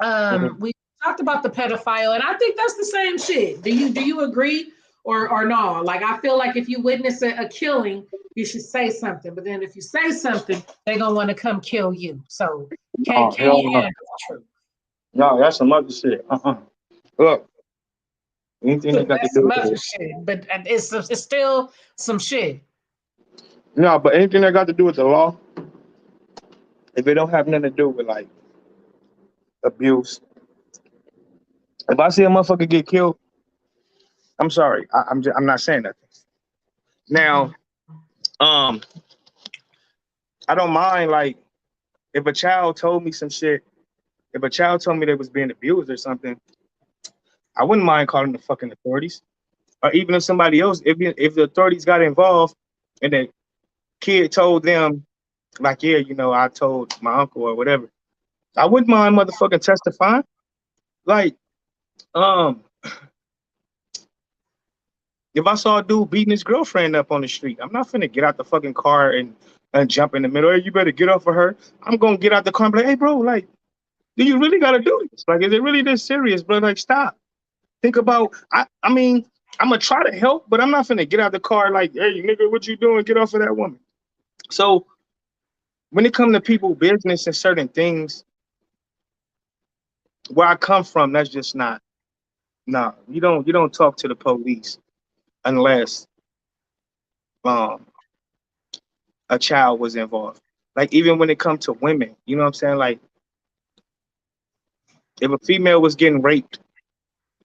mhm. We talked about the pedophile, and I think that's the same shit. Do you agree or no? Like I feel like if you witness a killing, you should say something. But then if you say something, they're gonna want to come kill you. So can Oh, can hell you no. handle the truth? No, that's some other shit. Look, anything that got to That's some do other with shit, but it's still some shit. no, but anything that got to do with the law, if it don't have nothing to do with like abuse, if I see a motherfucker get killed, I'm sorry. I'm not saying nothing. Now, Mhm. um, I don't mind like if a child told me some shit. If a child told me they was being abused or something, I wouldn't mind calling the fucking authorities. Or even if somebody else, if the authorities got involved and the kid told them, like, yeah, I told my uncle or whatever, I wouldn't mind motherfucking testifying. Like, um, if I saw a dude beating his girlfriend up on the street, I'm not finna get out the fucking car and jump in the middle. Hey, you better get off of her. I'm gonna get out the car and be like, hey, bro, like, do you really gotta do this? Like, is it really this serious, bro? Like, stop. Think about. I mean, I'm gonna try to help, but I'm not finna get out the car like, hey, nigga, what you doing? Get off of that woman. So when it comes to people business and certain things, where I come from, that's just not. No, you don't talk to the police unless um a child was involved. Like even when it comes to women, you know what I'm saying? Like if a female was getting raped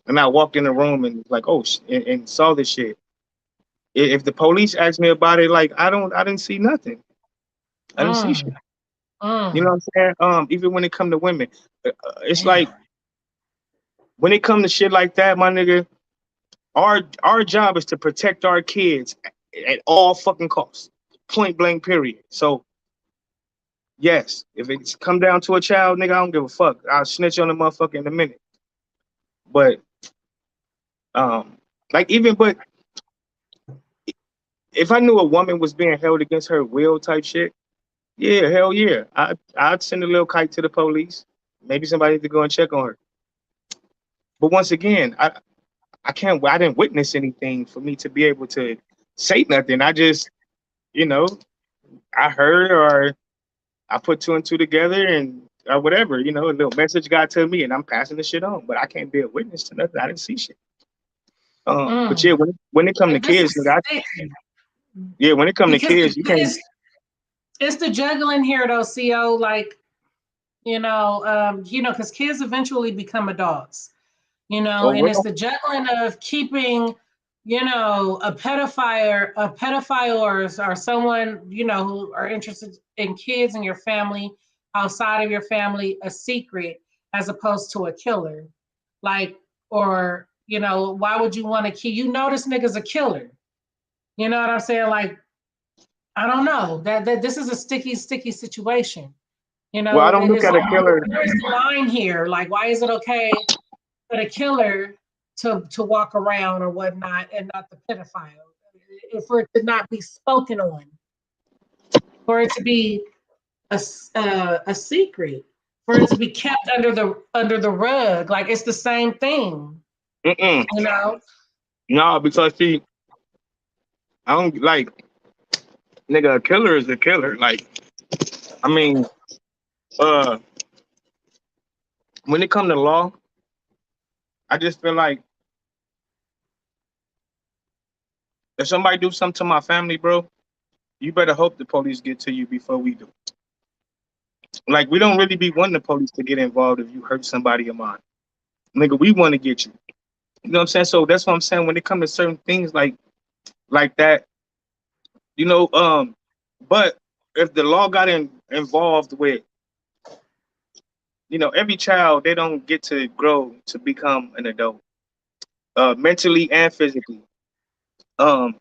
and I walked in the room and like, oh, and saw this shit. If the police asked me about it, like I didn't see nothing. I didn't see shit. Mm, You know mm. what I'm saying? Even when it come to women, it's Damn. like when it come to shit like that, my nigga, our job is to protect our kids at all fucking costs, point blank, period. So yes, if it's come down to a child, nigga, I don't give a fuck. I'll snitch on the motherfucker in a minute. But um, like even but if I knew a woman was being held against her will type shit, yeah, hell yeah, I'd send a little kite to the police. Maybe somebody need to go and check on her. But once again, I can't. I didn't witness anything for me to be able to say nothing. I just, you know, I heard or I put two and two together and or whatever. You know, a little message got to me and I'm passing the shit on. But I can't be a witness to nothing. I didn't see shit. But yeah, Mm. when it come to And this kids, is nigga, sticky yeah, when it come to because kids, you can't. it's the juggling here though, Co. Like, because kids eventually become adults, Oh and it's well, the juggling of keeping, a pedophile or someone, who are interested in kids in your family, outside of your family, a secret, as opposed to a killer. Like, or, why would you want to keep, this nigga's a killer. You know what I'm saying? Like, I don't know that this is a sticky situation. well, I don't look It's at a like, killer. where's the line here? Like, why is it okay for the killer to walk around or whatnot, and not the pedophile? For it to not be spoken on, for it to be a secret, for it to be kept under the rug, like it's the same thing, Mm-mm. you know. No, because see, I don't like nigga. A killer is a killer. Like, I mean, uh, when it come to law, I just feel like if somebody do something to my family, bro, you better hope the police get to you before we do. Like, we don't really be wanting the police to get involved if you hurt somebody of mine. Nigga, we want to get you. You know what I'm saying? So that's what I'm saying. When it comes to certain things like that, you know, but if the law got involved with, every child, they don't get to grow to become an adult, mentally and physically. Um,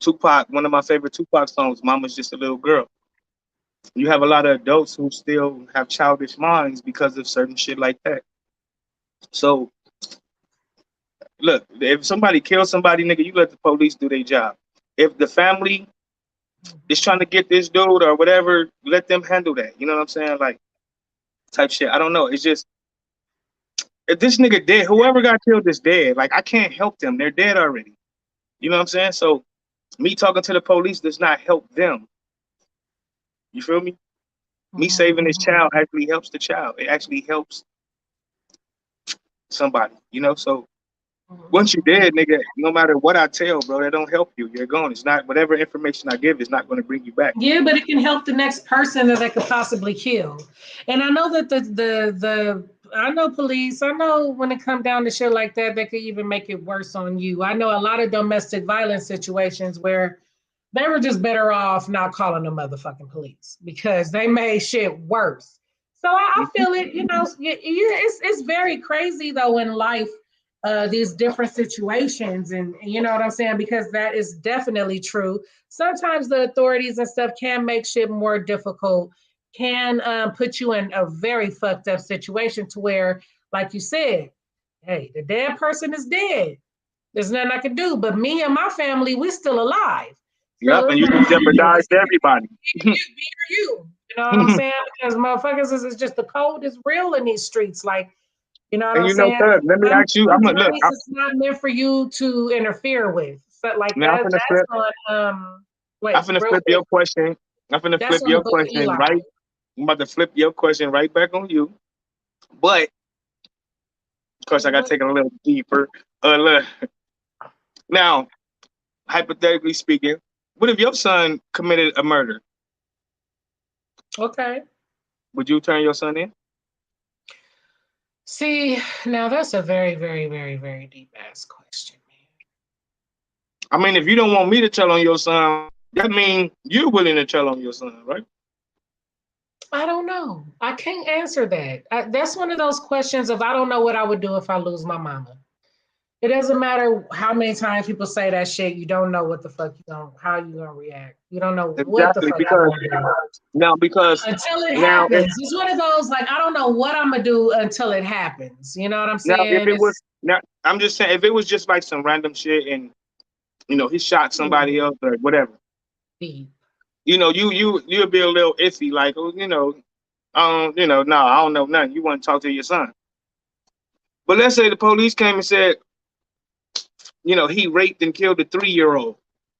Tupac, one of my favorite Tupac songs, "Mama's Just a Little Girl." You have a lot of adults who still have childish minds because of certain shit like that. So look, if somebody kills somebody, nigga, you let the police do their job. If the family is trying to get this dude or whatever, let them handle that. You know what I'm saying? Like type shit. I don't know. It's just if this nigga dead, whoever got killed is dead. Like I can't help them. They're dead already. You know what I'm saying? So me talking to the police does not help them. You feel me? Me saving this Mhm, child actually helps the child. It actually helps somebody. So once you mhm. dead, nigga, no matter what I tell, bro, that don't help you. You're gone. It's not whatever information I give is not going to bring you back. Yeah, but it can help the next person that they could possibly kill. And I know that the I know police. I know when it come down to shit like that, they could even make it worse on you. I know a lot of domestic violence situations where they were just better off not calling the motherfucking police because they made shit worse. So I Mhm. feel it. It's very crazy though in life, these different situations, and you know what I'm saying, because that is definitely true. Sometimes the authorities and stuff can make shit more difficult, can put you in a very fucked up situation to where, like you said, hey, the dead person is dead. There's nothing I can do. But me and my family, we're still alive. Yep, So and it's you like, just shit, jeopardized it's either everybody. me or you. You know what I'm saying? Because motherfuckers is just the code is real in these streets. Like, you know what And I'm saying? cuz, let me ask you. Some I'm gonna look. journeys it's not meant for you to interfere with. So like Now I'm finna that's flip. on I'm wait, finna real flip quick. your question. I'm finna That's flip on the your book of question Eli. right. I'm about to flip your question right back on you. But of course, I got to What? take it a little deeper. Look, now, hypothetically speaking, what if your son committed a murder? Okay. Would you turn your son in? See, now that's a very, very, very, very deep ass question, man. I mean, if you don't want me to tell on your son, that means you're willing to tell on your son, right? I don't know. I can't answer that. That's one of those questions of I don't know what I would do if I lose my mama. It doesn't matter how many times people say that shit. You don't know what the fuck how you gonna react. You don't know what the Exactly, fuck I'm because gonna do now, because until it now, if happens. It's one of those like I don't know what I'm gonna do until it happens. You know what I'm now if saying? it was It's now, I'm just saying if it was just like some random shit and he shot somebody ooh, else or whatever, deep. you'd be a little iffy, like no, I don't know nothing. You want to talk to your son, but let's say the police came and said, he raped and killed a 3-year-old,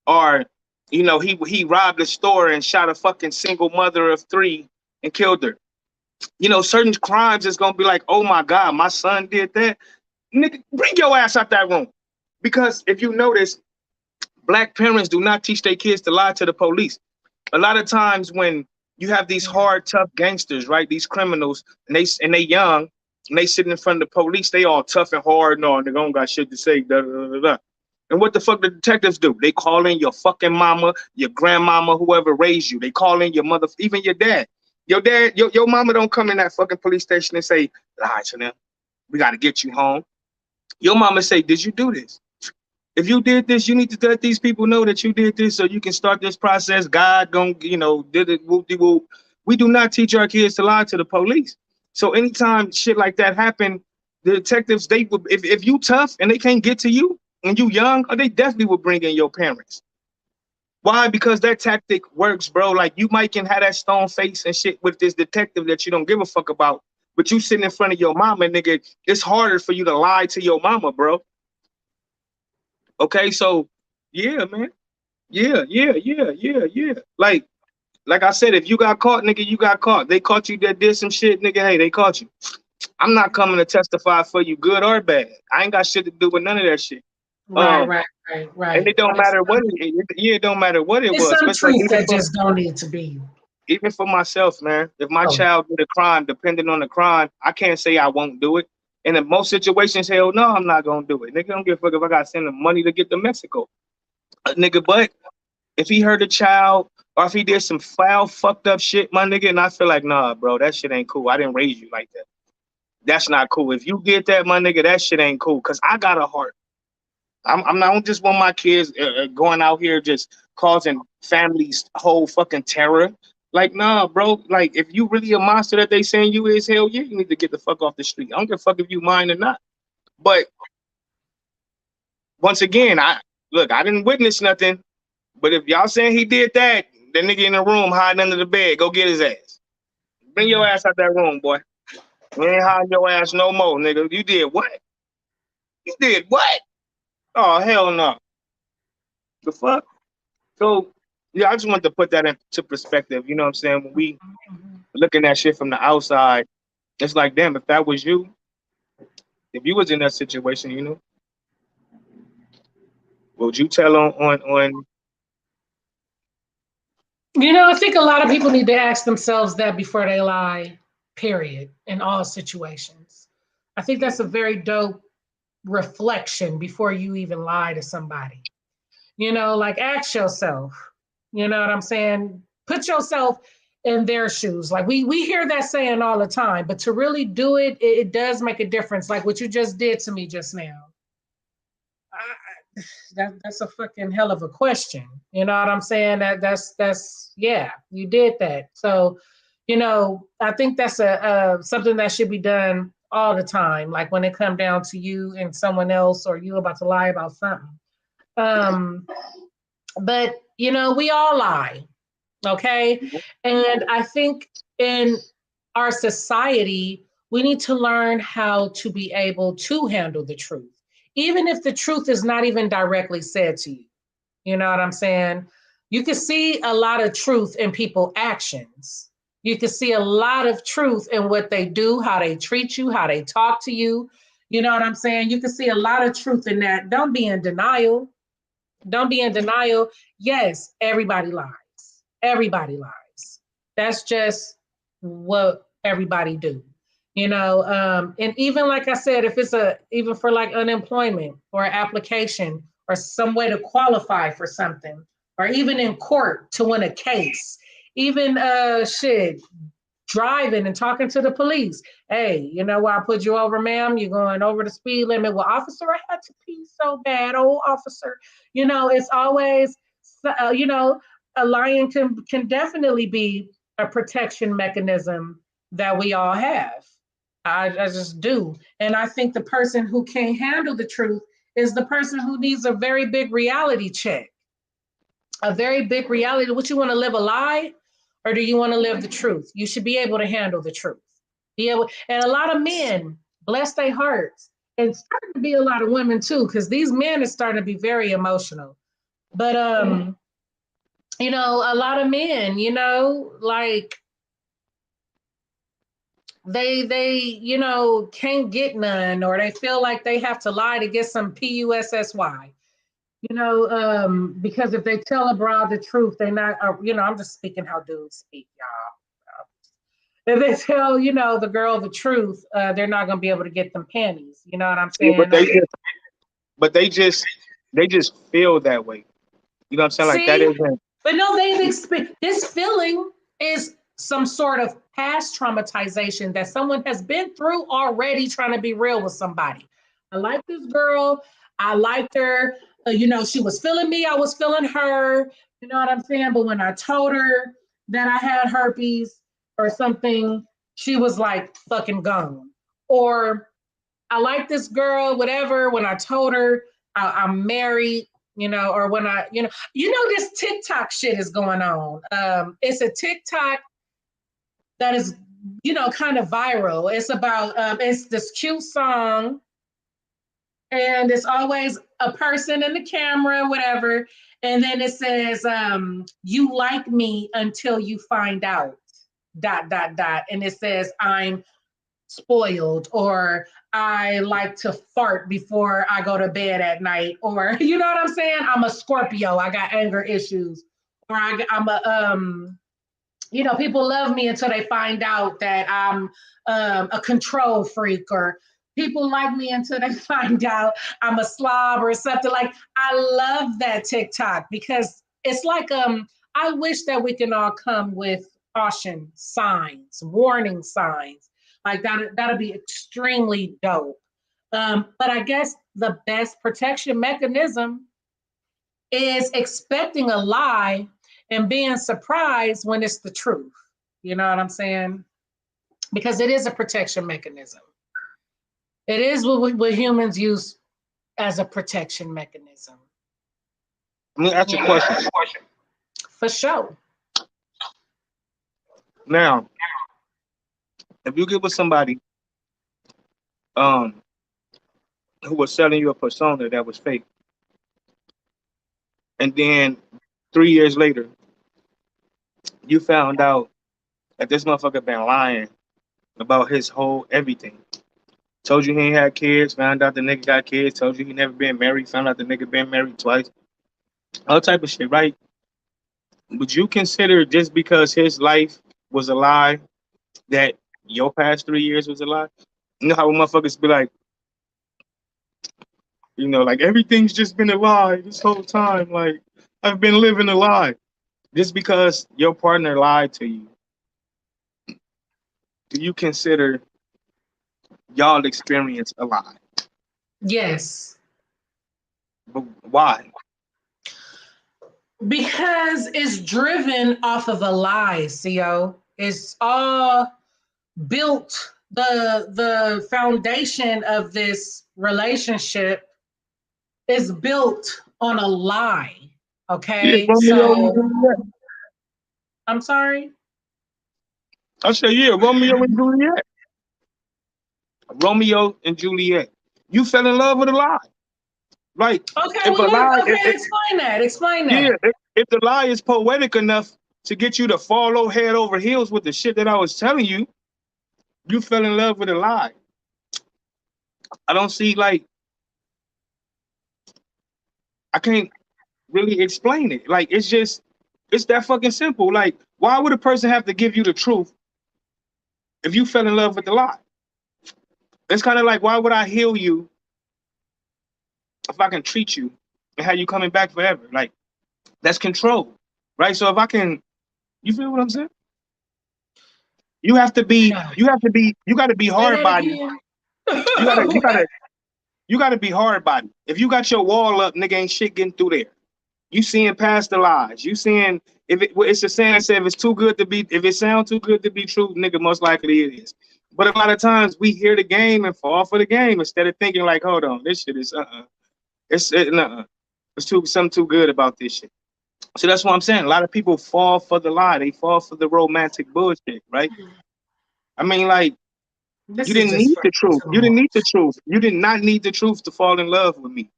or he robbed a store and shot a fucking single mother of three and killed her. Certain crimes is gonna be like, oh my god, my son did that. Nigga, bring your ass out that room. Because if you notice, black parents do not teach their kids to lie to the police. A lot of times when you have these Yeah. hard, tough gangsters, right? These criminals, and they young, and they sitting in front of the police, they all tough and hard. No, they don't got shit to say. Da, da, da, da. And what the fuck the detectives do? They call in your fucking mama, your grandmama, whoever raised you. They call in your mother, even your dad. Your dad, your mama don't come in that fucking police station and say, lie to them. We got to get you home. Your mama say, did you do this? If you did this, you need to let these people know that you did this so you can start this process. God gonna, did it, whoop de whoop. We do not teach our kids to lie to the police. So anytime shit like that happen, the detectives, they would, if you tough and they can't get to you and you young, they definitely will bring in your parents. Why? Because that tactic works, bro. Like you might can have that stone face and shit with this detective that you don't give a fuck about, but you sitting in front of your mama, nigga, it's harder for you to lie to your mama, bro. Okay, so yeah, man. Yeah, yeah, yeah, yeah, yeah. Like I said, if you got caught, nigga, you got caught. They caught you that did some shit, nigga. Hey, they caught you. I'm not coming to testify for you, good or bad. I ain't got shit to do with none of that shit. Right, Um, right, right, and right. it don't matter what it don't matter what it It's was. some Especially like truth that just don't need to be. even for myself, man. If my Oh, child did a crime, depending on the crime, I can't say I won't do it. And in most situations, hell no, I'm not gonna do it. Nigga, don't give a fuck if I gotta send them money to get to Mexico. Nigga, but if he hurt a child or if he did some foul, fucked up shit, my nigga, and I feel like, nah, bro, that shit ain't cool. I didn't raise you like that. That's not cool. If you did that, my nigga, that shit ain't cool. Cause I got a heart. I'm not I don't just want my kids going out here just causing families whole fucking terror. Like, nah, bro. Like, if you really a monster that they saying you is, hell yeah, you need to get the fuck off the street. I don't give a fuck if you mine or not. But once again, I didn't witness nothing. But if y'all saying he did that, that nigga in the room hiding under the bed, go get his ass. Bring your yeah. ass out that room, boy. We ain't hiding your ass no more, nigga. You did what? You did what? Oh hell no. The fuck? So yeah, I just wanted to put that into perspective. You know what I'm saying? When we Mhm. looking at shit from the outside, it's like, damn, if that was you, if you was in that situation, would you tell on I think a lot of people need to ask themselves that before they lie, period, in all situations. I think that's a very dope reflection before you even lie to somebody. Like ask yourself, you know what I'm saying? Put yourself in their shoes. Like we hear that saying all the time, but to really do it, it does make a difference. Like what you just did to me just now. That's a fucking hell of a question. You know what I'm saying? That's yeah, you did that. So, I think that's a something that should be done all the time. Like when it come down to you and someone else, or you about to lie about something. Um, but we all lie, okay? And I think in our society, we need to learn how to be able to handle the truth, even if the truth is not even directly said to you. You know what I'm saying? You can see a lot of truth in people's actions. You can see a lot of truth in what they do, how they treat you, how they talk to you. You know what I'm saying? You can see a lot of truth in that. Don't be in denial. Don't be in denial. Yes, everybody lies. Everybody lies. That's just what everybody do. And even like I said, if it's even for like unemployment or application or some way to qualify for something, or even in court to win a case, even shit, driving and talking to the police. Hey, you know why I put you over, ma'am? You're going over the speed limit. Well, officer, I had to pee so bad. Oh, officer. It's always, uh, you know, a lion can definitely be a protection mechanism that we all have. I just do. And I think the person who can't handle the truth is the person who needs a very big reality check. A very big reality. What, you want to live a lie, or do you want to live the truth? You should be able to handle the truth. And a lot of men, bless their hearts, and starting to be a lot of women too, because these men are starting to be very emotional. But a lot of men, like they can't get none, or they feel like they have to lie to get some pussy. Because if they tell a broad the truth, they're not, I'm just speaking how dudes speak, y'all. If they tell, the girl the truth, they're not going to be able to get them panties. You know what I'm Yeah, saying? but they just feel that way. You know what I'm saying? Like that See? isn't. But no, they've experienced this feeling is some sort of past traumatization that someone has been through already trying to be real with somebody. I like this girl. I liked her. She was feeling me. I was feeling her. You know what I'm saying? But when I told her that I had herpes or something, she was like fucking gone. Or I like this girl, whatever. When I told her I'm married, or when this TikTok shit is going on. It's a TikTok that is, kind of viral. It's about, it's this cute song, and it's always a person in the camera, whatever. And then it says, you like me until you find out, dot, dot, dot. And it says, I'm spoiled, or I like to fart before I go to bed at night, or you know what I'm saying? I'm a Scorpio. I got anger issues, or I'm people love me until they find out that I'm a control freak, or people like me until they find out I'm a slob or something. Like, I love that TikTok because it's like I wish that we can all come with caution signs, warning signs. Like that'd be extremely dope. But I guess the best protection mechanism is expecting a lie and being surprised when it's the truth. You know what I'm saying? Because it is a protection mechanism. It is what humans use as a protection mechanism. Let me ask you a question. For sure. Now, if you get with somebody um who was selling you a persona that was fake, and then 3 years later you found out that this motherfucker been lying about his whole everything. Told you he ain't had kids, found out the nigga got kids, told you he never been married, found out the nigga been married twice. All type of shit, right? Would you consider just because his life was a lie that your past 3 years was a lie? You know how motherfuckers be like, like everything's just been a lie this whole time. Like I've been living a lie. Just because your partner lied to you, do you consider y'all experience a lie? Yes. But why? Because it's driven off of a lie, CO. It's all built, the foundation of this relationship is built on a lie. Yeah, Okay. Romeo and So Juliet. I'm sorry. I say, yeah, Romeo and Juliet. Romeo and Juliet. You fell in love with a lie. Right. Okay, If a well, lie, okay, explain that. Explain yeah, that. if the lie is poetic enough, to get you to follow head over heels with the shit that I was telling you, you fell in love with a lie. I don't see like I can't really explain it. Like it's just it's that fucking simple. Like why would a person have to give you the truth if you fell in love with the lie? It's kind of like why would I heal you if I can treat you and have you coming back forever? Like that's control, right? So if I can, you feel what I'm saying? No. You got to be Say hard that body. again. You got to, you got What? to, you got to be hard body. If you got your wall up, nigga, ain't shit getting through there. You seeing past the lies. You seeing if it, well, it's a saying that said if it's too good to be, if it sounds too good to be true, nigga, most likely it is. But a lot of times we hear the game and fall for the game instead of thinking like, hold on, this shit is it's too something too good about this shit. So that's what I'm saying. A lot of people fall for the lie. They fall for the romantic bullshit, right? I mean, like you This is didn't just need for the truth. too You didn't need the much. truth. You did not need the truth to fall in love with me.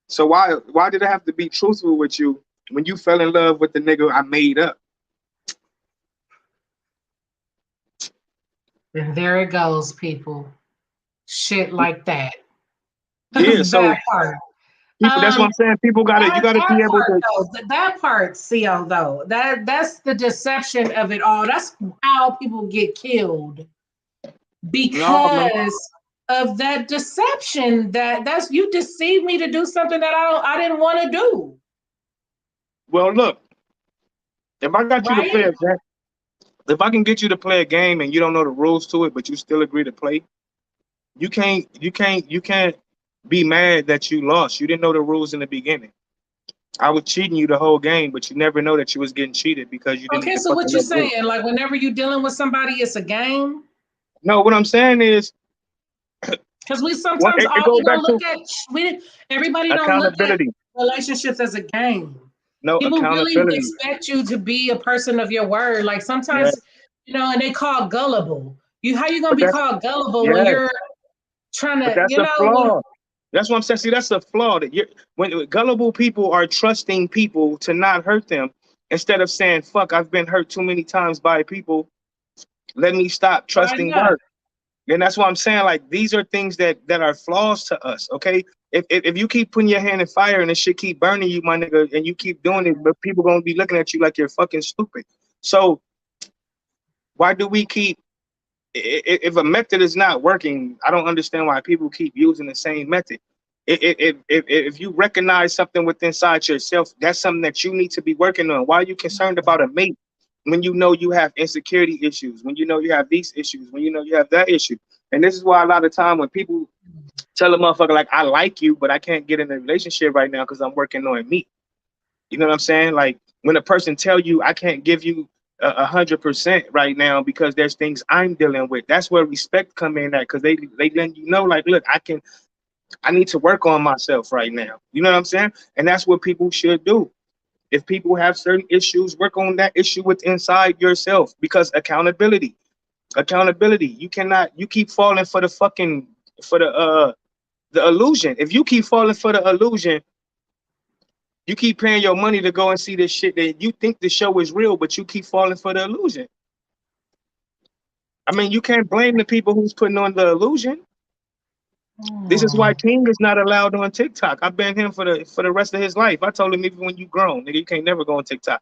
So why did I have to be truthful with you when you fell in love with the nigga I made up? And there it goes, people. Shit like that. Yeah, so That part. people that's what I'm saying. People gotta you gotta That be able part to though, that part, CO though, that's the deception of it all. That's how people get killed no man. because of that deception. That's you deceived me to do something that I didn't want to do. Well look, if I got you to play Right? a game, if I can get you to play a game and you don't know the rules to it, but you still agree to play, you can't be mad that you lost. You didn't know the rules in the beginning. I was cheating you the whole game, but you never know that you was getting cheated because you didn't Okay, even so fucking what you know the rules. saying? Like whenever you're dealing with somebody, it's a game. No, what I'm saying is, Because we what sometimes it all goes we back don't to look at we everybody don't look at accountability. relationships as a game. No People really accountability. expect you to be a person of your word. Like Yeah, sometimes, and they call gullible. You how you gonna but be that's called gullible when yes, you're trying but to, that's a flaw. That's what I'm saying. See, that's a flaw. That you're when gullible people are trusting people to not hurt them instead of saying, "Fuck, I've been hurt too many times by people. Let me stop why trusting not? work." And that's what I'm saying. Like these are things that are flaws to us. Okay, if you keep putting your hand in fire and the shit keep burning you, my nigga, and you keep doing it, but people gonna be looking at you like you're fucking stupid. So why do we keep? If a method is not working, I don't understand why people keep using the same method. If you recognize something within inside yourself, that's something that you need to be working on. Why are you concerned about a mate when you know you have insecurity issues, when you know you have these issues, when you know you have that issue? And this is why a lot of time when people tell a motherfucker like I like you, but I can't get in a relationship right now because I'm working on me. You know what I'm saying? Like when a person tell you I can't give you 100% right now because there's things I'm dealing with. That's where respect come in at because they let you know like, look, I need to work on myself right now. You know what I'm saying? And that's what people should do. If people have certain issues, work on that issue with inside yourself because accountability. You cannot. You keep falling for the fucking for the illusion. If you keep falling for the illusion, you keep paying your money to go and see this shit that you think the show is real, but you keep falling for the illusion. I mean, you can't blame the people who's putting on the illusion. This is why Hmm. King is not allowed on TikTok. I banned him for the rest of his life. I told him even when you grown, nigga, you can't never go on TikTok.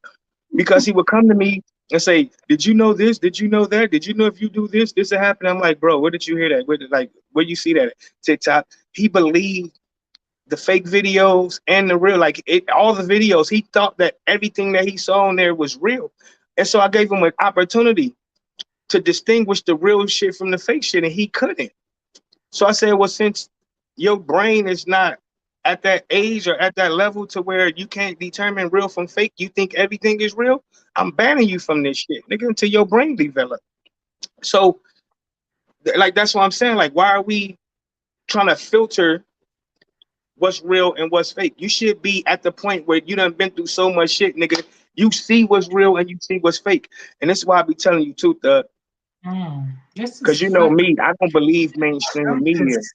Because he would come to me and say, "Did you know this? Did you know that? Did you know if you do this, this will happen?" I'm like, "Bro, where did you hear that? Where you see that at? TikTok?" He believed the fake videos and the real, like all the videos. He thought that everything that he saw on there was real, and so I gave him an opportunity to distinguish the real shit from the fake shit, and he couldn't. So I said, well, since your brain is not at that age or at that level to where you can't determine real from fake, you think everything is real, I'm banning you from this shit, nigga, until your brain develop. So, like, that's what I'm saying. Like, why are we trying to filter what's real and what's fake? You should be at the point where you done been through so much shit, nigga. You see what's real and you see what's fake. And this is why I be telling you too, This is because you know fucking. me, I don't believe mainstream I'm media. just,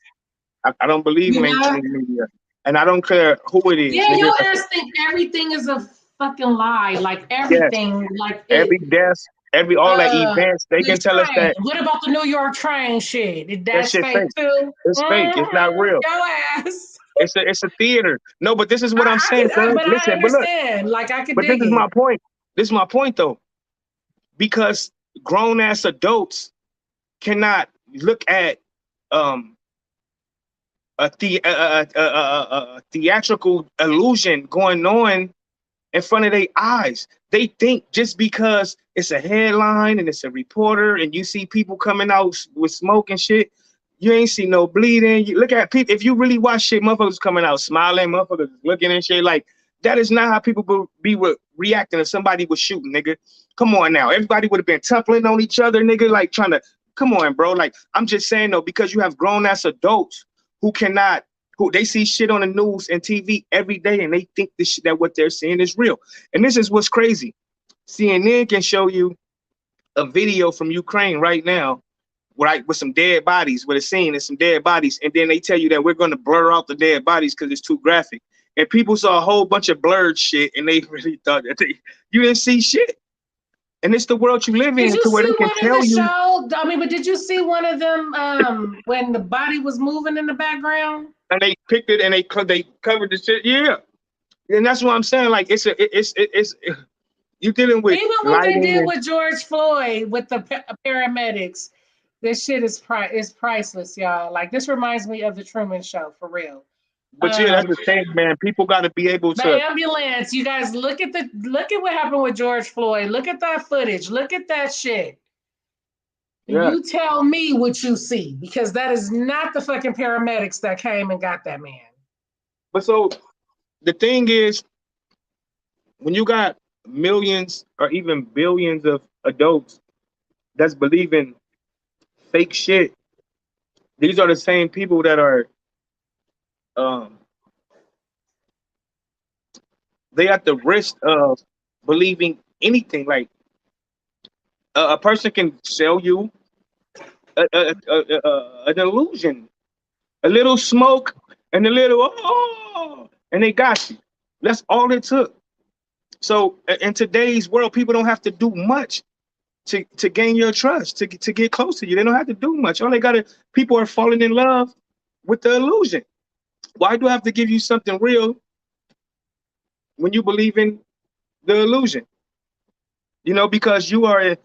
I don't believe you know, mainstream media, and I don't care who it is, yeah, nigga. your ass think everything is a fucking lie. Like Yes, everything, like every it. desk, every all that events, they The can tell us train. that What about the New York train shit? that That's shit fake fake. too. It's fake. It's not real. Your ass. It's a theater. No, but this is what I'm saying, cuz. But I Listen, but look, understand. Like I could but this dig is it. my point. This is my point though. Because grown ass adults cannot look at um a theatrical illusion going on in front of their eyes. They think just because it's a headline and it's a reporter and you see people coming out with smoke and shit, you ain't see no bleeding. You look at people. If you really watch shit, motherfuckers coming out smiling, motherfuckers looking and shit. Like that is not how people would be reacting if somebody was shooting, nigga. Come on now, everybody would have been tumbling on each other, nigga. Like trying to come on, bro. Like I'm just saying though, because you have grown ass adults who cannot who they see shit on the news and TV every day and they think this shit, that what they're seeing is real. And this is what's crazy. CNN can show you a video from Ukraine right now, right, with some dead bodies, with a scene and some dead bodies, and then they tell you that we're going to blur out the dead bodies because it's too graphic. And people saw a whole bunch of blurred shit, and they really thought that you didn't see shit. And it's the world you live Did in, you to where see they can one of the tell you. show? I mean, but did you see one of them when the body was moving in the background? And they picked it and they covered the shit. Yeah, and that's what I'm saying. Like it's you dealing with Even what they lighting did and with George Floyd with the paramedics, this shit is priceless, y'all. Like this reminds me of the Truman Show for real. but yeah, Um, that's the thing, man. People got to be able the to. ambulance, you guys look at what happened with George Floyd. Look at that footage. Look at that shit. Yeah. You tell me what you see because that is not the fucking paramedics that came and got that man. But so the thing is, when you got millions or even billions of adults that's believing fake shit, these are the same people that are um they at the risk of believing anything. Like a person can sell you an illusion, a little smoke and a little and they got you. That's all it took. So in today's world, people don't have to do much to gain your trust, to get close to you. They don't have to do much. All they gotta people are falling in love with the illusion. Why do I have to give you something real when you believe in the illusion? You know, because you are in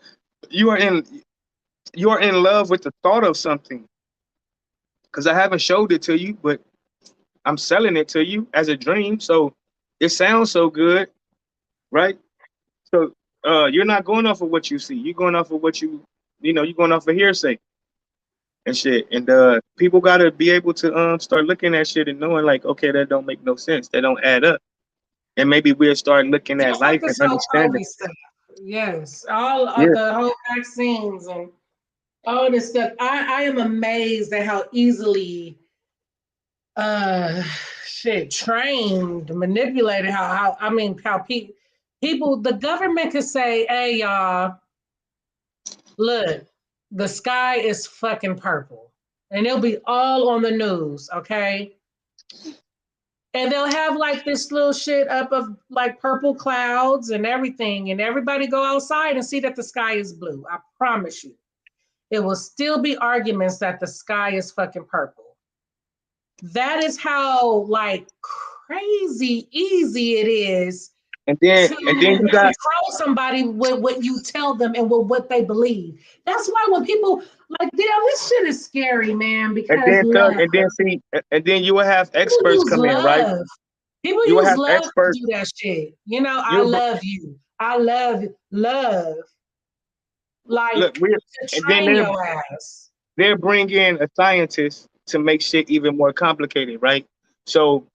you are in love with the thought of something. Because I haven't showed it to you, but I'm selling it to you as a dream. So it sounds so good, right? So you're not going off of what you see. You're going off of what you know, you're going off of hearsay and shit. And people gotta be able to start looking at shit and knowing like, okay, that don't make no sense. That don't add up. And maybe we'll start looking at Just like life this and whole understanding. COVID stuff. Yes, all of Yeah. the whole vaccines and all this stuff. I am amazed at how easily uh shit trained, manipulated, how I mean how people the government could say, hey y'all, look, the sky is fucking purple. And it'll be all on the news, okay? And they'll have like this little shit up of like purple clouds and everything, and everybody go outside and see that the sky is blue. I promise you. It will still be arguments that the sky is fucking purple. That is how like crazy easy it is to And then you got control somebody with what you tell them and with what they believe. That's why when people like, damn, this shit is scary, man, because love. and then see and then you will have People experts use come in, right? love. People You will use have love to experts. do that shit. You know, I You love you. I love love. look Like we to and then train your ass. they're bringing a scientist to make shit even more complicated, right? So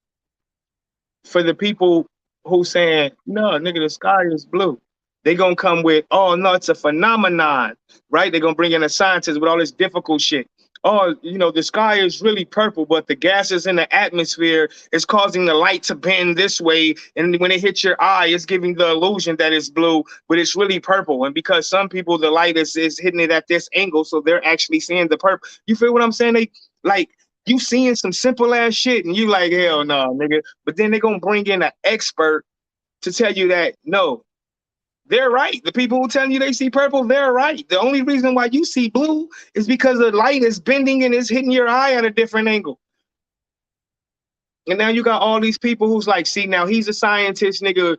for the people who saying no, nigga, the sky is blue, they gonna come with, oh no, it's a phenomenon, right? They're gonna bring in a scientist with all this difficult shit. Oh, you know, the sky is really purple, but the gases in the atmosphere is causing the light to bend this way, and when it hits your eye, it's giving the illusion that it's blue, but it's really purple. And because some people, the light is hitting it at this angle, so they're actually seeing the purple. You feel what I'm saying? They like you seeing some simple ass shit, and you like, hell no, nigga. But then they're gonna bring in an expert to tell you that no, they're right. The people who telling you they see purple, they're right. The only reason why you see blue is because the light is bending and it's hitting your eye at a different angle. And now you got all these people who's like, see, now he's a scientist, nigga.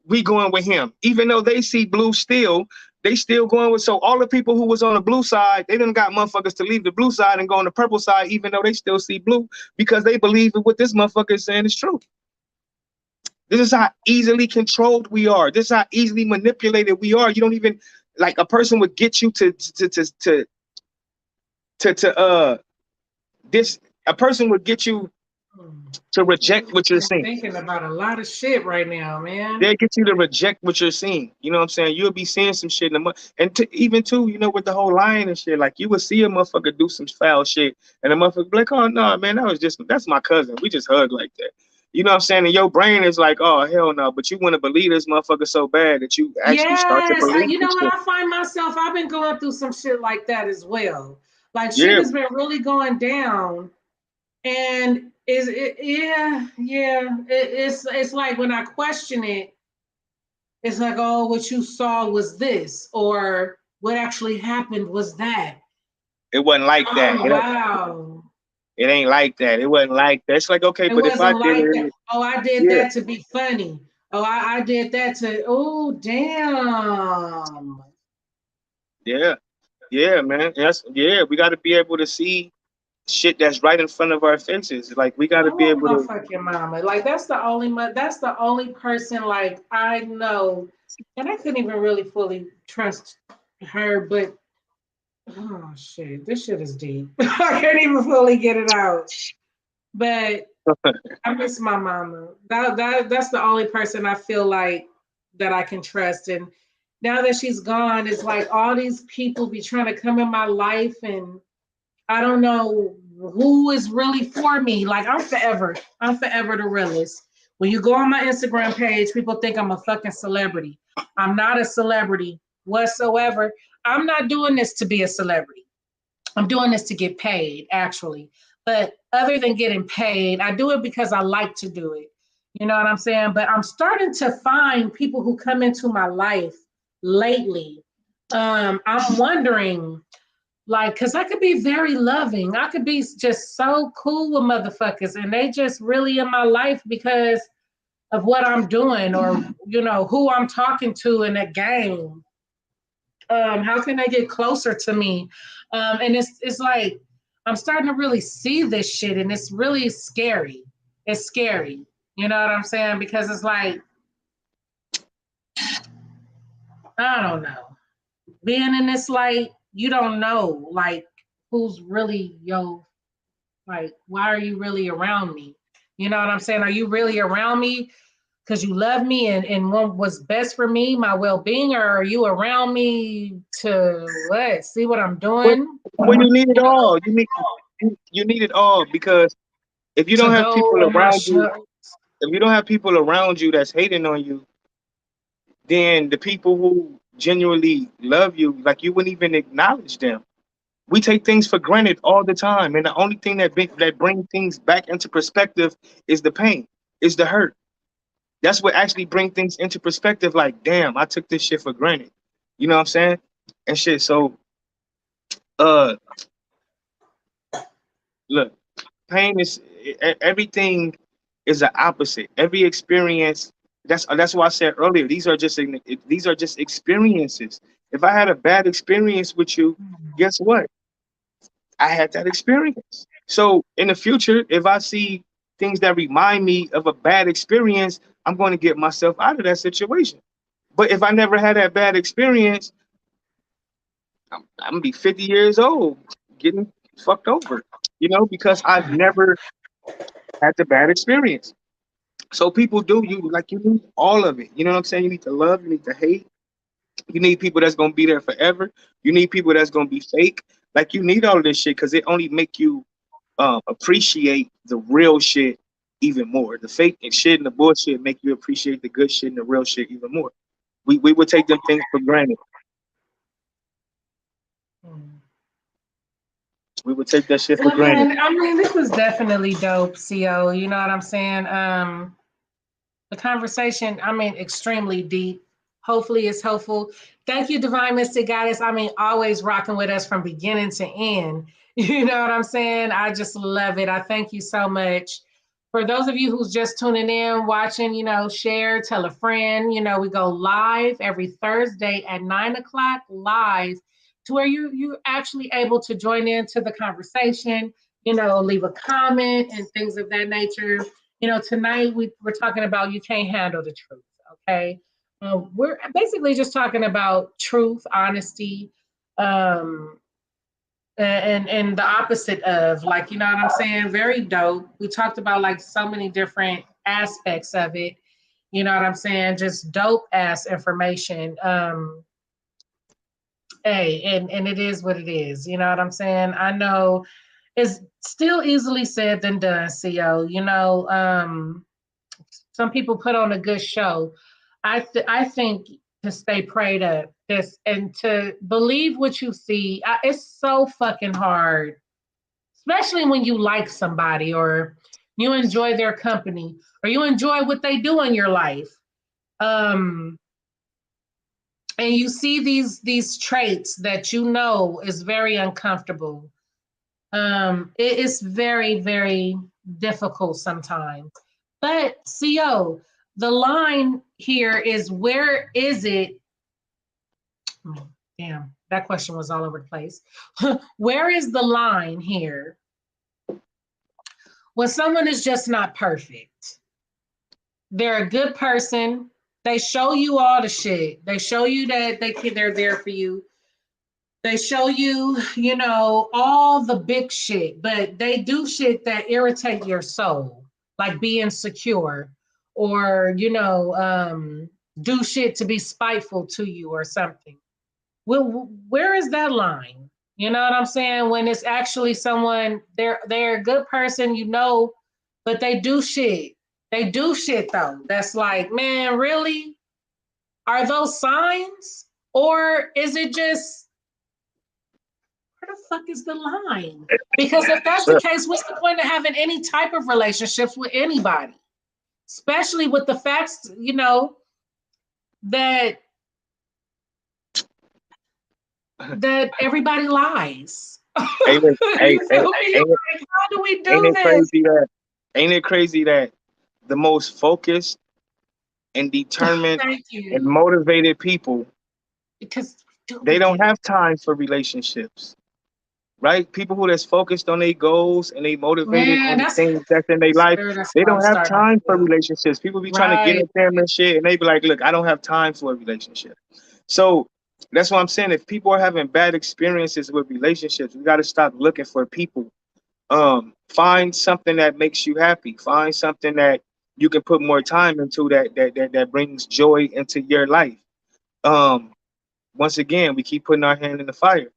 We going with him. Even though they see blue still, they still going with. So all the people who was on the blue side, they done got motherfuckers to leave the blue side and go on the purple side, even though they still see blue, because they believe that what this motherfucker is saying is true. This is how easily controlled we are. This is how easily manipulated we are. You don't even like a person would get you to this. A person would get you to reject what you're I'm saying. thinking about a lot of shit right now, man. They get you to reject what you're seeing. You know what I'm saying? You'll be seeing some shit in the and even too, you know, with the whole lying and shit. Like you would see a motherfucker do some foul shit, and the motherfucker be like, "Oh no, man, that's my cousin. We just hug like that." You know what I'm saying? And your brain is like, "Oh hell no," but you want to believe this motherfucker so bad that you actually start to Yes, believe you know this what? shit. I find myself, I've been going through some shit like that as well. Like shit Yeah, has been really going down, and is it? Yeah. It's like when I question it, it's like, oh, what you saw was this, or what actually happened was that. it wasn't like that. Oh wow, It ain't like that. It wasn't like that. It's like okay, it but if I wasn't did like that. it, Oh, I did yeah, that to be funny. Oh, I did that to. Oh damn. yeah, yeah, man. Yes, yeah. We got to be able to see shit that's right in front of our faces. Like we got to I be love able my to. fucking mama. Like that's the only person like I know, and I couldn't even really fully trust her. But oh shit, this shit is deep. I can't even fully get it out. But I miss my mama. That's the only person I feel like that I can trust. And now that she's gone, it's like all these people be trying to come in my life and I don't know who is really for me. Like I'm forever the realest. When you go on my Instagram page, people think I'm a fucking celebrity. I'm not a celebrity whatsoever. I'm not doing this to be a celebrity. I'm doing this to get paid, actually. But other than getting paid, I do it because I like to do it. You know what I'm saying? But I'm starting to find people who come into my life lately. I'm wondering like, cause I could be very loving. I could be just so cool with motherfuckers, and they just really in my life because of what I'm doing or who I'm talking to in a game. How can they get closer to me? And it's like I'm starting to really see this shit, and it's really scary. It's scary. You know what I'm saying? Because it's like I don't know. Being in this light, you don't know like who's really yo. Like, why are you really around me? You know what I'm saying? Are you really around me because you love me and want what's best for me, my well-being, or are you around me to what? See what I'm But doing? when you need it all, you need it all because if you To don't have go people on my around you, show. if you don't have people around you that's hating on you, then the people who genuinely love you, like you wouldn't even acknowledge them. We take things for granted all the time, and the only thing that brings things back into perspective is the pain, is the hurt. That's what actually brings things into perspective. Like, damn, I took this shit for granted. You know what I'm saying? And shit. So, uh, look, pain is everything is the opposite. Every experience. That's why I said earlier. These are just experiences. If I had a bad experience with you, guess what? I had that experience. So in the future, if I see things that remind me of a bad experience, I'm going to get myself out of that situation. But if I never had that bad experience, I'm gonna be 50 years old getting fucked over, because I've never had the bad experience. So people do you need all of it. You know what I'm saying? You need to love, you need to hate, you need people that's gonna be there forever. You need people that's gonna be fake. Like you need all of this shit because it only make you appreciate the real shit even more. The fake and shit and the bullshit make you appreciate the good shit and the real shit even more. We would take them things for granted. We would take that shit for Well, granted. man, I mean, this was definitely dope, CO. You know what I'm saying? The conversation, I mean, extremely deep. Hopefully, it's helpful. Thank you, Divine Mystic Goddess. I mean, always rocking with us from beginning to end. You know what I'm saying? I just love it. I thank you so much. For those of you who's just tuning in, watching, share, tell a friend. We go live every Thursday at 9 o'clock live to where you actually able to join into the conversation, leave a comment and things of that nature. Tonight we're talking about you can't handle the truth. Okay. We're basically just talking about truth, honesty, um, and the opposite of, like, you know what I'm saying? Very dope. We talked about like so many different aspects of it. You know what I'm saying? Just dope ass information. Hey, and it is what it is. You know what I'm saying? I know it's still easily said than done, CO. Some people put on a good show. I think to stay prayed up, this and to believe what you see. It's so fucking hard, especially when you like somebody or you enjoy their company or you enjoy what they do in your life. Um, and you see these traits that is very uncomfortable. It is very, very difficult sometimes. But CO, the line here is, where is it? Damn, that question was all over the place. Where is the line here when someone is just not perfect? They're a good person. They show you all the shit. They show you that they're there for you. They show you, all the big shit, but they do shit that irritate your soul, like being secure or, do shit to be spiteful to you or something. Well, where is that line? You know what I'm saying? When it's actually someone, they're a good person, but they do shit. They do shit though. That's like, man, really? Are those signs? Or is it just, where the fuck is the line? Because if that's the Look, case, what's the point of having any type of relationships with anybody? Especially with the facts, that that everybody lies. ain't it, You feel me? Like, how do we ain't do it this? crazy that ain't it crazy that the most focused and determined Thank and you. motivated people, Because do they we don't get it? have time for relationships, right? People who that's focused on their goals and they motivated Man, on the that's things that's in their life, that's they what I'm don't have starting to time for feel. relationships. People be trying to get Right. at them and shit, and they be like, "Look, I don't have time for a relationship." So that's what I'm saying. If people are having bad experiences with relationships, we got to stop looking for people. Find something that makes you happy. Find something that you can put more time into, that brings joy into your life. Um, Once again, we keep putting our hand in the fire.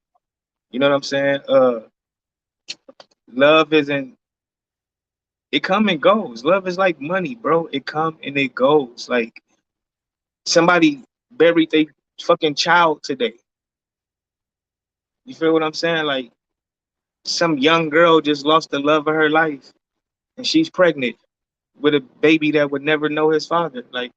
You know what I'm saying? Love isn't, it come and goes. Love is like money, bro. It come and it goes. Like somebody buried their fucking child today. You feel what I'm saying? Like some young girl just lost the love of her life and she's pregnant with a baby that would never know his father. Like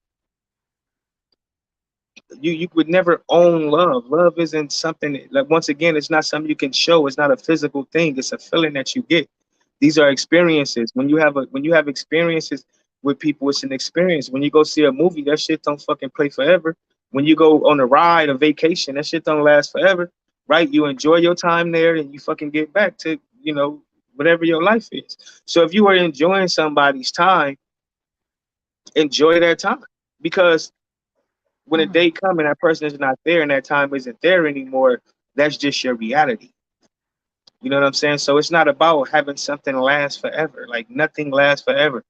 you would never own love. Love isn't something like, once again, it's not something you can show. It's not a physical thing. It's a feeling that you get. These are experiences. When you have experiences with people, it's an experience. When you go see a movie, that shit don't fucking play forever. When you go on a ride, a vacation, that shit don't last forever. Right? You enjoy your time there and you fucking get back to, whatever your life is. So if you are enjoying somebody's time, enjoy that time. Because when a Mm. day comes and that person is not there and that time isn't there anymore, that's just your reality. You know what I'm saying? So it's not about having something last forever. Like nothing lasts forever.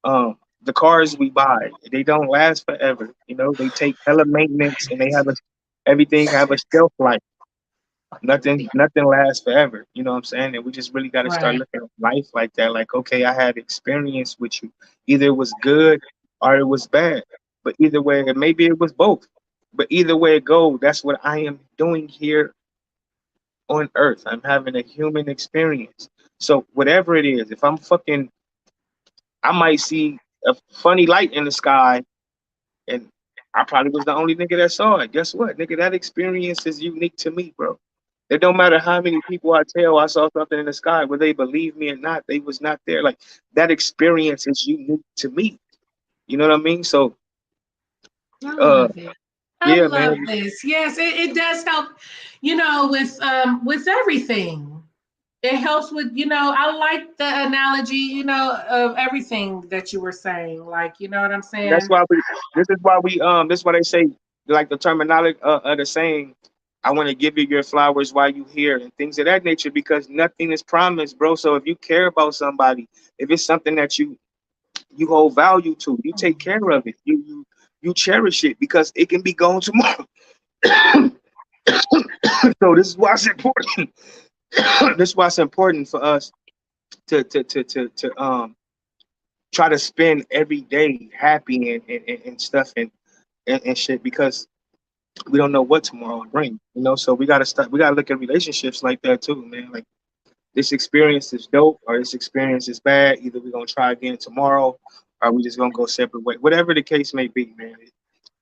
The cars we buy, they don't last forever. They take hella maintenance and they have everything have a shelf life. Nothing lasts forever. You know what I'm saying? And we just really got to start Right. looking at life like that. Like, okay, I had experience with you. Either it was good or it was bad. But either way, and maybe it was both. But either way it go, that's what I am doing here on Earth. I'm having a human experience. So whatever it is, if I'm fucking, I might see. a funny light in the sky, and I probably was the only nigga that saw it. Guess what, nigga? That experience is unique to me, bro. It don't matter how many people I tell I saw something in the sky, whether they believe me or not, they was not there. Like that experience is unique to me. You know what I mean? So, I uh, love it. I yeah, love man. this. Yes, it does help, with everything. It helps with, I like the analogy, of everything that you were saying. Like, you know what I'm That's saying? why we. This is why we. This is why they say like the terminology of the saying. I want to give you your flowers while you here and things of that nature because nothing is promised, bro. So if you care about somebody, if it's something that you hold value to, you take care of it. You cherish it because it can be gone tomorrow. So this is why it's important. This is why it's important for us to try to spend every day happy and stuff and shit because we don't know what tomorrow will bring, so we gotta look at relationships like that too, man. Like this experience is dope or this experience is bad. Either we're gonna try again tomorrow or we just gonna go separate way. Whatever the case may be, man.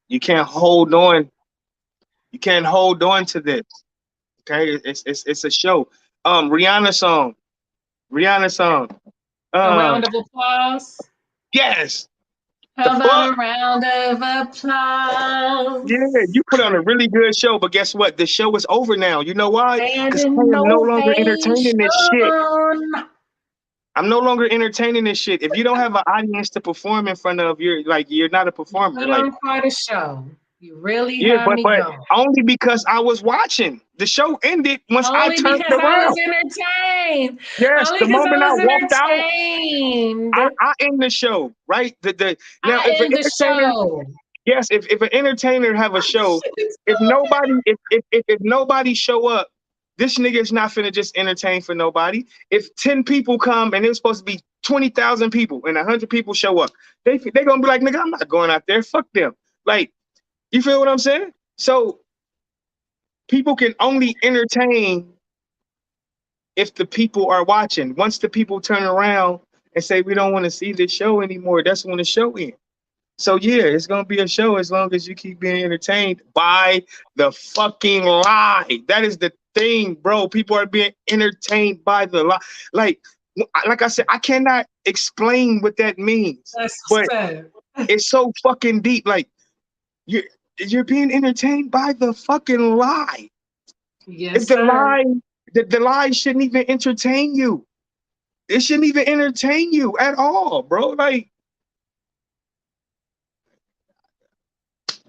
You can't hold on, you can't hold on to this. Okay? It's a show. Rihanna song. Rihanna song. A Um round of applause. yes. The How about fuck? a round of Yeah, applause? you put on a really good show, but guess what? The show is over now. You know why? And Because I am no longer innovation. entertaining this shit. I'm no longer entertaining this shit. If you don't have an audience to perform in front of, you're not a You performer. put Like, on quite a show. You really yeah, had but me but going. only because I was watching. The show ended once I Only turned because I was around. entertained. Yes, Only the because moment I I was walked out, entertained. I end the show. Right? The now I if an end the entertainer, show. yes, if an entertainer have a show, It's if nobody if nobody show up, this nigga is not finna just entertain for nobody. If 10 people come and it's supposed to be 20,000 people and 100 people show up, they gonna be like, nigga, I'm not going out there. Fuck them. Like, you feel what I'm saying? So people can only entertain if the people are watching. Once the people turn around and say we don't want to see this show anymore, that's when the show ends. So yeah, it's gonna be a show as long as you keep being entertained by the fucking lie. That is the thing, bro. People are being entertained by the lie. Like, like I said, I cannot explain what that means, that's but sad. it's so fucking deep. Like you're you're being entertained by the fucking lie. If Yes, the sir. lie, the lie shouldn't even entertain you. It shouldn't even entertain you at all, bro. Like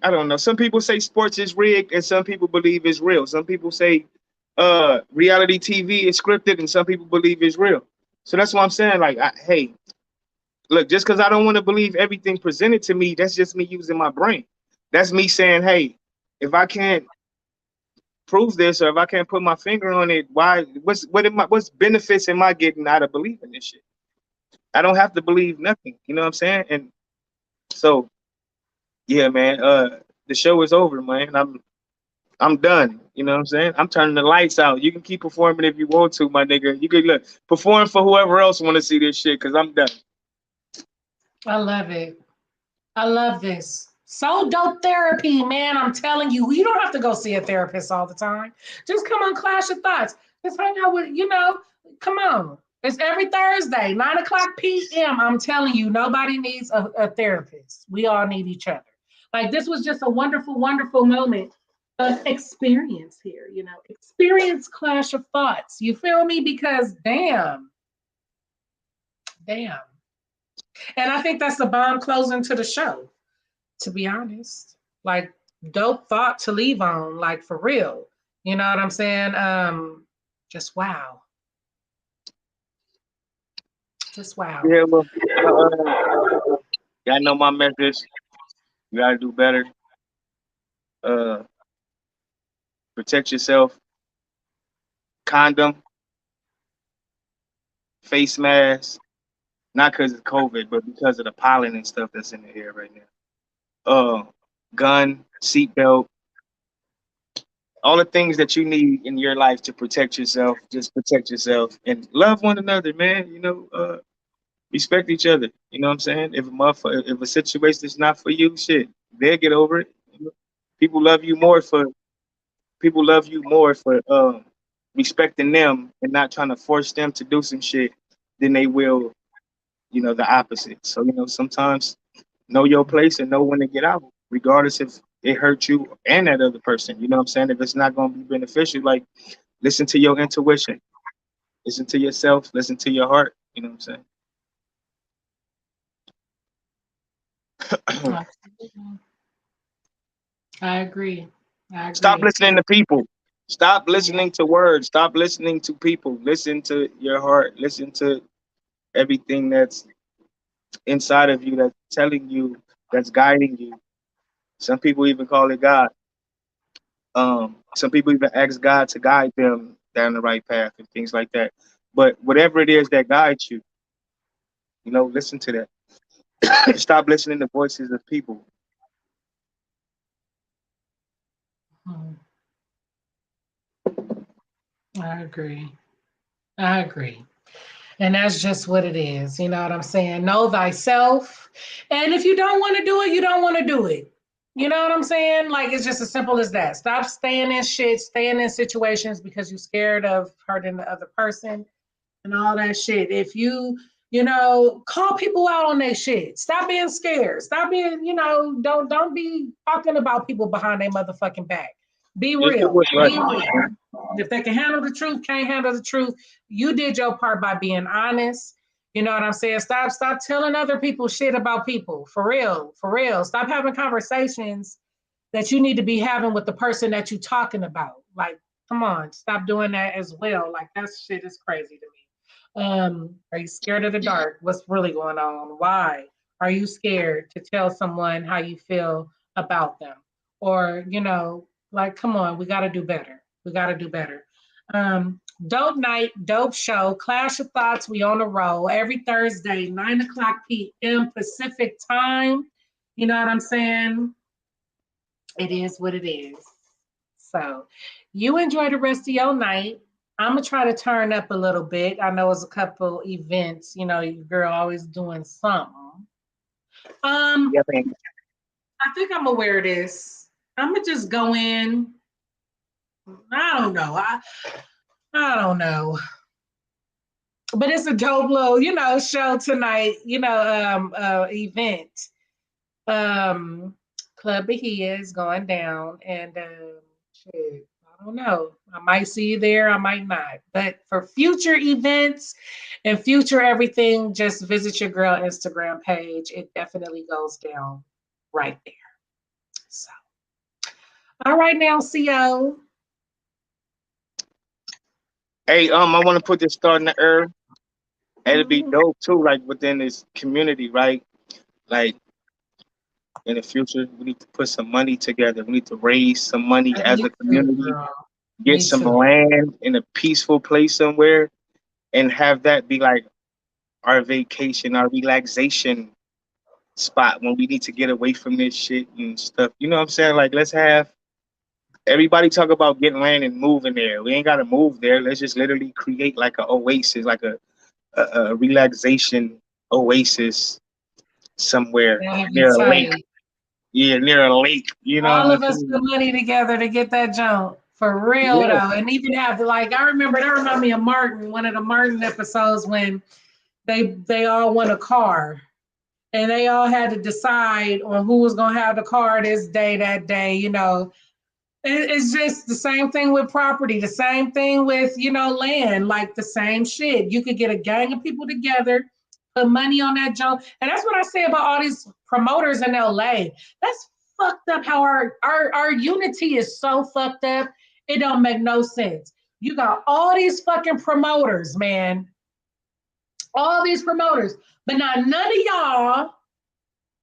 I don't know. Some people say sports is rigged, and some people believe it's real. Some people say reality TV is scripted, and some people believe it's real. So that's what I'm saying. Like, hey, look, just because I don't want to believe everything presented to me, that's just me using my brain. That's me saying, hey, if I can't prove this or if I can't put my finger on it, why? What's benefits am I getting out of believing this shit? I don't have to believe nothing. You know what I'm saying? And so, yeah, man. The show is over, man. I'm done. You know what I'm saying? I'm turning the lights out. You can keep performing if you want to, my nigga. You can look perform for whoever else want to see this shit because I'm done. I love it. I love this. So dope therapy, man. I'm telling you, you don't have to go see a therapist all the time. Just come on, Clash of Thoughts. Just hang out with, come on. It's every Thursday, 9 o'clock p.m. I'm telling you, nobody needs a therapist. We all need each other. Like this was just a wonderful, wonderful moment of experience here, experience Clash of Thoughts. You feel me? Because damn. And I think that's the bomb closing to the show, to be honest. Like dope thought to leave on, like for real. You know what I'm saying? Just wow. Just wow. Yeah, well, y'all know my message. You gotta do better. Uh, Protect yourself. Condom, face mask. Not because of COVID, but because of the pollen and stuff that's in the air right now. Uh, Gun, seatbelt, all the things that you need in your life to protect yourself. Just protect yourself and love one another, man. Respect each other. You know what I'm saying? If a situation is not for you, shit, they'll get over it. You know? People love you more for people love you more for respecting them and not trying to force them to do some shit than they will, the opposite. So, sometimes know your place and know when to get out, regardless if it hurt you and that other person. You know what I'm saying? If it's not gonna be beneficial, like listen to your intuition, listen to yourself, listen to your heart. You know what I'm saying? Absolutely. I agree. I Stop agree. listening to people. Stop Yeah. listening to words. Stop listening to people. Listen to your heart. Listen to everything that's inside of you that's telling you, that's guiding you. Some people even call it God. Some people even ask God to guide them down the right path and things like that. But whatever it is that guides you, listen to that. Stop listening to voices of people. Mhm. I agree. I agree. And that's just what it is. You know what I'm saying? Know thyself. And if you don't want to do it, you don't want to do it. You know what I'm saying? Like it's just as simple as that. Stop staying in shit, staying in situations because you're scared of hurting the other person and all that shit. If call people out on their shit. Stop being scared. Stop being, don't be talking about people behind their motherfucking back. Be Just do real. what's right. Be real. If they can handle the truth, can't handle the truth. You did your part by being honest. You know what I'm saying? Stop telling other people shit about people. For real. For real. Stop having conversations that you need to be having with the person that you're talking about. Like, come on, stop doing that as well. Like that shit is crazy to me. Are you scared of the dark? What's really going on? Why are you scared to tell someone how you feel about them? Or, like, come on, we got to do better. We got to do better. Dope night, dope show, Clash of Thoughts. We on the roll every Thursday, 9 o'clock p.m. Pacific time. You know what I'm saying? It is what it is. So you enjoy the rest of your night. I'm gonna try to turn up a little bit. I know it's a couple events, your girl always doing something. Yeah, Um, man. I think I'm gonna wear this. I'm gonna just go in. I don't know. I don't know. But it's a dope little, show tonight, event. Um, Club Bahia is going down, and shit, I don't know. I might see you there, I might not. But for future events and future everything, just visit your girl Instagram page. It definitely goes down right there. So, all right, now, CO. Hey, I want to put this thought in the air. It'll be Mhm. dope too, like within this community, right? Like in the future, we need to put some money together. We need to raise some money as Me a too, community, girl. get Me some too. land in a peaceful place somewhere, and have that be like our vacation, our relaxation spot when we need to get away from this shit and stuff. You know what I'm saying? Like, let's have everybody talk about getting land and moving there. We ain't gotta move there. Let's just literally create like a oasis, like a relaxation oasis somewhere That'll be near a lake. tight. Yeah, near a lake. You know what All I'm of us put saying? money together to get that jump. For real Yeah, though. And even have like I remember that reminded me of Martin, one of the Martin episodes when they all won a car and they all had to decide on who was gonna have the car this day, that day. It's just the same thing with property, the same thing with, land, like the same shit. You could get a gang of people together, put money on that jump. And that's what I say about all these promoters in LA. That's fucked up how our unity is so fucked up. It don't make no sense. You got all these fucking promoters, man. All these promoters. But not none of y'all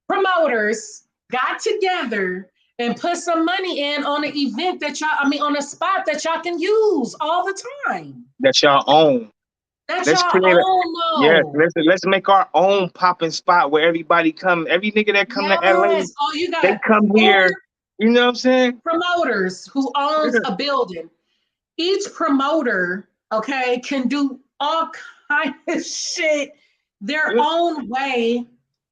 promoters got together and put some money in on an event on a spot that y'all can use all the time. that y'all own. That Let's y'all create a own yes. though. Let's make our own popping spot where everybody come. Every nigga that come to LA, Yes. Oh, you they got come four here. You know what I'm saying? promoters who owns Yeah. a building. Each promoter, okay, can do all kind of shit their Yeah, own way.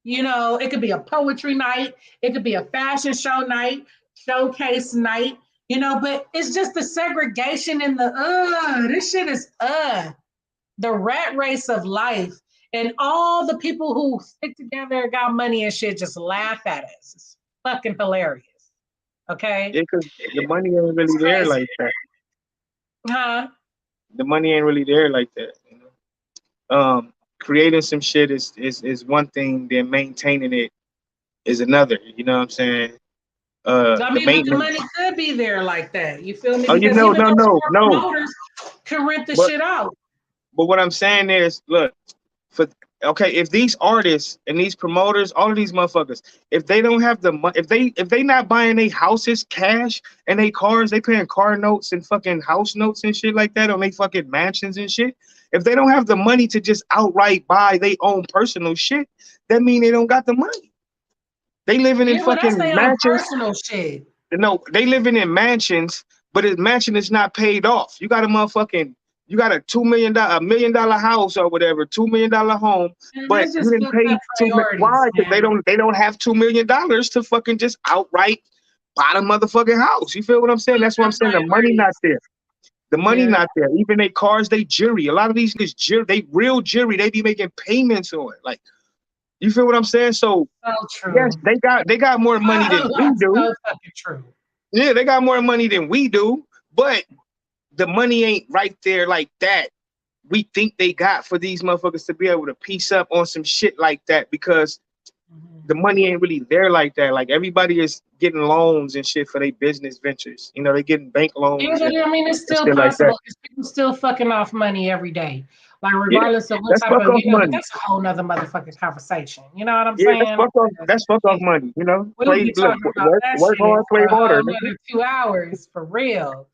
You know, it could be a poetry night, it could be a fashion show night, showcase night, you know, but it's just the segregation in the this shit is the rat race of life. And all the people who stick together, got money and shit, just laugh at us. It's fucking hilarious. Okay. yeah, because the money ain't It's really there crazy. like that. Huh? The money ain't really there like that. You know? Creating some shit is one thing, then maintaining it is another. You know what I'm saying? I The mean, but the maintenance. money could be there like that. You feel me? Oh, you Because know, even no, those no, smart no. promoters can rent the But shit out. what I'm saying is, look, for okay, if these artists and these promoters, all of these motherfuckers, if they don't have the money, if they not buying their houses cash and they cars, they paying car notes and fucking house notes and shit like that on they fucking mansions and shit. If they don't have the money to just outright buy their own personal shit, that mean they don't got the money. They living in Yeah, well, that's fucking their own mansions. personal shit. No, they living in mansions, but his mansion is not paid off. You got a $2 million, $1 million house or whatever, $2 million home, And but that's you just didn't fucked pay up priorities, why? Because man. they don't have $2 million to fucking just outright buy the motherfucking house. You feel what I'm saying? That's Fucked what I'm up saying. The money not priorities. there. The money Yeah, not there. Even they cars, they jury. A lot of these niggas jury, they real jury. They be making payments on it. Like, you feel what I'm saying? So so yes, true. they got more money than we That's do. so fucking true. Yeah, they got more money than we do, but the money ain't right there like that. We think they got for these motherfuckers to be able to piece up on some shit like that because Mhm. the money ain't really there like that. Like everybody is getting loans and shit for their business ventures. You know, they getting bank Yeah, loans but I mean, it's and still shit like that. possible. It's people still fucking off money every day. Like, Yeah, regardless of what that's type fuck of, off you know, but money. that's a whole nother motherfucking conversation. You know what I'm Yeah, that's saying? fuck off. Because, That's fuck off shit, money. You know, we'll play be look, talking about work, that work shit hard, for play a harder, whole nigga. nother 2 hours, for real.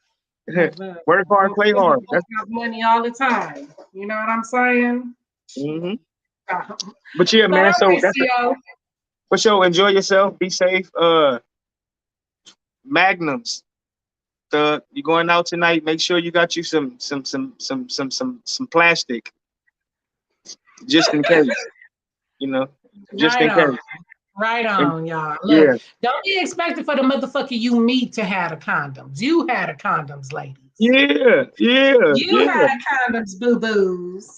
Because Work hard, play people hard. fuck up money all the time. You know what I'm saying? Shit. Hmm. But But yeah, all man. So right, that's it. CO. For sure. Enjoy yourself. Be safe. Magnums. You going out tonight? Make sure you got you some plastic, just in case. You know, just Right in on. case. Right And on, y'all. Look, yeah, don't be expecting for the motherfucker you meet to have the condoms. You had the condoms, ladies. yeah, yeah, You yeah, had the condoms, boo yeah. boos.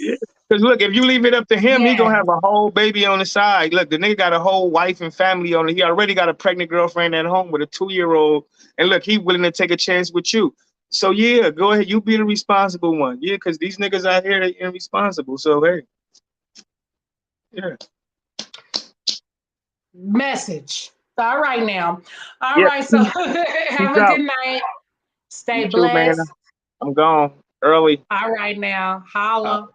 Because look, if you leave it up to him, he Yeah. gonna have a whole baby on the side. Look, the nigga got a whole wife and family on it. He already got a pregnant girlfriend at home with a 2-year-old. And look, he willing to take a chance with you. So yeah, go ahead. You be the responsible one. Yeah, because these niggas out here they irresponsible. So hey, yeah, Message. All right now. All yeah. right. So Peace have a out. good night. You Stay too, man. blessed. I'm gone early. All right now. Holla.